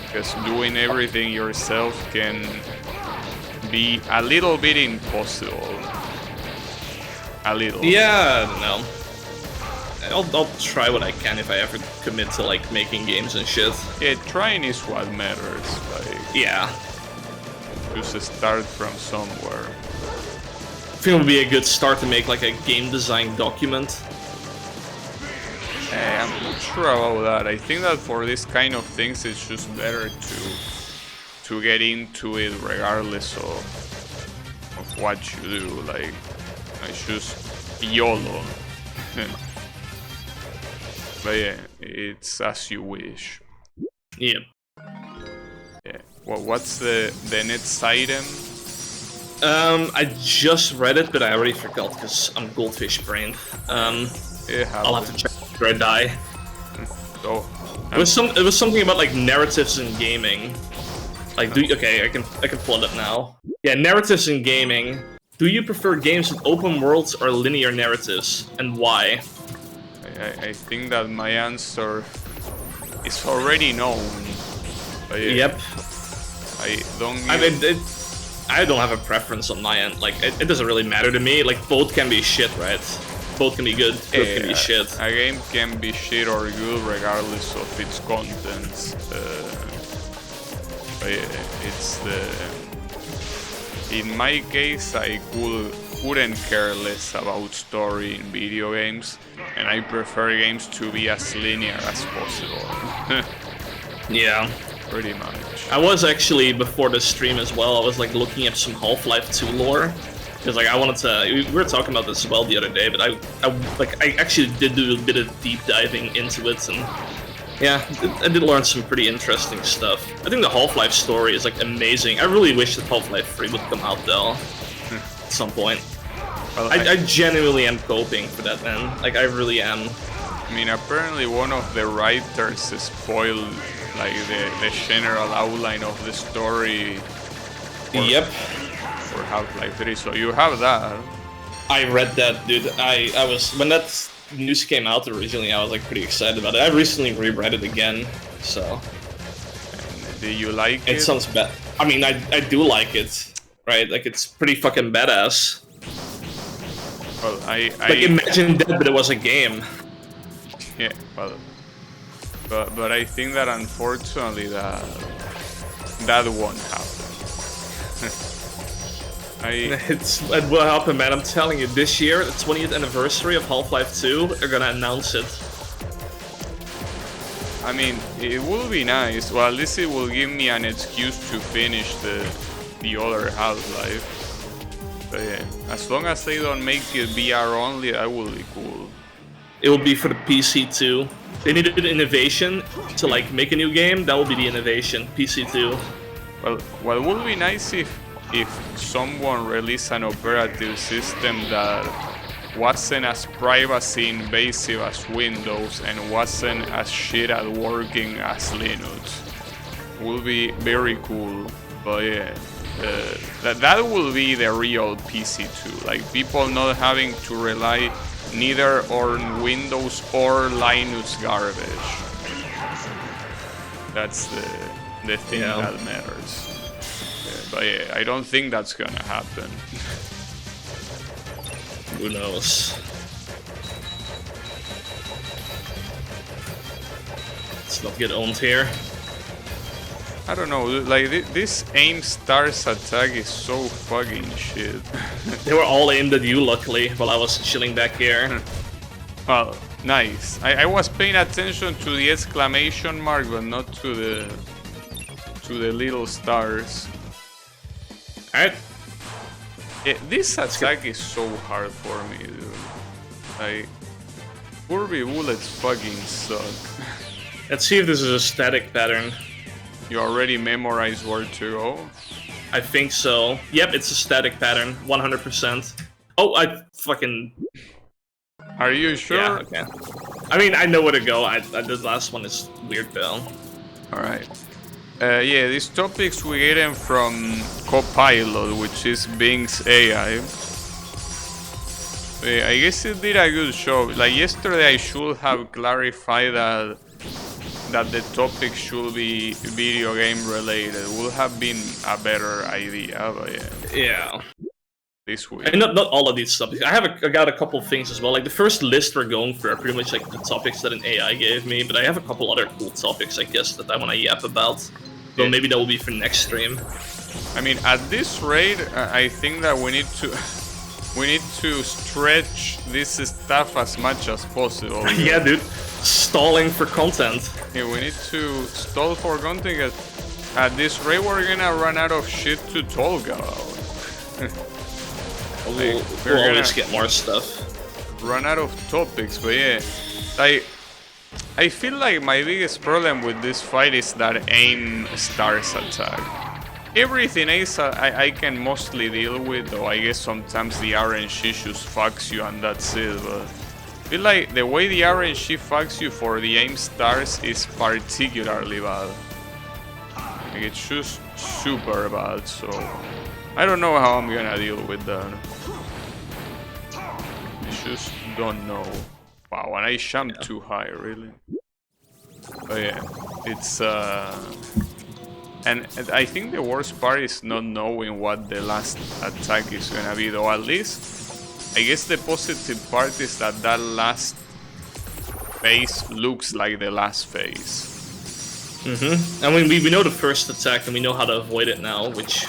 Because doing everything yourself can be a little bit impossible. A little. Yeah, I don't know. I'll try what I can if I ever commit to like making games and shit. Yeah, trying is what matters. Like, yeah. Just start from somewhere. I think it would be a good start to make like a game design document. I'm not sure about that. I think that for this kind of things, it's just better to get into it regardless of what you do. Like, it's just YOLO. But yeah, it's as you wish. Yep. Yeah. Well, what's the next item? I just read it, but I already forgot because I'm goldfish brain. I'll have to check after I die. So, it was something about like narratives in gaming. Like, okay, I can pull it up now. Yeah, narratives in gaming. Do you prefer games with open worlds or linear narratives, and why? I think that my answer is already known. Yep. I don't have a preference on my end. Like, it doesn't really matter to me. Like, both can be shit, right? Both can be good. Both can be shit. A game can be shit or good regardless of its contents. But it's in my case, I couldn't care less about story in video games, and I prefer games to be as linear as possible. Yeah. Pretty much. I was actually, before the stream as well, I was like looking at some Half-Life 2 lore. Because like I wanted to, we were talking about this as well the other day, but I actually did do a bit of deep diving into it, and yeah, I did learn some pretty interesting stuff. I think the Half-Life story is like amazing. I really wish that Half-Life 3 would come out though, at some point. Well, I genuinely am hoping for that, man. Like, I really am. I mean, apparently one of the writers spoiled like the general outline of the story. Yep. For Half-Life 3, so you have that. I read that, dude. I was, when that news came out originally, I was like pretty excited about it. I recently reread it again, so. And do you like it? It sounds bad. I mean, I do like it, right? Like, it's pretty fucking badass. Well, like, imagine that, but it was a game. Yeah, well, but I think that unfortunately that won't happen. It will happen, man. I'm telling you, this year, the 20th anniversary of Half-Life 2, they're gonna announce it. I mean, it will be nice. Well, at least it will give me an excuse to finish the other Half-Life. But yeah, as long as they don't make it VR only, that will be cool. It will be for the PC too. They needed an innovation to like make a new game. That will be the innovation. PC 2. Well, what would be nice if if someone released an operative system that wasn't as privacy invasive as Windows and wasn't as shit at working as Linux. Will be very cool, but yeah, that will be the real PC2. Like people not having to rely neither on Windows or Linux garbage. That's the thing that matters. But yeah, I don't think that's gonna happen. Who knows? Let's not get owned here. I don't know, like this aim stars attack is so fucking shit. They were all aimed at you, luckily, while I was chilling back here. Well, nice. I was paying attention to the exclamation mark, but not to the little stars. Alright. Yeah, this attack is so hard for me, dude. Like, Kirby bullets fucking suck. Let's see if this is a static pattern. You already memorized where to go? I think so. Yep, it's a static pattern, 100%. Oh, I fucking... Are you sure? Yeah, okay. I mean, I know where to go. This last one is weird though. Alright. Yeah, these topics we get them from Copilot, which is Bing's AI. Yeah, I guess it did a good job. Like yesterday I should have clarified that the topic should be video game related. Would have been a better idea, but yeah. Yeah. This week. And not all of these topics. I got a couple things as well. Like the first list we're going through are pretty much like the topics that an AI gave me, but I have a couple other cool topics, I guess, that I want to yap about. So maybe that will be for next stream. I mean, at this rate, I think that we need to stretch this stuff as much as possible. Yeah, dude. Stalling for content. Yeah, we need to stall for content. At this rate, we're gonna run out of shit to talk about. We'll always get more stuff. Run out of topics, but yeah, I feel like my biggest problem with this fight is that aim stars attack. Everything else I can mostly deal with, though I guess sometimes the RNG just fucks you and that's it, but I feel like the way the RNG fucks you for the aim stars is particularly bad. Like it's just super bad, so I don't know how I'm gonna deal with that. I just don't know. Wow, and I jumped too high, really. But yeah, it's and I think the worst part is not knowing what the last attack is gonna be, though. At least, I guess the positive part is that last phase looks like the last phase. I mean, we know the first attack and we know how to avoid it now, which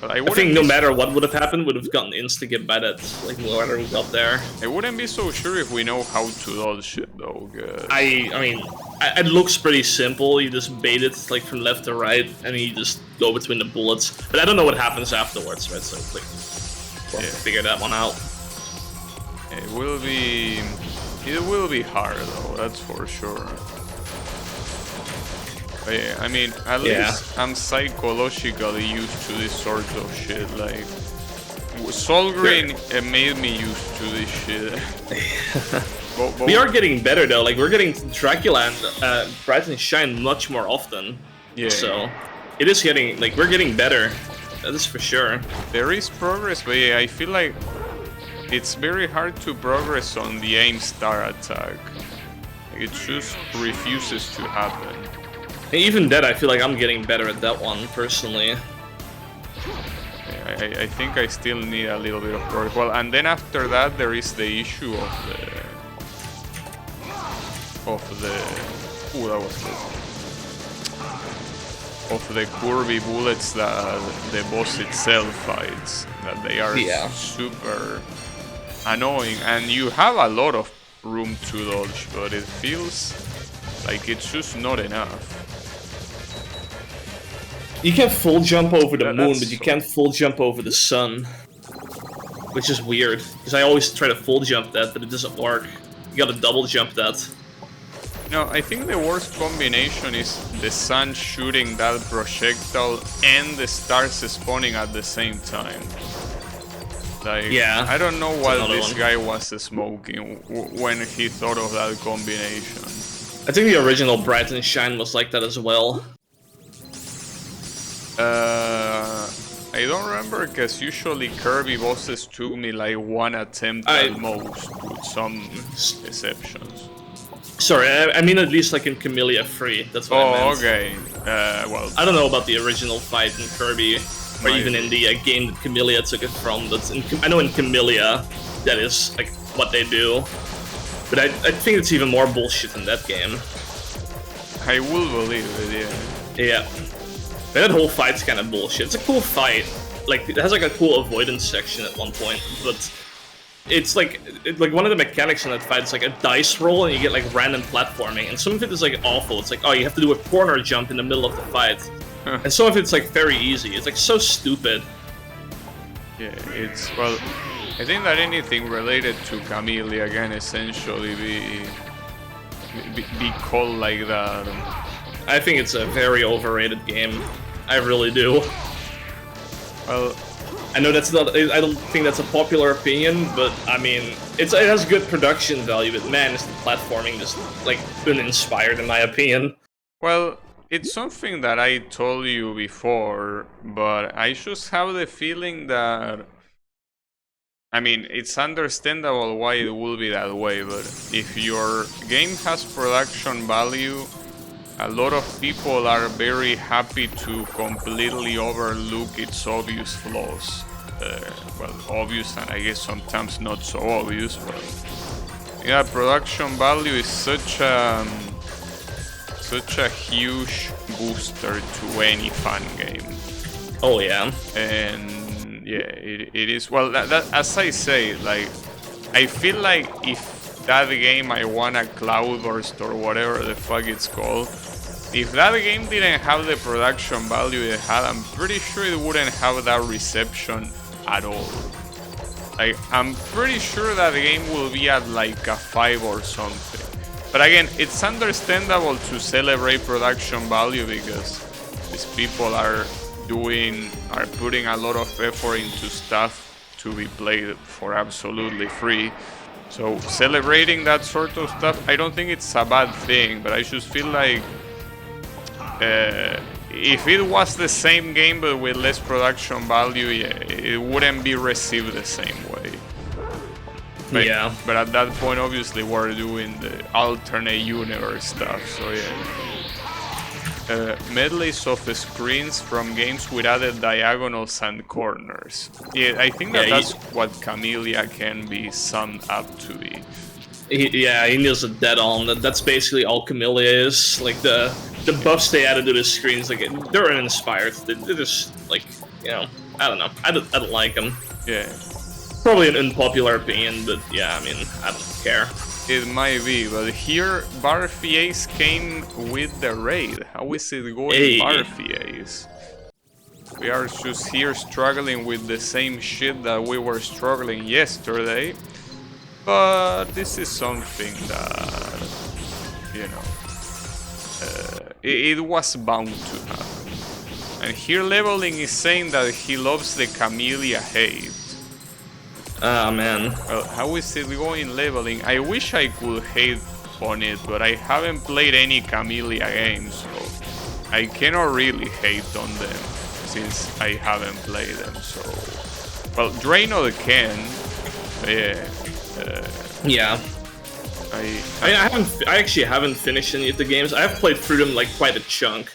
I think no matter what would have happened, would have gotten insta-get by that, like, whether we got there. I wouldn't be so sure if we know how to dodge it, though. I mean, it looks pretty simple. You just bait it, like, from left to right, and you just go between the bullets. But I don't know what happens afterwards, right? So, like, we'll have to figure that one out. It will be hard, though, that's for sure. But yeah, I mean, at least I'm psychologically used to this sort of shit. Like, Soul Green made me used to this shit. but we are getting better though. Like we're getting Dracula and Bright and Shine much more often. Yeah. So it is getting we're getting better. That is for sure. There is progress, but yeah, I feel like it's very hard to progress on the aim star attack. Like, it just refuses to happen. And even that, I feel like I'm getting better at that one, personally. I think I still need a little bit of progress. Well, and then after that, there is the issue of the... Ooh, that was good. Of the curvy bullets that the boss itself fights. That they are super annoying. And you have a lot of room to dodge, but it feels like it's just not enough. You can full jump over the moon, but you can't full jump over the sun. Which is weird, because I always try to full jump that, but it doesn't work. You gotta double jump that. No, I think the worst combination is the sun shooting that projectile and the stars spawning at the same time. Like, Yeah, I don't know what this one. guy was smoking when he thought of that combination. I think the original Bright and Shine was like that as well. I don't remember because usually Kirby bosses took me like one attempt at most, with some exceptions. Sorry, I mean at least like in Camellia Free. That's what I meant. Oh, okay. Well, I don't know about the original fight in Kirby, or even in the game that Camellia took it from. That's I know in Camellia that is like what they do, but I think it's even more bullshit in that game. I will believe it, yeah. Yeah. That whole fight's kind of bullshit. It's a cool fight. Like, it has like a cool avoidance section at one point, but it's like one of the mechanics in that fight is like a dice roll and you get like random platforming, and some of it is like awful. It's like, oh, you have to do a corner jump in the middle of the fight, and some of it's like very easy. It's like so stupid. Yeah, it's, well, I think that anything related to Camellia can essentially be called like that. I think it's a very overrated game. I really do. Well, I know that's not. I don't think that's a popular opinion, but I mean, it has good production value. But man, is the platforming just like uninspired in my opinion. Well, it's something that I told you before, but I just have the feeling that, I mean, it's understandable why it will be that way, but if your game has production value, a lot of people are very happy to completely overlook its obvious flaws. Well, obvious and I guess sometimes not so obvious, but yeah, production value is such a huge booster to any fun game. Oh yeah. And yeah, it is. Well, that as I say, like, I feel like if that game I won a Cloudburst or whatever the fuck it's called, if that game didn't have the production value it had, I'm pretty sure it wouldn't have that reception at all. Like, I'm pretty sure that the game will be at like a 5 or something. But again, it's understandable to celebrate production value because these people are putting a lot of effort into stuff to be played for absolutely free. So celebrating that sort of stuff, I don't think it's a bad thing, but I just feel like if it was the same game but with less production value, yeah, it wouldn't be received the same way. But, yeah. But at that point, obviously, we're doing the alternate universe stuff, so yeah. Medleys of screens from games with added diagonals and corners. Yeah, I think that's what Camellia can be summed up to be. He nails it dead on. That's basically all Camellia is. Like the buffs they added to the screens, like they're uninspired. They're just like, you know, I don't know. I don't like them. Yeah. Probably an unpopular opinion, but yeah, I mean, I don't care. It might be, but here Barfy Ace came with the raid. How is it going, Barfy Ace? We are just here struggling with the same shit that we were struggling yesterday. But this is something that, you know, it was bound to happen. And here Leveling is saying that he loves the Camellia hate. Ah, man. Well, how is it going, Leveling? I wish I could hate on it, but I haven't played any Camellia games, so I cannot really hate on them since I haven't played them. So, well, Draynoth can, yeah. I actually haven't finished any of the games. I have played through them like quite a chunk.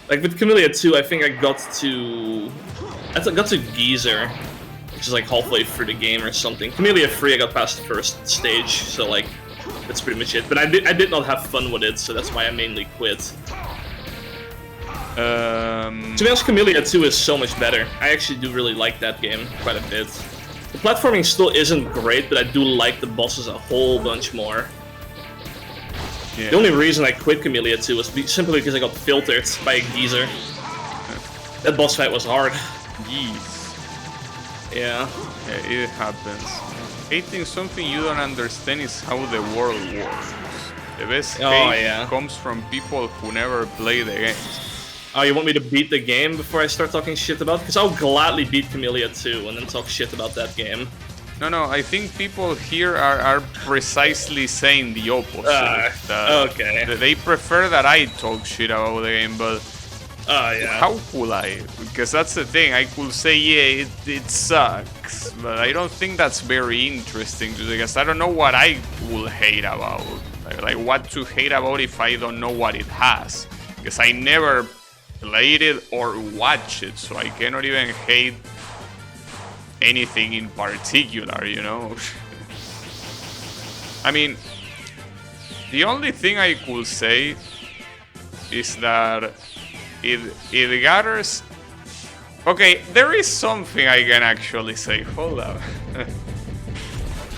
Like with Camellia 2, I think I got to Geezer, which is like halfway through the game or something. Camellia 3, I got past the first stage, so like that's pretty much it. But I did not have fun with it, so that's why I mainly quit. To be honest, Camellia 2 is so much better. I actually do really like that game quite a bit. The platforming still isn't great, but I do like the bosses a whole bunch more. Yeah. The only reason I quit Camellia 2 was simply because I got filtered by a geezer. That boss fight was hard. Geese. Yeah. Yeah, it happens. I think something you don't understand is how the world works. The best Oh, hate yeah. comes from people who never play the games. Oh, you want me to beat the game before I start talking shit about it? Because I'll gladly beat Camellia 2 and then talk shit about that game. No, I think people here are precisely saying the opposite. Okay. They prefer that I talk shit about the game, but Yeah. how could I? Because that's the thing, I could say, yeah, it sucks, but I don't think that's very interesting, because I don't know what I will hate about. Like what to hate about if I don't know what it has. Because I never played it or watched it, so I cannot even hate anything in particular, you know? I mean, the only thing I could say is that it gathers... Okay, there is something I can actually say. Hold up.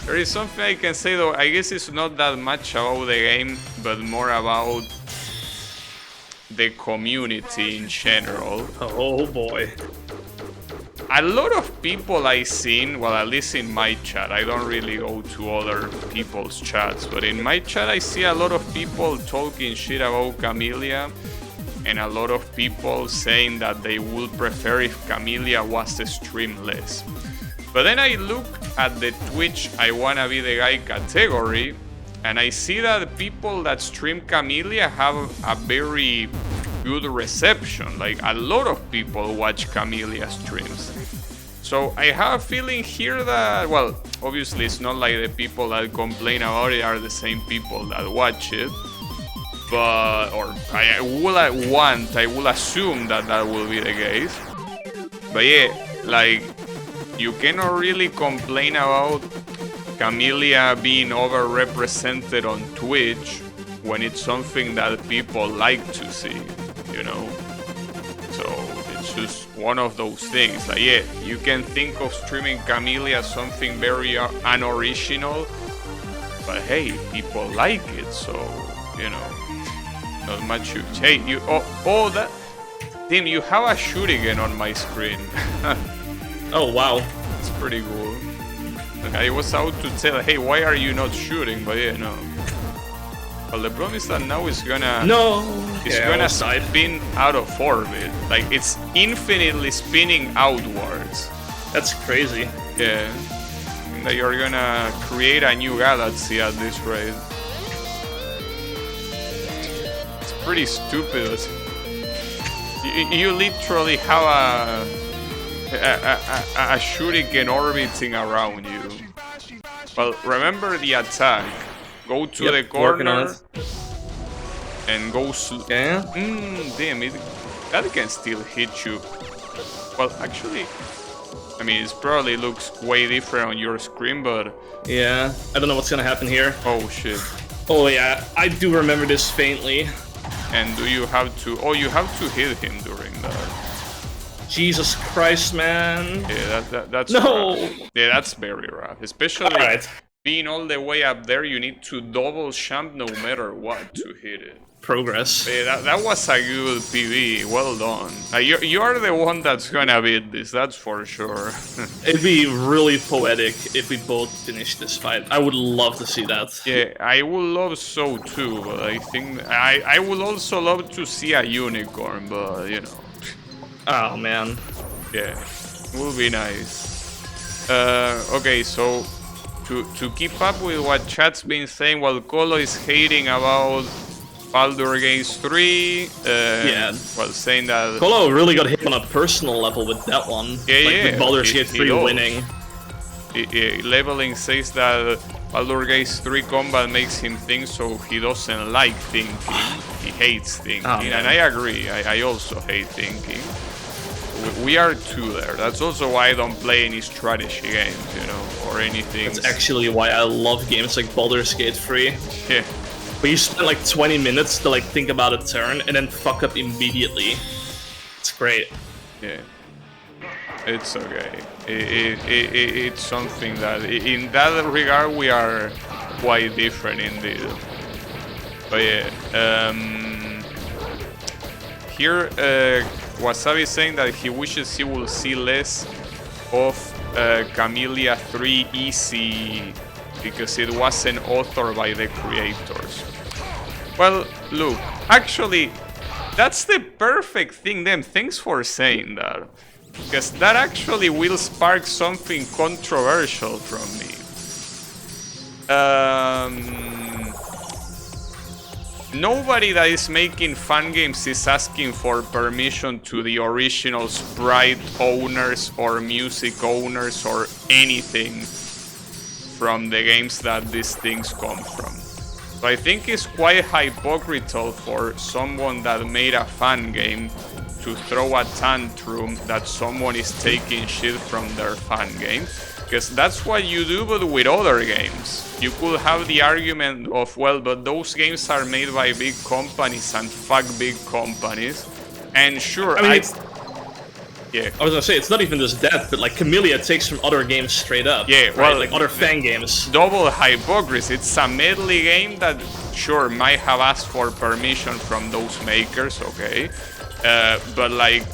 There is something I can say, though. I guess it's not that much about the game, but more about the community in general. Oh boy. A lot of people I've seen, well, at least in my chat, I don't really go to other people's chats, but in my chat I see a lot of people talking shit about Camellia, and a lot of people saying that they would prefer if Camellia was streamless. But then I look at the Twitch I wanna be the guy category, and I see that people that stream Camellia have a very good reception. Like, a lot of people watch Camellia streams. So I have a feeling here that, well, obviously it's not like the people that complain about it are the same people that watch it, but, or I will assume that that will be the case. But yeah, like, you cannot really complain about Camellia being overrepresented on Twitch when it's something that people like to see, you know? So it's just one of those things. Like, yeah, you can think of streaming Camellia as something very unoriginal, but hey, people like it, so, you know, not much you... Hey, you... Oh, that... Tim, you have a shuriken on my screen. Oh, wow. It's pretty cool. Like, I was out to tell, hey, why are you not shooting? But yeah, no. Well, the problem is that now it's gonna... No! It's gonna spin out of orbit. Like, it's infinitely spinning outwards. That's crazy. Yeah. That you're gonna create a new galaxy at this rate. It's pretty stupid. You literally have a shuriken orbiting around you. Well, remember the attack. Go to the corner and go slow. Yeah. Damn it. That can still hit you. Well, actually, I mean, it probably looks way different on your screen, but... Yeah, I don't know what's gonna happen here. Oh, shit. Oh yeah, I do remember this faintly. And do you have to... Oh, you have to hit him during that. Jesus Christ, man. Yeah, that's no. rough. Yeah, that's very rough. Especially being all the way up there, you need to double jump no matter what to hit it. Progress. Yeah, that was a good PV. Well done. You are the one that's gonna beat this, that's for sure. It'd be really poetic if we both finish this fight. I would love to see that. Yeah, I would love so too, but I think I would also love to see a unicorn, but you know. Oh man. Yeah, would be nice. Okay, so to keep up with what chat's been saying, while Colo is hating about Baldur's Gate 3, yeah, well, saying that Colo really got hit on a personal level with that one. Yeah, like, yeah. With Baldur's Gate 3 winning. Leveling says that Baldur's Gate 3 combat makes him think, so he doesn't like thinking. He hates thinking, and I agree. I also hate thinking. We are two there. That's also why I don't play any strategy games, you know, or anything. That's actually why I love games like Baldur's Gate 3. Yeah. But you spend like 20 minutes to like think about a turn and then fuck up immediately. It's great. Yeah. It's okay. It's something that, in that regard, we are quite different indeed. But yeah, here Wasabi is saying that he wishes he will see less of Camellia 3 easy because it wasn't authored by the creators. Well, look, actually, that's the perfect thing then. Thanks for saying that. Because that actually will spark something controversial from me. Nobody that is making fan games is asking for permission to the original sprite owners or music owners or anything from the games that these things come from. So I think it's quite hypocritical for someone that made a fan game to throw a tantrum that someone is taking shit from their fan game. Because that's what you do, but with other games. You could have the argument of, well, but those games are made by big companies and fuck big companies. And sure, I mean, yeah. I was gonna say, it's not even just that, but like Camellia takes from other games straight up. Yeah, right? well, like other fan games. Double hypocrisy. It's a medley game that, sure, might have asked for permission from those makers, okay? But like,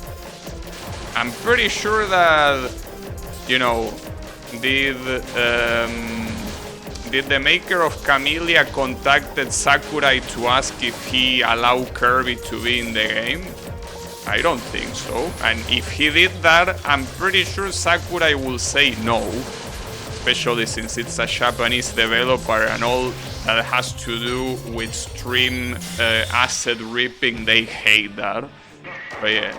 I'm pretty sure that, you know, did the maker of Camellia contacted Sakurai to ask if he allowed Kirby to be in the game? I don't think so. And if he did that, I'm pretty sure Sakurai will say no. Especially since it's a Japanese developer and all that has to do with stream asset ripping, they hate that. But yeah,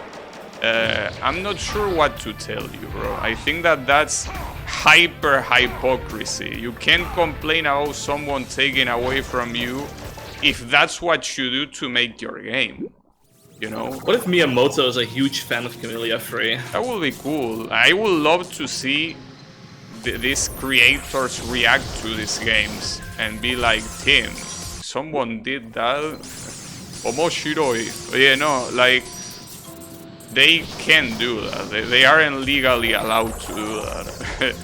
I'm not sure what to tell you, bro. I think that that's hyper hypocrisy. You can't complain about someone taking away from you if that's what you do to make your game, you know? What if Miyamoto is a huge fan of Camellia Free? That would be cool. I would love to see these creators react to these games and be like, Tim, someone did that? Omoshiroi. Yeah, no, like, they can do that. They aren't legally allowed to do that.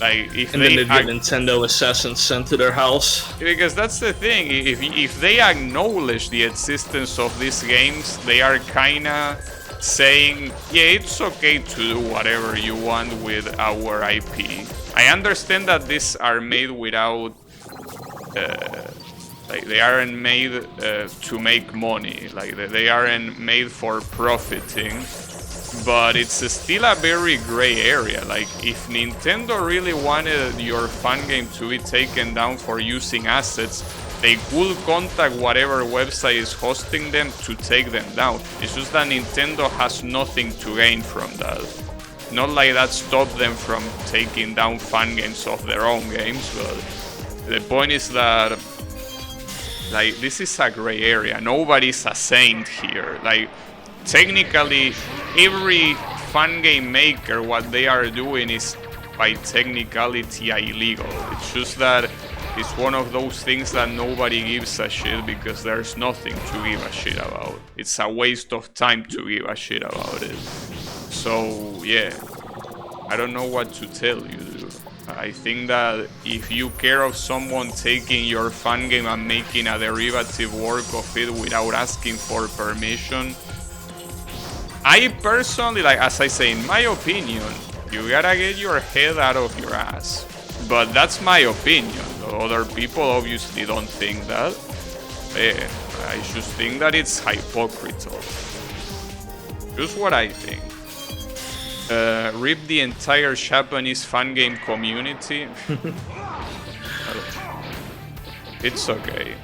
Like, if and they then they get Nintendo assassins sent to their house. Because that's the thing. If they acknowledge the existence of these games, they are kinda saying, yeah, it's okay to do whatever you want with our IP. I understand that these are made without like, they aren't made to make money. Like, they aren't made for profiting. But it's still a very gray area. Like, if Nintendo really wanted your fan game to be taken down for using assets, they could contact whatever website is hosting them to take them down. It's just that Nintendo has nothing to gain from that. Not like that stopped them from taking down fan games of their own games, but the point is that, like, this is a gray area. Nobody's a saint here. Like, technically, every fan game maker, what they are doing is by technicality illegal. It's just that it's one of those things that nobody gives a shit because there's nothing to give a shit about. It's a waste of time to give a shit about it. So, yeah, I don't know what to tell you, dude. I think that if you care of someone taking your fan game and making a derivative work of it without asking for permission, I personally, like, as I say, in my opinion, you gotta get your head out of your ass. But that's my opinion. Other people obviously don't think that. I just think that it's hypocritical. Just what I think. Rip the entire Japanese fan game community. It's okay.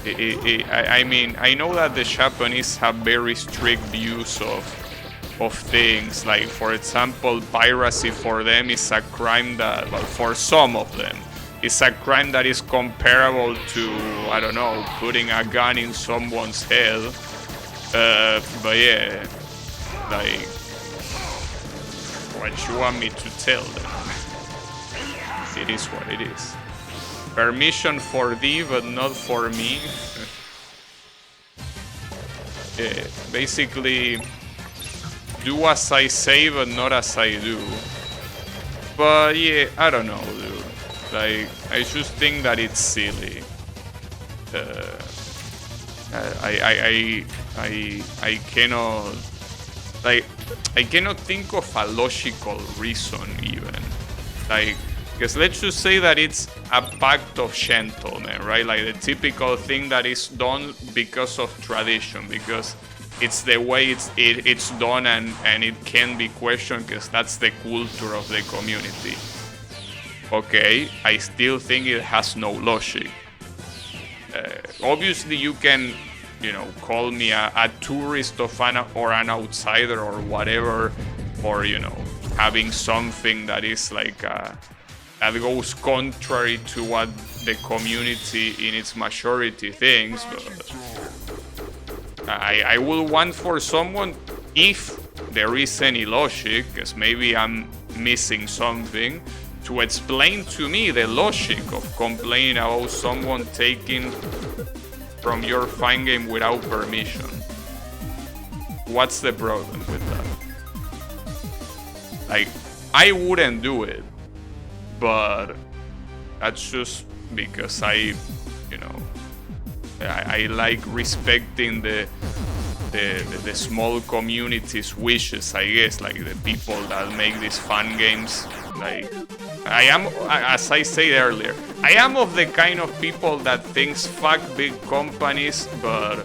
I mean, I know that the Japanese have very strict views of things. Like, for example, piracy for them is a crime that, well, for some of them, it's a crime that is comparable to, I don't know, putting a gun in someone's head. But yeah, like, what you want me to tell them? It is what it is. Permission for thee, but not for me. Yeah, basically, do as I say, but not as I do. But yeah, I don't know, dude. Like, I just think that it's silly. I cannot, like, I cannot think of a logical reason even. Like, Because let's just say that it's a pact of gentlemen, right? Like the typical thing that is done because of tradition, because it's the way it's done, and it can be questioned because that's the culture of the community. Okay, I still think it has no logic. Obviously, you can, call me a tourist or an outsider or whatever, or having something that is like that goes contrary to what the community in its majority thinks. But I will want for someone, if there is any logic, because maybe I'm missing something, to explain to me the logic of complaining about someone taking from your fine game without permission. What's the problem with that? Like, I wouldn't do it, but that's just because I like respecting the small community's wishes, I guess, like the people that make these fun games. Like, I am, as I said earlier, I am of the kind of people that thinks fuck big companies, but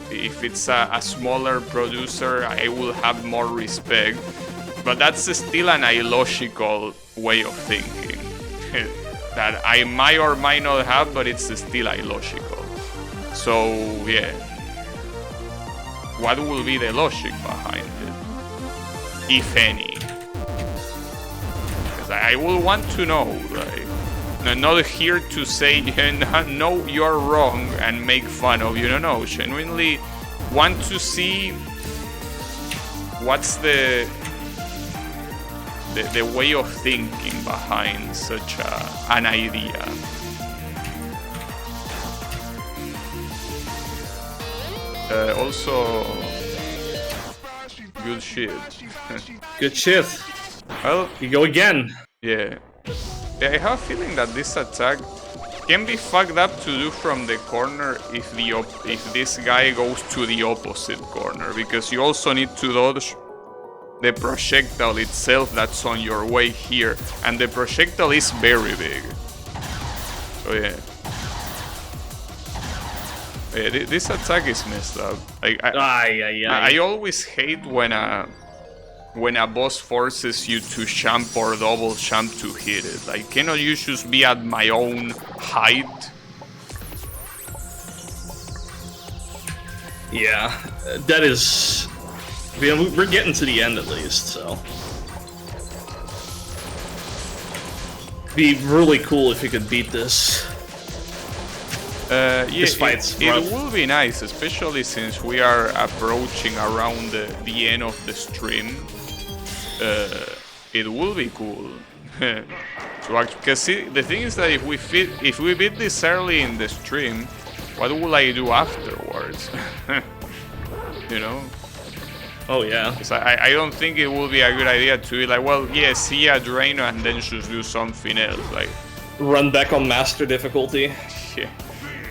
if it's a smaller producer, I will have more respect. But that's still an illogical way of thinking that I might or might not have, but it's still illogical. So yeah, what will be the logic behind it, if any? Because I will want to know. Like, I'm not here to say no, you're wrong and make fun of you. No, genuinely want to see what's the way of thinking behind such an idea. Also, good shit. Good shit. Well, you go again. Yeah. I have a feeling that this attack can be fucked up to do from the corner if this guy goes to the opposite corner, because you also need to dodge the projectile itself that's on your way here, and the projectile is very big. So yeah. This attack is messed up. I always hate when a boss forces you to jump or double jump to hit it. Like, cannot you just be at my own height? Yeah, that is... we're getting to the end at least, so... Be really cool if you could beat this. Yeah, this fight's it will be nice, especially since we are approaching around the end of the stream. It will be cool. Because the thing is that if we beat this early in the stream, what will I do afterwards? Oh yeah. Because I don't think it will be a good idea to be like, well, yeah, see a Draynoth and then just do something else. Like, run back on master difficulty. Yeah.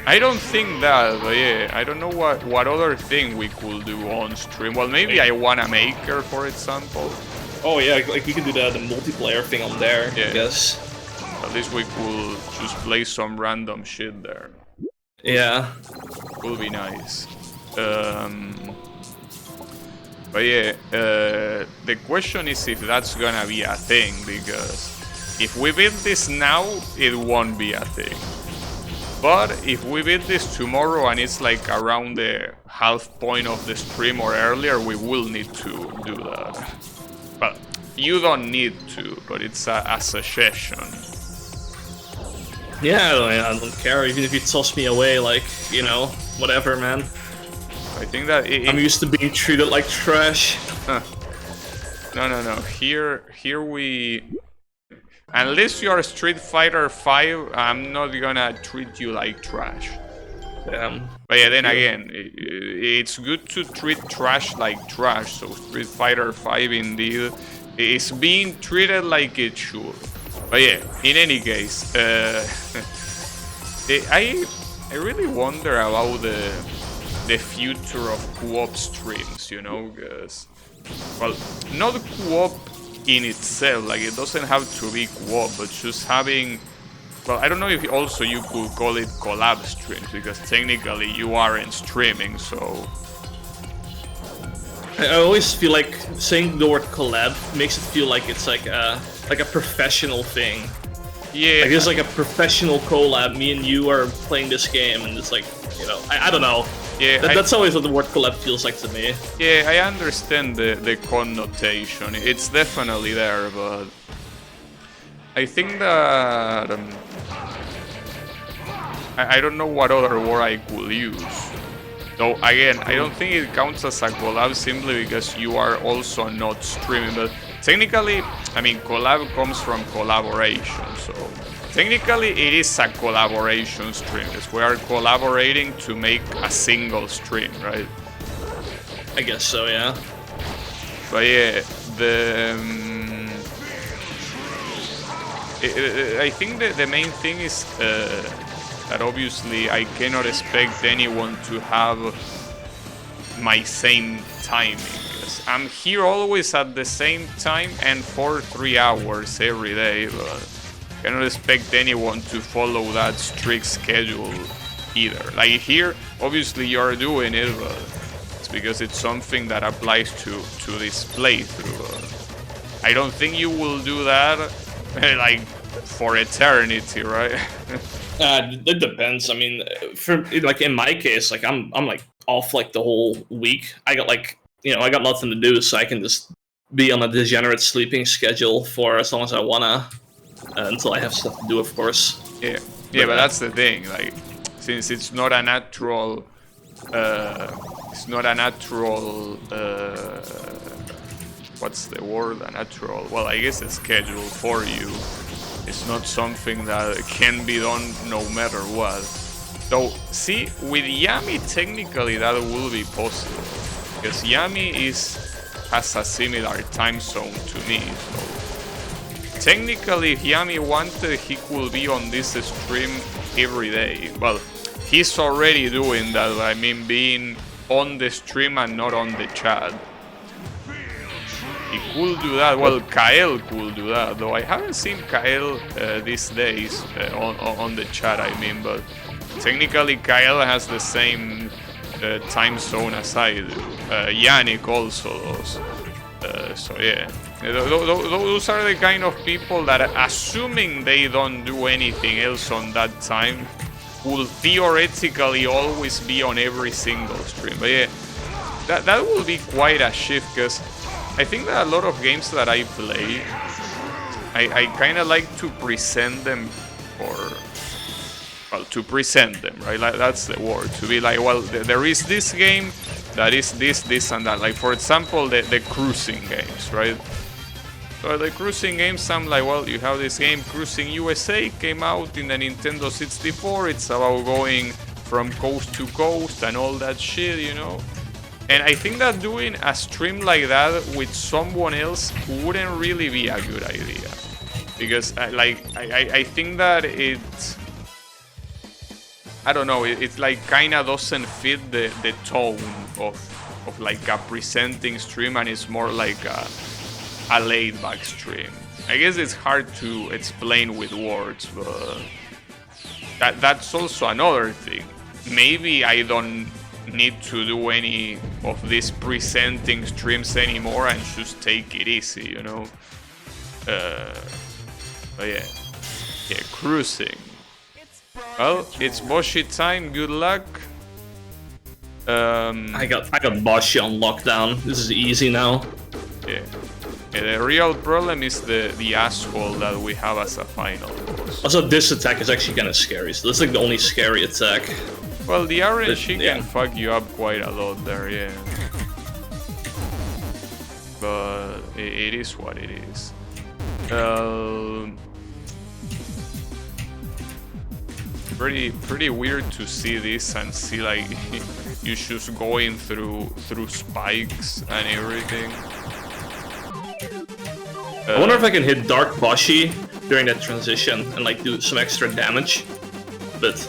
I don't think that, but yeah, I don't know what other thing we could do on stream. Well, maybe I want a maker, for example. Oh yeah, like we could do the multiplayer thing on there, yeah. I guess. At least we could just play some random shit there. Yeah. Would be nice. But yeah, the question is if that's gonna be a thing, because if we beat this now, it won't be a thing. But if we beat this tomorrow and it's like around the half point of the stream or earlier, we will need to do that. But you don't need to, but it's a suggestion. Yeah, I don't care, even if you toss me away, like, whatever, man. I think that I'm used to being treated like trash. Huh. No. Here we... Unless you're Street Fighter 5, I'm not gonna treat you like trash. But yeah, then again, it's good to treat trash like trash, so Street Fighter 5 indeed is being treated like it should. But yeah, in any case, I really wonder about the future of co-op streams, because, well, not co-op in itself. Like, it doesn't have to be co-op, but just having, well, I don't know if also you could call it collab streams, because technically you aren't streaming, so I always feel like saying the word collab makes it feel like it's like a professional thing. yeah. Like it's like a professional collab. Me and you are playing this game, and it's like, you know, I don't know. Yeah, That's always what the word collab feels like to me. Yeah, I understand the connotation. It's definitely there, but I think that I don't know what other word I could use. Though again, I don't think it counts as a collab simply because you are also not streaming. But technically, I mean, collab comes from collaboration, so technically it is a collaboration stream. Because we are collaborating to make a single stream, right? I guess so, yeah. But yeah, I think that the main thing is that obviously I cannot expect anyone to have my same timing. Because I'm here always at the same time and for 3 hours every day, but I cannot expect anyone to follow that strict schedule either. Like here, obviously you're doing it, but it's because it's something that applies to this playthrough. I don't think you will do that like for eternity, right? It depends. I mean, for like in my case, like I'm like off like the whole week. I got like, you know, I got nothing to do, so I can just be on a degenerate sleeping schedule for as long as I wanna, until I have stuff to do, of course. Yeah, but that's the thing. Like, since it's not a natural, what's the word? A natural. Well, I guess a schedule for you. It's not something that can be done no matter what. Though, see, with Yami, technically that will be possible. Because Yami has a similar time zone to me. So technically, if Yami wanted, he could be on this stream every day. Well, he's already doing that. I mean, being on the stream and not on the chat. He could do that. Well, Kael could do that, though I haven't seen Kael these days on the chat, I mean, but technically Kael has the same time zone as I do. Yannick also does. So yeah, those are the kind of people that, assuming they don't do anything else on that time, will theoretically always be on every single stream. But yeah, that will be quite a shift, because I think that a lot of games that I play, I kind of like to present them, to present them, right? Like, that's the word. To be like, well, there is this game that is this, and that. Like, for example, the cruising games, right? So the cruising games, I'm like, well, you have this game, Cruising USA, came out in the Nintendo 64. It's about going from coast to coast and all that shit, you know? And I think that doing a stream like that with someone else wouldn't really be a good idea. Because, I think that I don't know, it's like kinda doesn't fit the tone of like a presenting stream, and it's more like a laid-back stream. I guess it's hard to explain with words, but that's also another thing. Maybe I don't need to do any of these presenting streams anymore and just take it easy, you know? But yeah, cruising. Well, it's Boshi time, good luck. I got Boshi on lockdown. This is easy now. Yeah. The real problem is the asshole that we have as a final boss. Also, this attack is actually kind of scary, so this is like the only scary attack. Well, the RNG can fuck you up quite a lot there, yeah. But it is what it is. Pretty weird to see this and see like you just going through spikes and everything. I wonder if I can hit Dark Boshi during that transition and like do some extra damage, but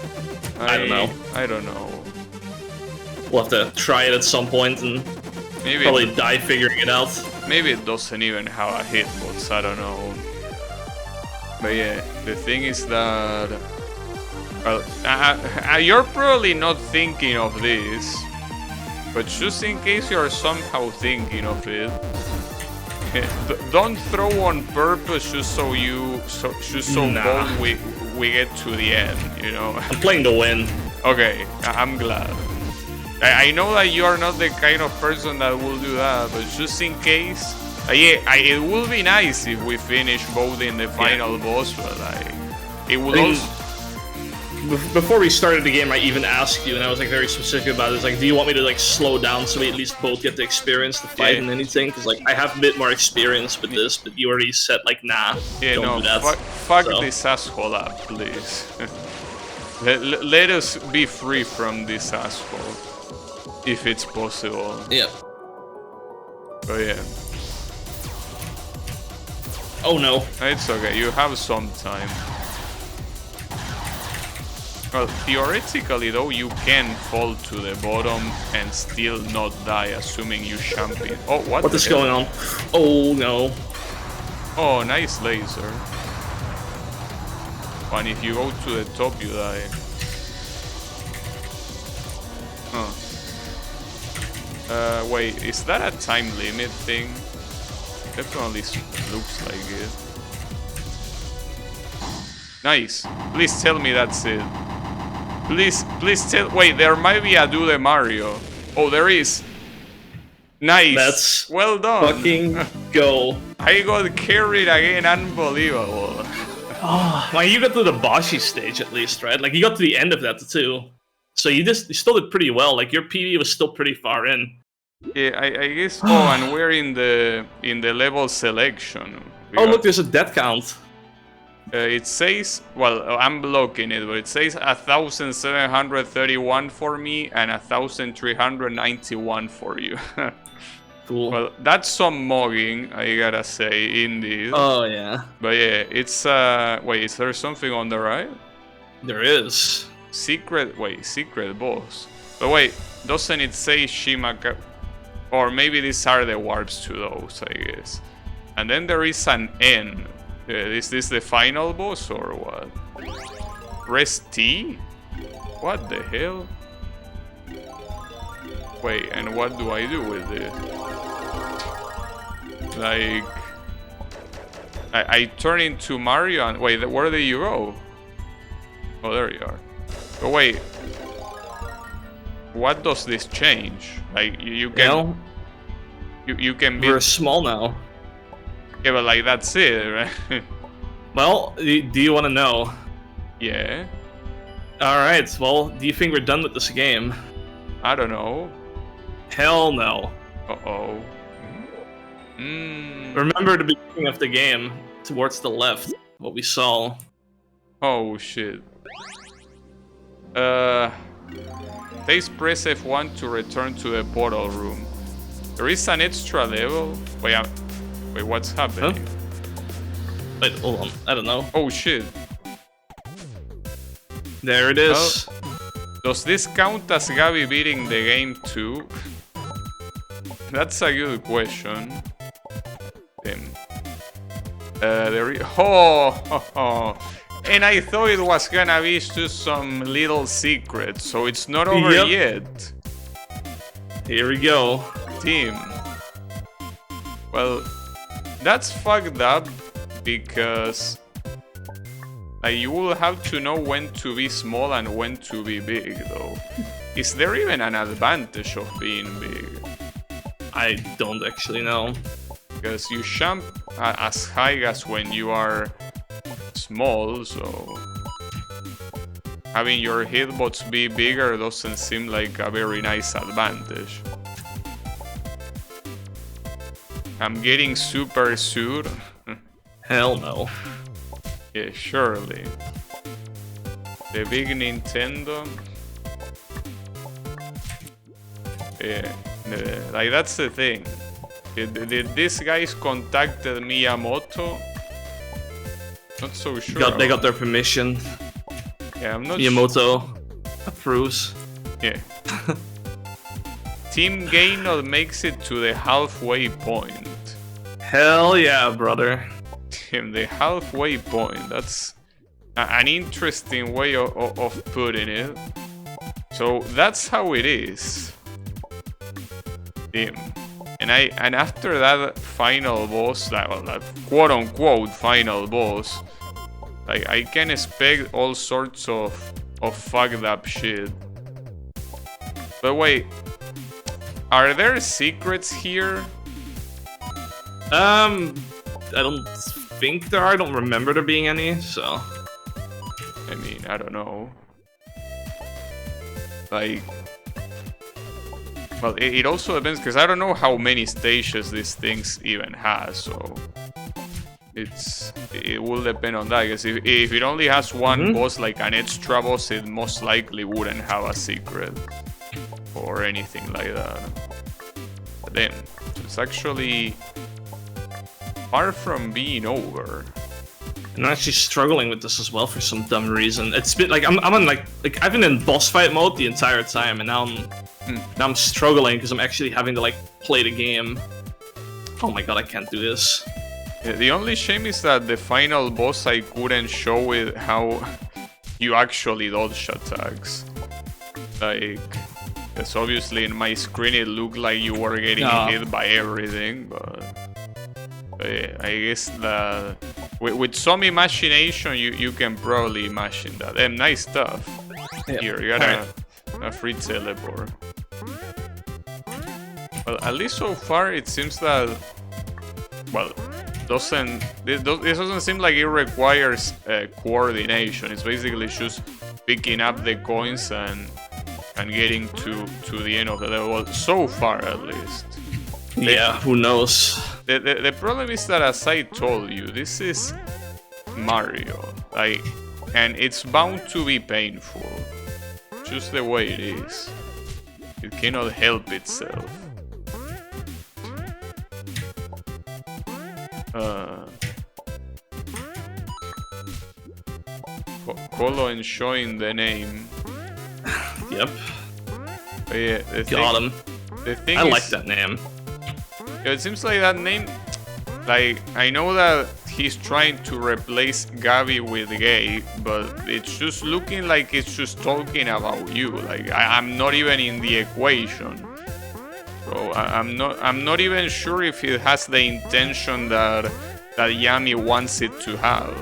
I don't know. I don't know. We'll have to try it at some point and Maybe Probably die figuring it out. maybe it doesn't even have a hitbox, I don't know. But yeah, the thing is that... Well, you're probably not thinking of this, but just in case you're somehow thinking of it, don't throw on purpose just so bold we get to the end, you know? I'm playing to win. Okay, I'm glad. I know that you are not the kind of person that will do that, but just in case, it will be nice if we finish both in the final boss, but it will also... Before we started the game, I even asked you, and I was like very specific about it. It's like, do you want me to like slow down so we at least both get the experience to fight and anything? Because like I have a bit more experience with this, but you already said like, nah, don't do that. Fuck this asshole up, please. Let us be free from this asshole, if it's possible. Yeah. But yeah. Oh no. It's okay, you have some time. Well, theoretically though, you can fall to the bottom and still not die, assuming you champion. Oh, what is going on? Oh no. Oh, nice laser. And if you go to the top, you die. Huh. Wait, is that a time limit thing? Definitely looks like it. Nice. Please tell me that's it. Please tell. Wait, there might be a Do the Mario. Oh, there is. Nice. That's well done. Fucking go. I got carried again. Unbelievable. Oh, well, you got to the Bashi stage at least, right? Like you got to the end of that too. So you still did pretty well. Like your PV was still pretty far in. Yeah, I guess. Oh, and we're in the level selection. Oh, look, there's a death count. It says, well, I'm blocking it, but it says 1,731 for me and 1,391 for you. Cool. Well, that's some mugging, I gotta say, indeed. Oh, yeah. But yeah, it's, wait, is there something on the right? There is. Secret boss. But wait, doesn't it say Shimaka? Or maybe these are the warps to those, I guess. And then there is an N. Is this the final boss or what? Press T? What the hell? Wait, and what do I do with it? Like... I turn into Mario and... Wait, where do you go? Oh, there you are. Oh, wait. What does this change? Like, you can... You can be... We're small now. Yeah, but like, that's it, right? Well, do you want to know? Yeah. Alright, well, do you think we're done with this game? I don't know. Hell no. Uh-oh. Remember the beginning of the game, towards the left, what we saw. Oh, shit. Please press F1 to return to the portal room. There is an extra level. Wait, what's happening? Huh? Wait, hold on. I don't know. Oh shit. There it is. Does this count as Gabby beating the game too? That's a good question. And I thought it was gonna be just some little secret, so it's not over yet. Here we go. Team. Well, that's fucked up because you will have to know when to be small and when to be big, though. Is there even an advantage of being big? I don't actually know. Because you jump as high as when you are small, so having your hitbox be bigger doesn't seem like a very nice advantage. I'm getting super sued. Hell no. Yeah, surely. The big Nintendo. Yeah, like that's the thing. Did these guys contacted Miyamoto? Not so sure. They got their permission. Yeah, I'm not Miyamoto approves. Yeah. Team Draynoth makes it to the halfway point. Hell yeah, brother. Team, the halfway point. That's an interesting way of putting it. So that's how it is. Team. And after that final boss, that quote unquote final boss, like I can expect all sorts of fucked up shit. But wait, are there secrets here? I don't think there are. I don't remember there being any, so. I mean, I don't know. Like, well, it also depends, because I don't know how many stages this things even has, so it will depend on that. Because if it only has one boss, like an extra boss, it most likely wouldn't have a secret or anything like that. But then it's actually far from being over. And I'm actually struggling with this as well for some dumb reason. It's been like I'm on like I've been in boss fight mode the entire time, and now I'm struggling because I'm actually having to like play the game. Oh my god, I can't do this. Yeah, the only shame is that the final boss I couldn't show with how you actually dodge attacks. Like, because obviously in my screen it looked like you were getting hit by everything, but I guess that with some imagination you can probably imagine that. Nice stuff. Yep. Here, you got a free teleport. Well, at least so far it seems that, well, this doesn't seem like it requires coordination. It's basically just picking up the coins and getting to the end of the level, so far at least. Yeah, who knows? The problem is that, as I told you, this is Mario, like, and it's bound to be painful, just the way it is. It cannot help itself. Colo enjoying the name. Yep. But yeah, got him. The thing I is, like that name. It seems like that name, like, I know that he's trying to replace Gabby with Gay, but it's just looking like it's just talking about you. Like, I'm not even in the equation, so I'm not even sure if it has the intention that Yami wants it to have.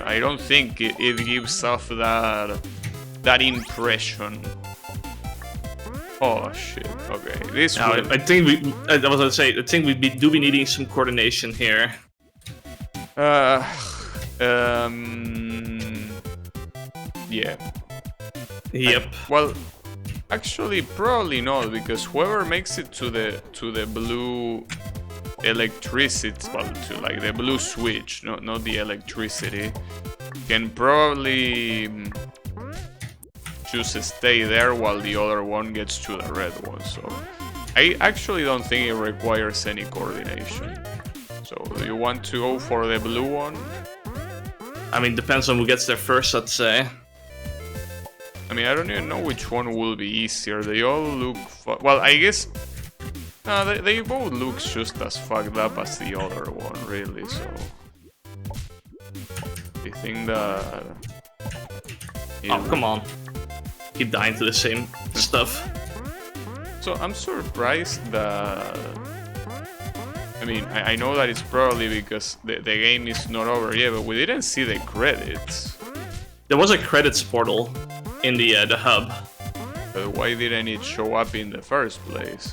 I don't think it gives off that impression. Oh shit! Okay, this. No, I think I was gonna say. I think we do be needing some coordination here. Yeah. Yep. Well, actually, probably not, because whoever makes it to the blue electricity, well, to like the blue switch, not the electricity, can probably just stay there while the other one gets to the red one. So I actually don't think it requires any coordination. So do you want to go for the blue one? I mean, depends on who gets there first, I'd say. I mean, I don't even know which one will be easier. They all look well, I guess. No, they both look just as fucked up as the other one, really. So I think that. Oh, come on. Keep dying to the same stuff. So I'm surprised that. I mean, I know that it's probably because the game is not over yet, but we didn't see the credits. There was a credits portal in the hub. But why didn't it show up in the first place?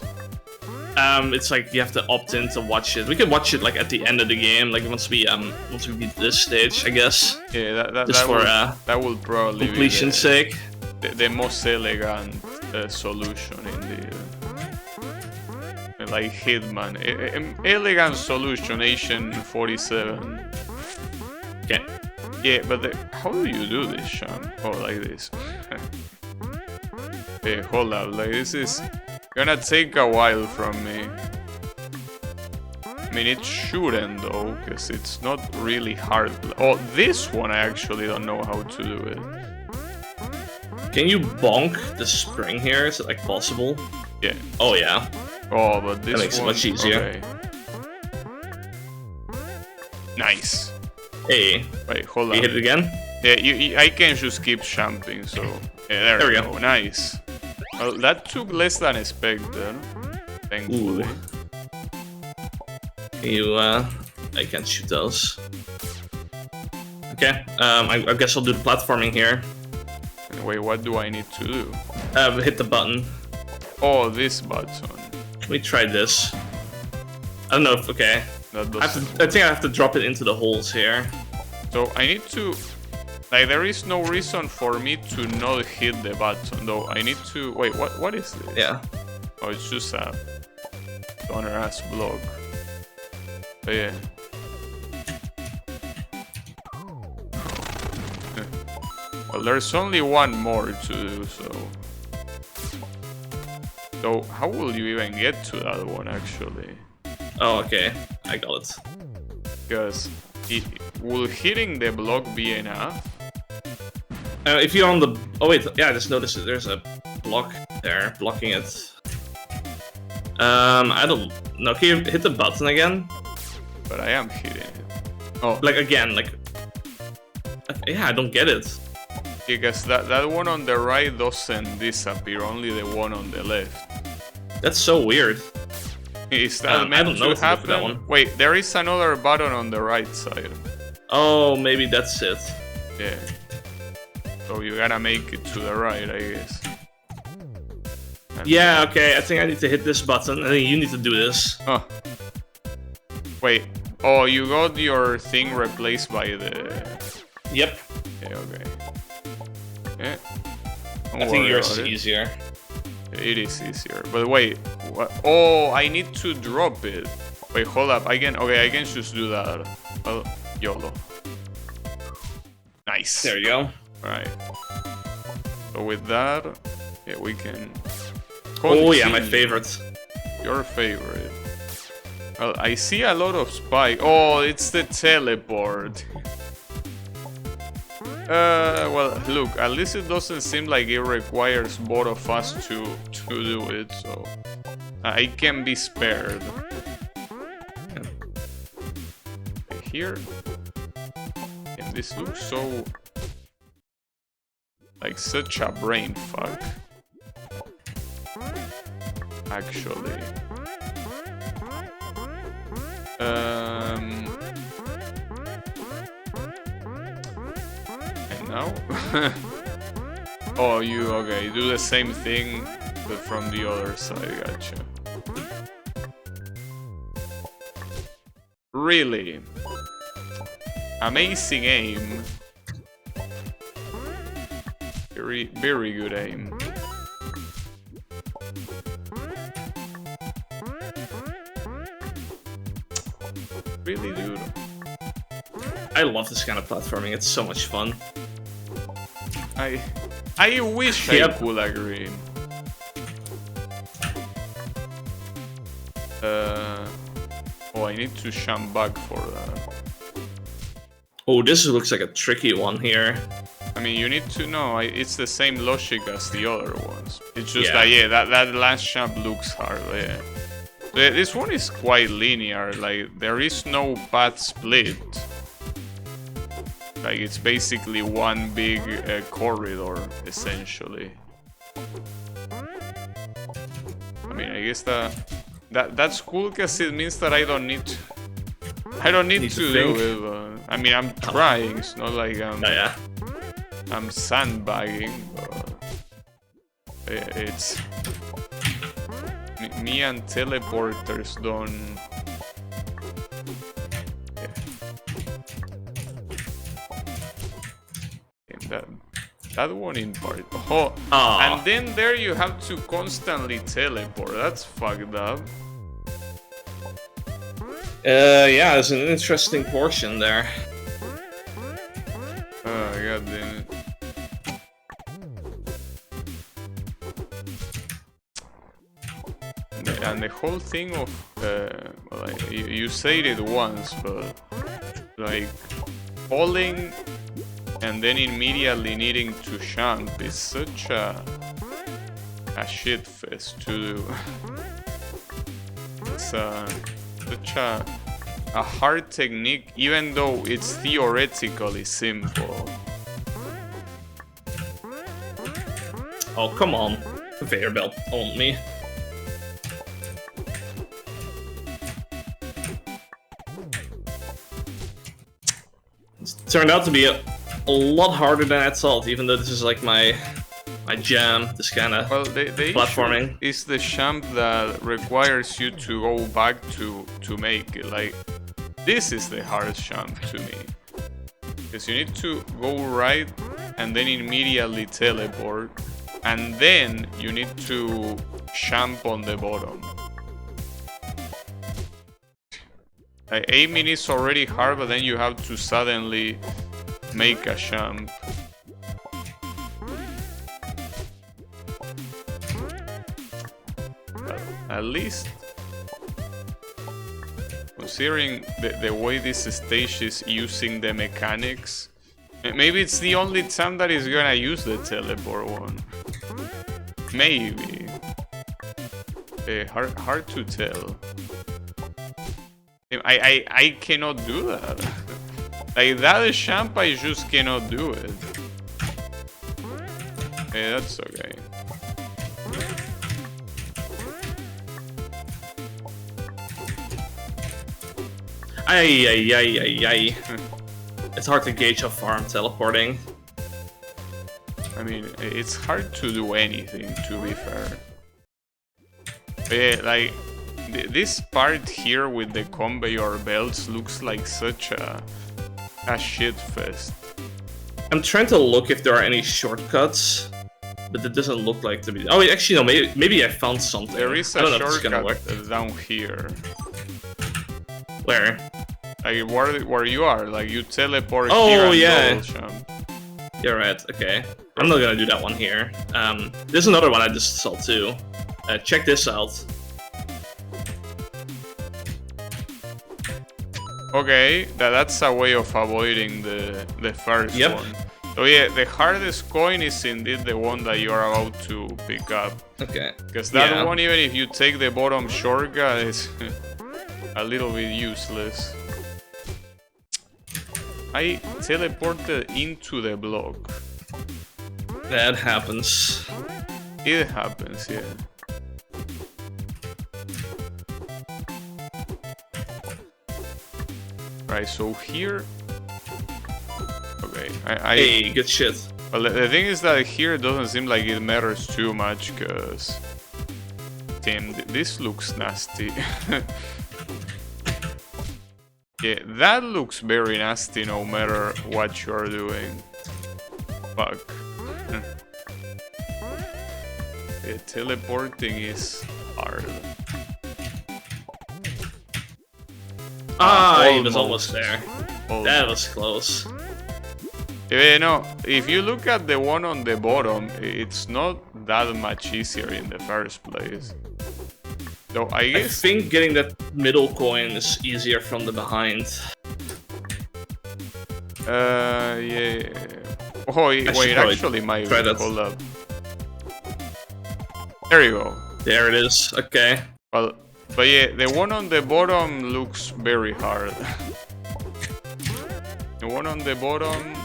It's like you have to opt in to watch it. We can watch it like at the end of the game, like once we beat this stage, I guess. Yeah, that will probably completion's sake. The most elegant solution in the like Hitman. Elegant solution, Asian 47. Okay. Yeah, but how do you do this, Sean? Oh, like this. Okay, hold up. Like, this is gonna take a while from me. I mean, it shouldn't though, because it's not really hard. Oh, this one I actually don't know how to do it. Can you bonk the spring here? Is it like possible? Yeah. Oh yeah. Oh, but this makes it one... much easier. Okay. Nice. Hey. Wait, hold on. You hit it again? Yeah, I can just keep jumping, so... Yeah, there we go. Nice. Well, that took less than expected, thankfully. Ooh. I can't shoot those. Okay, I guess I'll do the platforming here. Wait, what do I need to do? Hit the button. Oh, this button. We tried this. I don't know if, okay. That I think I have to drop it into the holes here. So I need to... Like, there is no reason for me to not hit the button, though. I need to... Wait, what is this? Yeah. Oh, it's just a... Donor-ass block. But yeah. Well, there's only one more to do, so... So, how will you even get to that one, actually? Oh, okay. I got it. Because... Will hitting the block be enough? If you're on the... Oh wait, yeah, I just noticed that there's a block there, blocking it. I don't know, can you hit the button again? But I am hitting it. Oh, Like, again, like... Yeah, I don't get it. because that one on the right doesn't disappear, only the one on the left. That's so weird. Is that I meant don't know to if I did that happen? one. Wait, there is another button on the right side. Oh, maybe that's it. Yeah. So you gotta make it to the right, I guess. And Yeah, okay, I think I need to hit this button, and then you need to do this. Huh. Wait. Oh, you got your thing replaced by the... Yep. Yeah, okay. Yeah. Don't I think worry yours about is it. easier. It is easier. But wait. What? Oh, I need to drop it. Wait, hold up. I can just do that. Well, YOLO. Nice. There you go. Right. So with that, yeah, we can... Oh yeah, my continue. favorite. Your favorite. Well, I see a lot of spike. Oh, it's the teleport. Well, look, at least it doesn't seem like it requires both of us to do it, so... I can be spared. Here... And this looks so... Like such a brain fuck. Actually. And now? Oh, okay, do the same thing, but from the other side, gotcha. Really? Amazing aim. Very good aim. Really, dude. I love this kind of platforming, it's so much fun. I wish I could agree. Oh, I need to jump back for that. Oh, this looks like a tricky one here. I mean, you need to know, it's the same logic as the other ones. It's just Yeah. that last jump looks hard, yeah. This one is quite linear, like, there is no path split. Like, it's basically one big corridor, essentially. I mean, I guess that's cool, because it means that I don't need to do it, but, I mean, I'm trying, it's not like I'm sandbagging, but it's... Me and teleporters don't... Yeah. That one in part... Oh, and then there you have to constantly teleport, that's fucked up. Yeah, there's an interesting portion there. Oh, god damn it. And the whole thing of, like, you said it once, but like falling and then immediately needing to jump is such a a shit fest to do. It's such a hard technique, even though it's theoretically simple. Oh, come on. Conveyor belt on me. It's turned out to be a lot harder than I thought, even though this is like my jam, this kind of platforming. Is the champ that requires you to go back to make it. Like, this is the hardest champ to me. Because you need to go right and then immediately teleport. And then you need to champ on the bottom. Like, aiming is already hard, but then you have to suddenly make a champ. But at least, considering the way this stage is using the mechanics, maybe it's the only time that is gonna use the teleport one. Maybe. Hard to tell. I cannot do that. Like, that champ, I just cannot do it. Yeah, that's okay. Ay. It's hard to gauge how far I'm teleporting. I mean, it's hard to do anything, to be fair. But yeah, like, this part here with the conveyor belts looks like such a shit fest. I'm trying to look if there are any shortcuts, but it doesn't look like to be. Oh, actually, no. Maybe I found something. There is a shortcut down here. Where? Like, where you are. Like, you teleport here. Oh, and yeah. double jump. You're right. Okay. I'm not gonna do that one here. There's another one I just saw too. Check this out. Okay, that's a way of avoiding the first one. So yeah, the hardest coin is indeed the one that you are about to pick up. Okay. Because that one, even if you take the bottom shortcut, is a little bit useless. I teleported into the block. That happens. It happens, yeah. Right, so here... Okay, Hey, good shit. Well, the thing is that here it doesn't seem like it matters too much, because... Damn, this looks nasty. Yeah, that looks very nasty no matter what you're doing. Fuck. Yeah, teleporting is hard. He was almost there. That was close. Yeah, no, if you look at the one on the bottom, it's not that much easier in the first place. Though I guess... I think getting that middle coin is easier from the behind. Yeah. Oh, wait, actually, my... Hold up. There you go. There it is, okay. Well, but yeah, the one on the bottom looks very hard. The one on the bottom...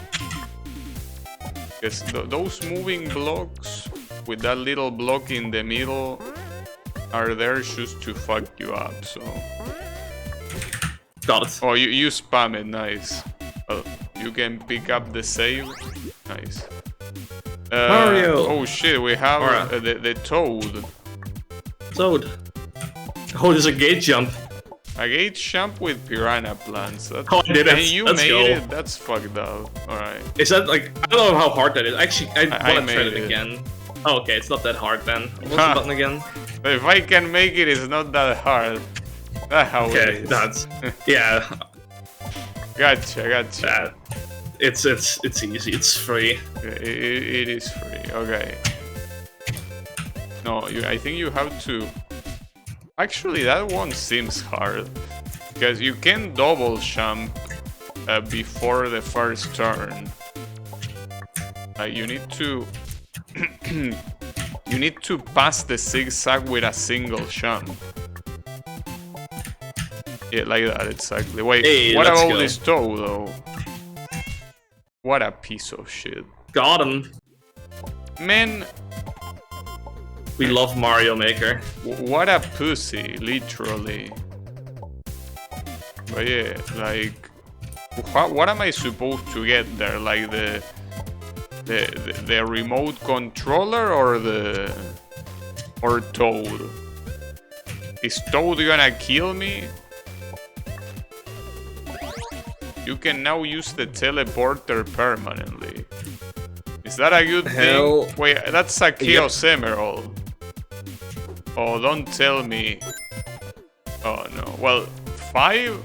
Because those moving blocks with that little block in the middle are there just to fuck you up, so... Got it. Oh, you spam it, nice. Well, you can pick up the save. Nice. Mario! Oh shit, we have the Toad. Toad. Oh, there's a gate jump. A gate jump with piranha plants. That's, oh, I did it. And you made it? That's fucked up. Alright. Is that like... I don't know how hard that is. Actually, I want to try it again. Oh, okay, it's not that hard then. What's the button again? If I can make it, it's not that hard. That's how it is. That's... Yeah. Gotcha. It's easy. It's free. It is free. Okay. No, I think you have to... Actually, that one seems hard. Because you can double jump before the first turn. You need to You need to pass the zigzag with a single jump. Yeah, like that, exactly. Wait, Hey, what let's about go. this toe, though? What a piece of shit. Got him. Man, We love Mario Maker. what a pussy, literally. But yeah, like, what am I supposed to get there? Like the remote controller or Toad? Is Toad gonna kill me? You can now use the teleporter permanently. Is that a good thing? Wait, that's a Chaos Emerald. Oh, don't tell me. Oh no. Well, 5?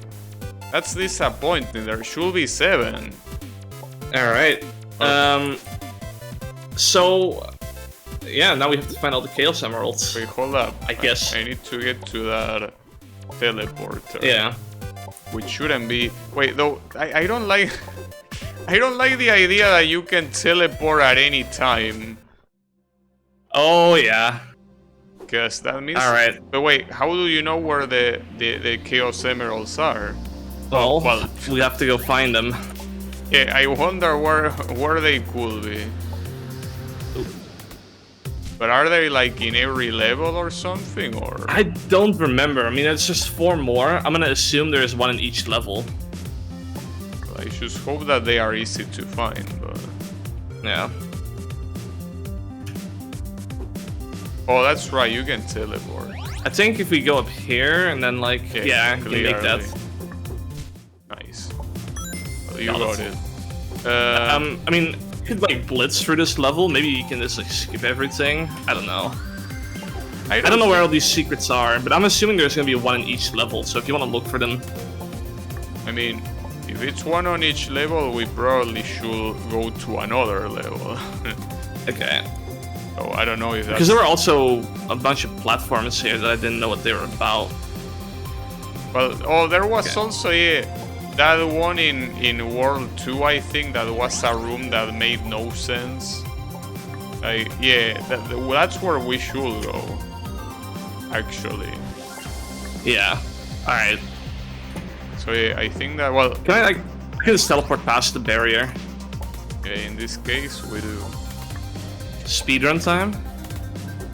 That's disappointing. There should be 7. Alright. So... Yeah, now we have to find all the Chaos Emeralds. Wait, hold up. I guess. I need to get to that teleporter. Yeah. Which shouldn't be... Wait, though, I don't like... I don't like the idea that you can teleport at any time. Oh, yeah. Because that means... Alright. But wait, how do you know where the Chaos Emeralds are? Well, we have to go find them. Yeah, I wonder where they could be. But are they like in every level or something, or? I don't remember. I mean, it's just 4 more. I'm gonna assume there is one in each level. I just hope that they are easy to find, but... Yeah. Oh, that's right, you can teleport. I think if we go up here and then like... Yeah, you can make that. Nice. Well, you got it. I mean, you could like blitz through this level. Maybe you can just like skip everything. I don't know. I don't know where all these secrets are, but I'm assuming there's gonna be one in each level. So if you want to look for them, I mean, if it's one on each level, we probably should go to another level. okay. So I don't know if that's... Because there were also a bunch of platforms here that I didn't know what they were about. Well, oh, there was also that one in World 2, I think, that was a room that made no sense. Yeah, that's where we should go, actually. Yeah. Alright. So yeah, I think that, well... Can I just teleport past the barrier? Yeah, in this case, we do. Speedrun time?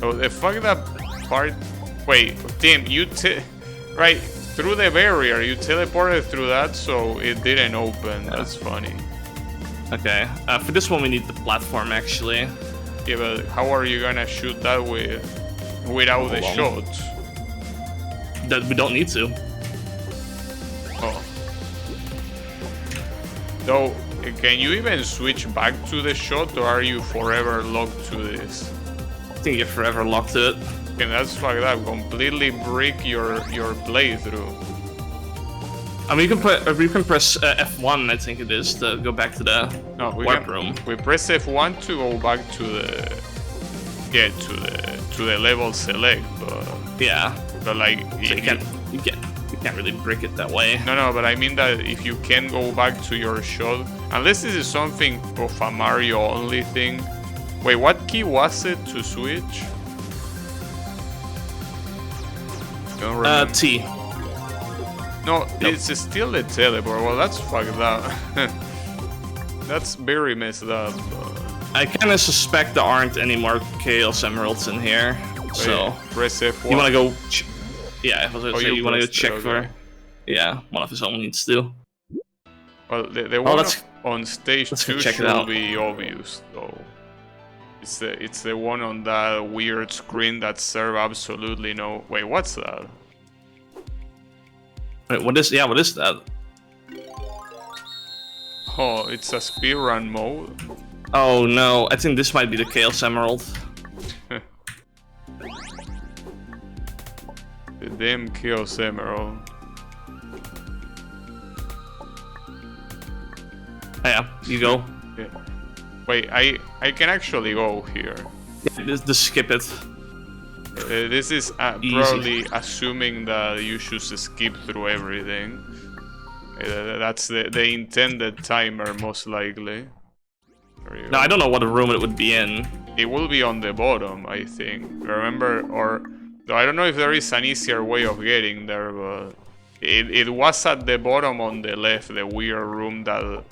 Oh, the fuck that part... Wait, damn, right, through the barrier, you teleported through that, so it didn't open. Yeah. That's funny. Okay, for this one we need the platform, actually. Yeah, but how are you gonna shoot that without the shot? That we don't need to. Oh. Though, can you even switch back to the shot, or are you forever locked to this? I think you're forever locked to it. And that's fucked up. Completely break your playthrough. I mean, you can press F1, I think it is, to go back to the warp room. We press F1 to go back to the to the level select, but yeah. But like, so you can't really break it that way. No, but I mean that if you can go back to your shot, unless this is something of a Mario only thing. Wait, what key was it to switch? Don't remember. T. No, it's still the teleport. Well, that's fucked up. That's very messed up. I kind of suspect there aren't any more Chaos Emeralds in here. So press F1. You want to go? Yeah, I was gonna say you want to go check for. Yeah, one of his own needs to. Well, the one on stage 2 should be obvious, though. It's the one on that weird screen that serves absolutely no... Wait, what's that? Wait, what is that? Oh, it's a speedrun mode. Oh no, I think this might be the Chaos Emerald. The damn Chaos Emerald. Oh, yeah, you go. Yeah. Wait, I can actually go here. Yeah, just skip it. This is probably assuming that you should skip through everything. That's the intended timer, most likely. No, I don't know what room it would be in. it will be on the bottom, I think. Remember, or I don't know if there is an easier way of getting there, but it was at the bottom on the left, the weird room that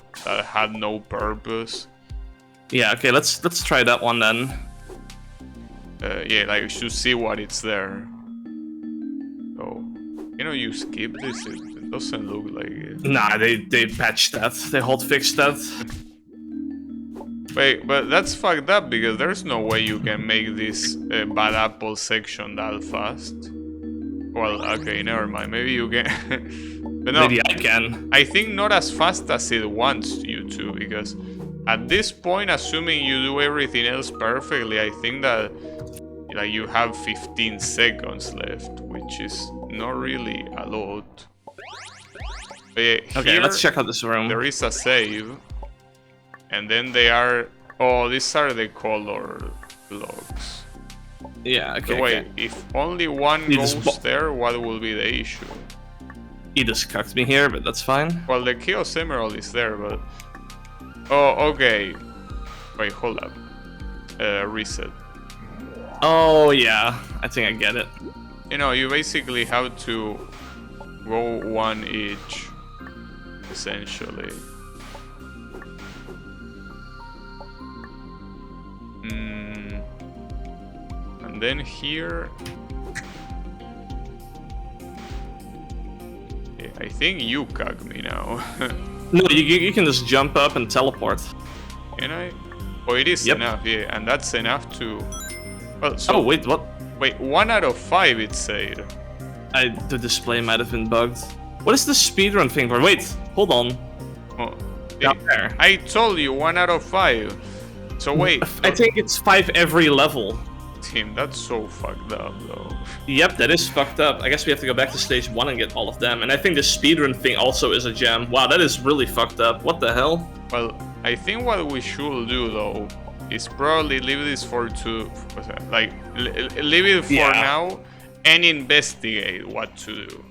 had no purpose. Yeah, okay, let's try that one then. Yeah, like you should see what it's there. Oh, you know, you skip this. It doesn't look like it. Nah, they patched that. They hotfixed that. Wait, but that's fucked up because there's no way you can make this bad apple section that fast. Well, okay, never mind. Maybe you can. But no, maybe I can. I think not as fast as it wants you to, because at this point, assuming you do everything else perfectly, I think that like you have 15 seconds left, which is not really a lot. But yeah, Okay, here, let's check out this room. there is a save. And then they are... Oh, these are the color blocks. Yeah, okay. So wait, okay. if only one You goes just there, what will be the issue? He just cucked me here, but that's fine. Well, the Chaos Emerald is there, but... Oh, okay. Wait, hold up. Reset. Oh, yeah. I think I get it. You know, you basically have to go one each, essentially. And then here... Yeah, I think you cuck me now. No, you can just jump up and teleport. Can I? Oh, it is Yep. enough, yeah. And that's enough to... Well, so... Oh, wait, what? Wait, 1 out of 5 it said. The display might have been bugged. What is the speedrun thing for? Wait, hold on. Oh, Down there. I told you 1 out of 5. So wait, I think it's 5 every level. Tim, that's so fucked up though. Yep, that is fucked up. I guess we have to go back to stage 1 and get all of them. And I think the speedrun thing also is a gem. Wow, that is really fucked up. What the hell? Well, I think what we should do though is probably leave this for leave it for now and investigate what to do.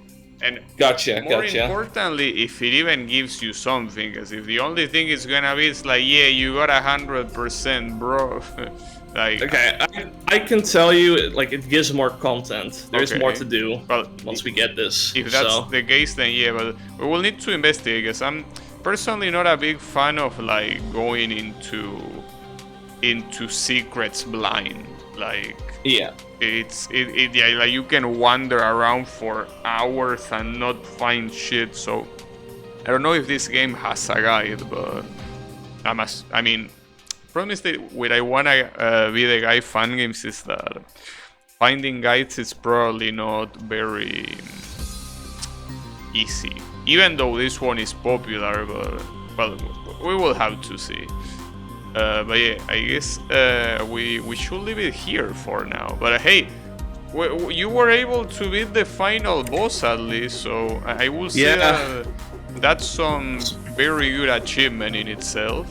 And Gotcha, more importantly, if it even gives you something, because if the only thing is gonna be it's like, yeah, you got 100%, bro. Like, okay, I can tell you, like, it gives more content. There's Okay. more to do Well, once we get this. if that's so. the case, then yeah, but we will need to investigate, because I'm personally not a big fan of like going into secrets blind. Like, Yeah. yeah, like you can wander around for hours and not find shit. So I don't know if this game has a guide, but I mean, problem is that when I wanna be the guy fan games is that finding guides is probably not very easy. Even though this one is popular, but well, we will have to see. But yeah, I guess we should leave it here for now. But hey, you were able to beat the final boss at least, so I will say that's some very good achievement in itself.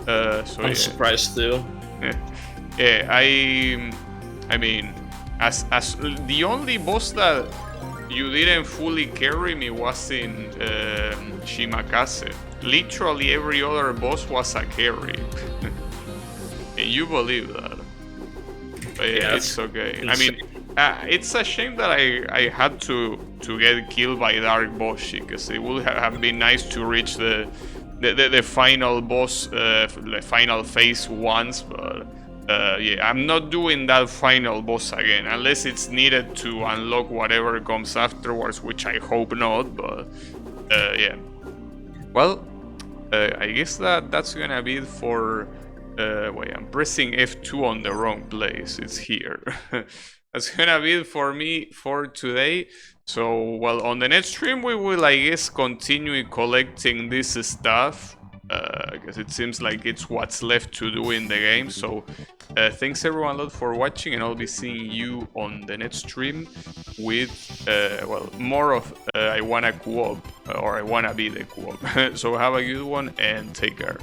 So I'm surprised too. Yeah, I mean, as the only boss that you didn't fully carry me was in Shimakase. Literally every other boss was a carry. And you believe that. But yeah, it's okay. I mean, it's a shame that I had to get killed by Dark Boshi, because it would have been nice to reach the final boss, the final phase once, but yeah, I'm not doing that final boss again, unless it's needed to unlock whatever comes afterwards, which I hope not, but yeah. Well, I guess that's gonna be it for... wait, I'm pressing F2 on the wrong place, it's here. That's gonna be it for me for today. So, well, on the next stream we will, I guess, continue collecting this stuff, because it seems like it's what's left to do in the game. So, thanks everyone a lot for watching, and I'll be seeing you on the next stream with, well, more of I wanna co-op, or I wanna be the co-op. So have a good one, and take care.